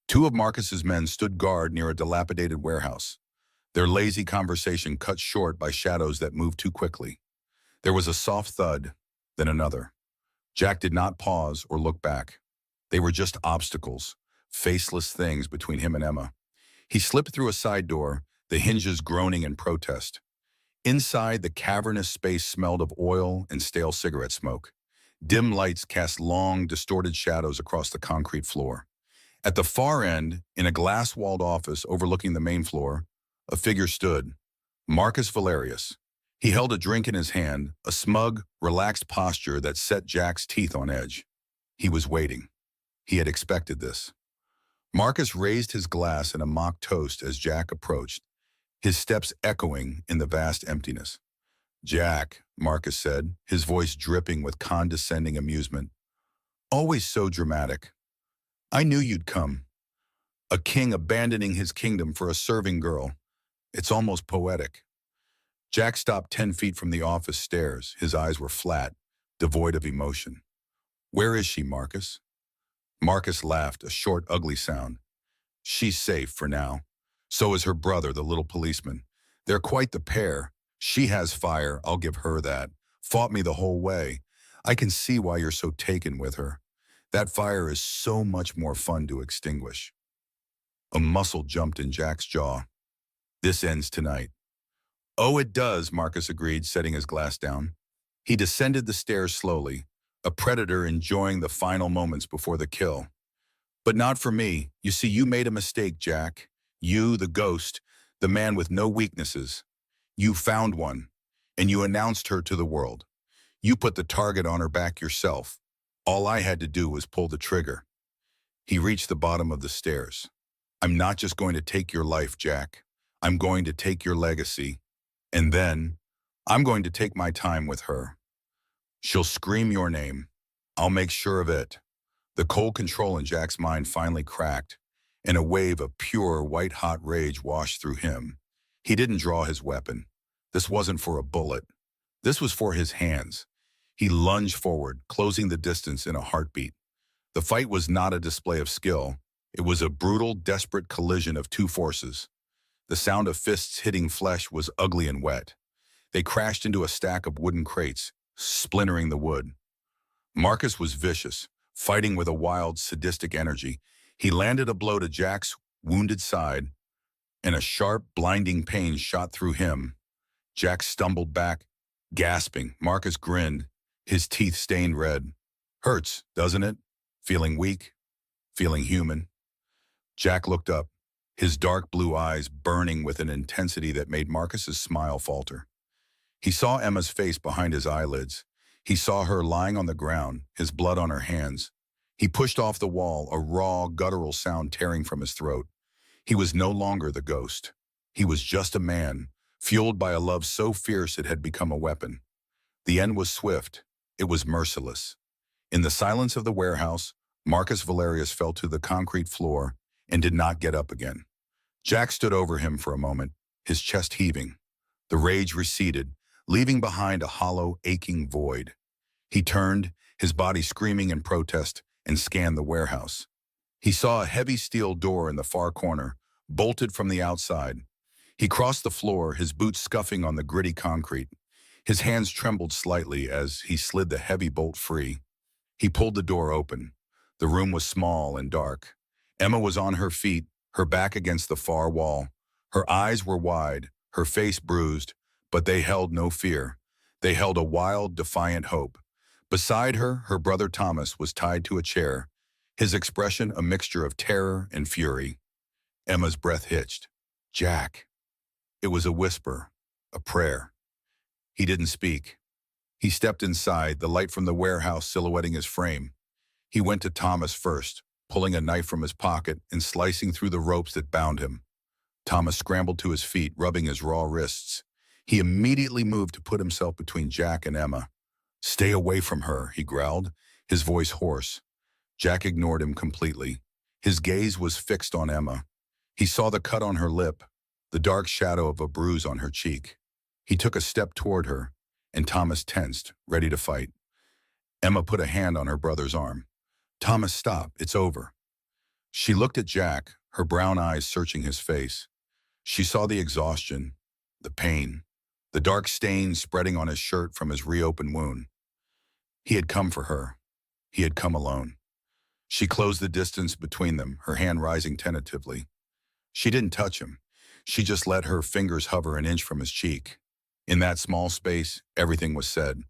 Two of Marcus's men stood guard near a dilapidated warehouse, their lazy conversation cut short by shadows that moved too quickly. There was a soft thud, then another. Jack did not pause or look back. They were just obstacles, faceless things between him and Emma. He slipped through a side door, the hinges groaning in protest. Inside, the cavernous space smelled of oil and stale cigarette smoke. Dim lights cast long, distorted shadows across the concrete floor. At the far end, in a glass-walled office overlooking the main floor, a figure stood, Marcus Valerius. He held a drink in his hand, a smug, relaxed posture that set Jack's teeth on edge. He was waiting. He had expected this. Marcus raised his glass in a mock toast as Jack approached, his steps echoing in the vast emptiness. Jack, Marcus said, his voice dripping with condescending amusement. Always so dramatic. I knew you'd come. A king abandoning his kingdom for a serving girl. It's almost poetic. Jack stopped 10 feet from the office stairs. His eyes were flat, devoid of emotion. Where is she, Marcus? Marcus laughed, a short, ugly sound. She's safe for now. So is her brother, the little policeman. They're quite the pair. She has fire, I'll give her that. Fought me the whole way. I can see why you're so taken with her. That fire is so much more fun to extinguish. A muscle jumped in Jack's jaw. This ends tonight. Oh, it does, Marcus agreed, setting his glass down. He descended the stairs slowly, a predator enjoying the final moments before the kill. But not for me. You see, you made a mistake, Jack. You, the ghost, the man with no weaknesses. You found one, and you announced her to the world. You put the target on her back yourself. All I had to do was pull the trigger. He reached the bottom of the stairs. I'm not just going to take your life, Jack. I'm going to take your legacy. And then, I'm going to take my time with her. She'll scream your name. I'll make sure of it. The cold control in Jack's mind finally cracked, and a wave of pure white-hot rage washed through him. He didn't draw his weapon. This wasn't for a bullet. This was for his hands. He lunged forward, closing the distance in a heartbeat. The fight was not a display of skill. It was a brutal, desperate collision of two forces. The sound of fists hitting flesh was ugly and wet. They crashed into a stack of wooden crates, splintering the wood. Marcus was vicious, fighting with a wild, sadistic energy. He landed a blow to Jack's wounded side, and a sharp, blinding pain shot through him. Jack stumbled back, gasping. Marcus grinned, his teeth stained red. Hurts, doesn't it? Feeling weak? Feeling human? Jack looked up, his dark blue eyes burning with an intensity that made Marcus's smile falter. He saw Emma's face behind his eyelids. He saw her lying on the ground, his blood on her hands. He pushed off the wall, a raw, guttural sound tearing from his throat. He was no longer the ghost. He was just a man, fueled by a love so fierce it had become a weapon. The end was swift. It was merciless. In the silence of the warehouse, Marcus Valerius fell to the concrete floor and did not get up again. Jack stood over him for a moment, his chest heaving. The rage receded, leaving behind a hollow, aching void. He turned, his body screaming in protest, and scanned the warehouse. He saw a heavy steel door in the far corner, bolted from the outside. He crossed the floor, his boots scuffing on the gritty concrete. His hands trembled slightly as he slid the heavy bolt free. He pulled the door open. The room was small and dark. Emma was on her feet, her back against the far wall. Her eyes were wide, her face bruised, but they held no fear. They held a wild, defiant hope. Beside her, her brother Thomas was tied to a chair, his expression a mixture of terror and fury. Emma's breath hitched. Jack. It was a whisper, a prayer. He didn't speak. He stepped inside, the light from the warehouse silhouetting his frame. He went to Thomas first, pulling a knife from his pocket and slicing through the ropes that bound him. Thomas scrambled to his feet, rubbing his raw wrists. He immediately moved to put himself between Jack and Emma. Stay away from her, he growled, his voice hoarse. Jack ignored him completely. His gaze was fixed on Emma. He saw the cut on her lip, the dark shadow of a bruise on her cheek. He took a step toward her, and Thomas tensed, ready to fight. Emma put a hand on her brother's arm. Thomas, stop, it's over. She looked at Jack, her brown eyes searching his face. She saw the exhaustion, the pain, the dark stains spreading on his shirt from his reopened wound. He had come for her. He had come alone. She closed the distance between them, her hand rising tentatively. She didn't touch him. She just let her fingers hover an inch from his cheek. In that small space, everything was said.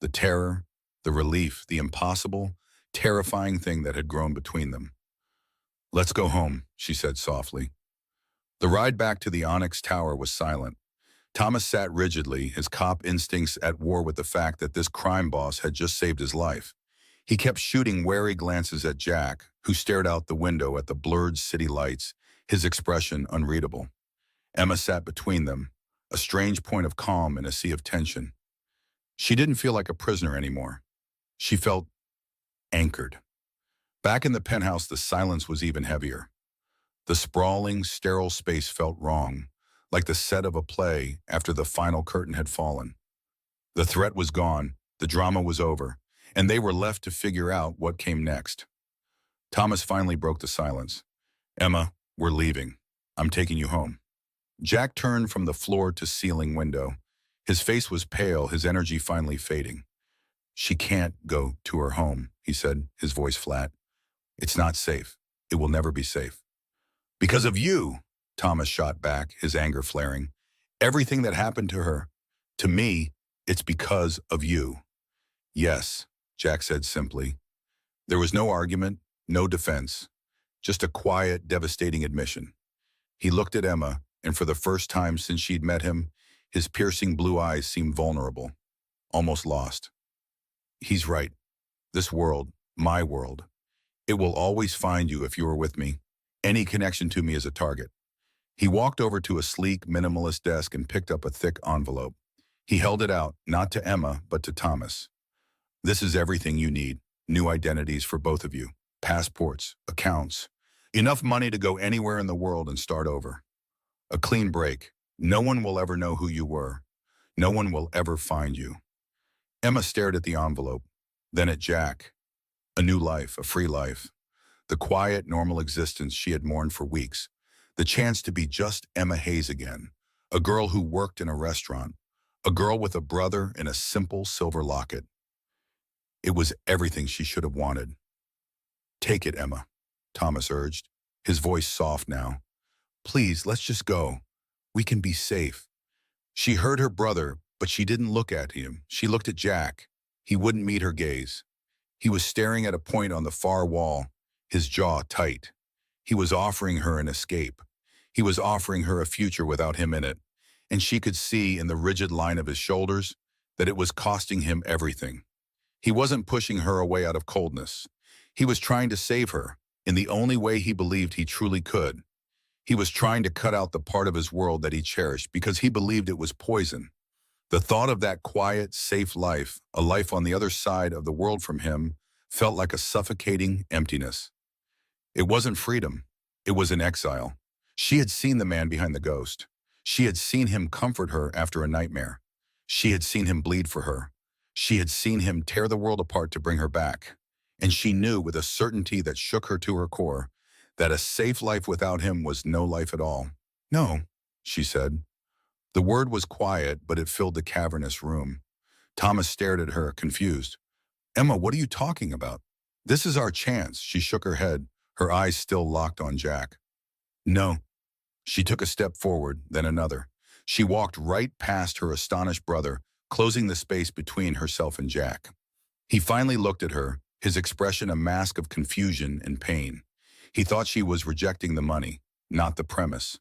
The terror, the relief, the impossible, terrifying thing that had grown between them. Let's go home, she said softly. The ride back to the Onyx Tower was silent. Thomas sat rigidly, his cop instincts at war with the fact that this crime boss had just saved his life. He kept shooting wary glances at Jack, who stared out the window at the blurred city lights, his expression unreadable. Emma sat between them, a strange point of calm in a sea of tension. She didn't feel like a prisoner anymore. She felt anchored. Back in the penthouse, the silence was even heavier. The sprawling, sterile space felt wrong, like the set of a play after the final curtain had fallen. The threat was gone, the drama was over, and they were left to figure out what came next. Thomas finally broke the silence. Emma, we're leaving. I'm taking you home. Jack turned from the floor-to-ceiling window. His face was pale, his energy finally fading. She can't go to her home, he said, his voice flat. It's not safe. It will never be safe. Because of you, Thomas shot back, his anger flaring. Everything that happened to her, to me, it's because of you. Yes, Jack said simply. There was no argument, no defense, just a quiet, devastating admission. He looked at Emma, and for the first time since she'd met him, his piercing blue eyes seemed vulnerable, almost lost. He's right. This world, my world, it will always find you if you are with me. Any connection to me is a target. He walked over to a sleek, minimalist desk and picked up a thick envelope. He held it out, not to Emma, but to Thomas. This is everything you need. New identities for both of you. Passports, accounts. Enough money to go anywhere in the world and start over. A clean break. No one will ever know who you were. No one will ever find you. Emma stared at the envelope, then at Jack. A new life, a free life. The quiet, normal existence she had mourned for weeks. The chance to be just Emma Hayes again. A girl who worked in a restaurant. A girl with a brother and a simple silver locket. It was everything she should have wanted. Take it, Emma, Thomas urged, his voice soft now. Please, let's just go. We can be safe. She heard her brother, but she didn't look at him. She looked at Jack. He wouldn't meet her gaze. He was staring at a point on the far wall, his jaw tight. He was offering her an escape. He was offering her a future without him in it. And she could see in the rigid line of his shoulders that it was costing him everything. He wasn't pushing her away out of coldness. He was trying to save her in the only way he believed he truly could. He was trying to cut out the part of his world that he cherished because he believed it was poison. The thought of that quiet, safe life, a life on the other side of the world from him, felt like a suffocating emptiness. It wasn't freedom. It was an exile. She had seen the man behind the ghost. She had seen him comfort her after a nightmare. She had seen him bleed for her. She had seen him tear the world apart to bring her back. And she knew with a certainty that shook her to her core that a safe life without him was no life at all. No, she said. The word was quiet, but it filled the cavernous room. Thomas stared at her, confused. Emma, what are you talking about? This is our chance. She shook her head, her eyes still locked on Jack. No. She took a step forward, then another. She walked right past her astonished brother, closing the space between herself and Jack. He finally looked at her, his expression a mask of confusion and pain. He thought she was rejecting the money, not the premise.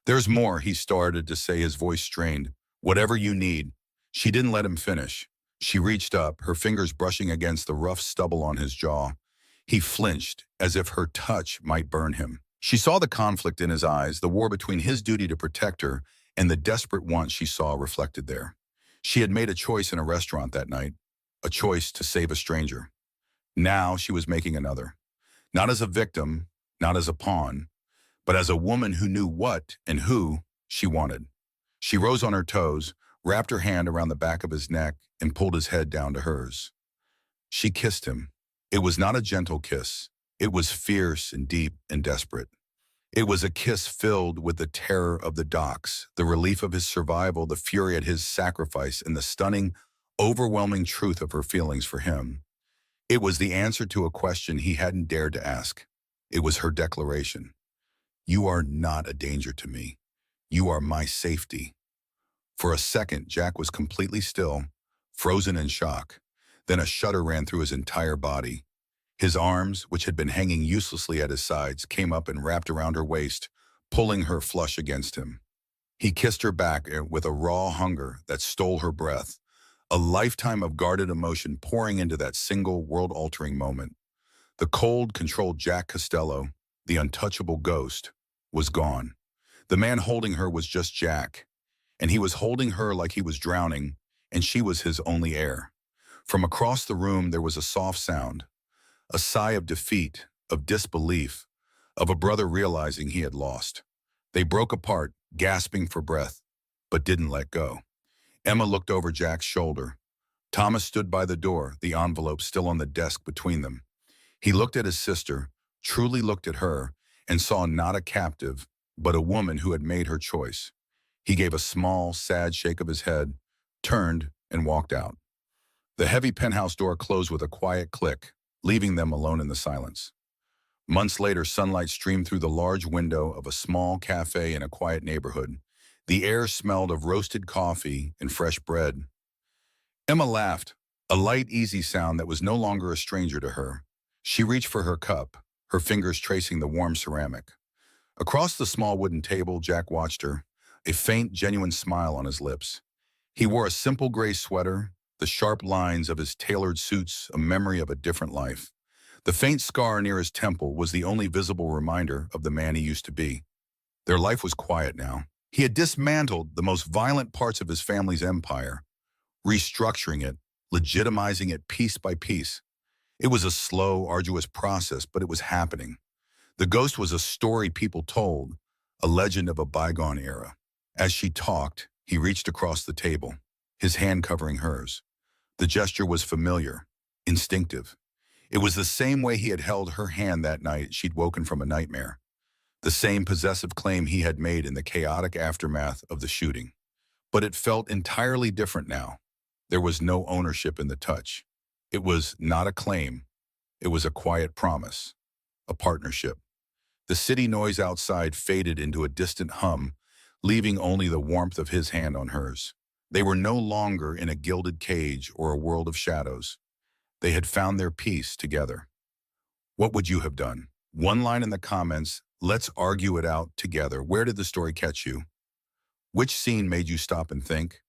There's more, he started to say, his voice strained. Whatever you need. She didn't let him finish. She reached up, her fingers brushing against the rough stubble on his jaw. He flinched, as if her touch might burn him. She saw the conflict in his eyes, the war between his duty to protect her and the desperate want she saw reflected there. She had made a choice in a restaurant that night, a choice to save a stranger. Now she was making another. Not as a victim, not as a pawn, but as a woman who knew what and who she wanted. She rose on her toes, wrapped her hand around the back of his neck, and pulled his head down to hers. She kissed him. It was not a gentle kiss. It was fierce and deep and desperate. It was a kiss filled with the terror of the docks, the relief of his survival, the fury at his sacrifice, and the stunning, overwhelming truth of her feelings for him. It was the answer to a question he hadn't dared to ask. It was her declaration. You are not a danger to me. You are my safety. For a second, Jack was completely still, frozen in shock. Then a shudder ran through his entire body. His arms, which had been hanging uselessly at his sides, came up and wrapped around her waist, pulling her flush against him. He kissed her back with a raw hunger that stole her breath, a lifetime of guarded emotion pouring into that single world-altering moment. The cold, controlled Jack Costello, the untouchable ghost, was gone. The man holding her was just Jack, and he was holding her like he was drowning, and she was his only air. From across the room there was a soft sound, a sigh of defeat, of disbelief, of a brother realizing he had lost. They broke apart, gasping for breath, but didn't let go. Emma looked over Jack's shoulder. Thomas stood by the door, the envelope still on the desk between them. He looked at his sister, truly looked at her, and saw not a captive, but a woman who had made her choice. He gave a small, sad shake of his head, turned, and walked out. The heavy penthouse door closed with a quiet click, leaving them alone in the silence. Months later, sunlight streamed through the large window of a small cafe in a quiet neighborhood. The air smelled of roasted coffee and fresh bread. Emma laughed, a light, easy sound that was no longer a stranger to her. She reached for her cup, her fingers tracing the warm ceramic. Across the small wooden table, Jack watched her, a faint, genuine smile on his lips. He wore a simple gray sweater, the sharp lines of his tailored suits a memory of a different life. The faint scar near his temple was the only visible reminder of the man he used to be. Their life was quiet now. He had dismantled the most violent parts of his family's empire, restructuring it, legitimizing it piece by piece. It was a slow, arduous process, but it was happening. The ghost was a story people told, a legend of a bygone era. As she talked, he reached across the table, his hand covering hers. The gesture was familiar, instinctive. It was the same way he had held her hand that night she'd woken from a nightmare, the same possessive claim he had made in the chaotic aftermath of the shooting. But it felt entirely different now. There was no ownership in the touch. It was not a claim. It was a quiet promise, a partnership. The city noise outside faded into a distant hum, leaving only the warmth of his hand on hers. They were no longer in a gilded cage or a world of shadows. They had found their peace together. What would you have done? One line in the comments, let's argue it out together. Where did the story catch you? Which scene made you stop and think?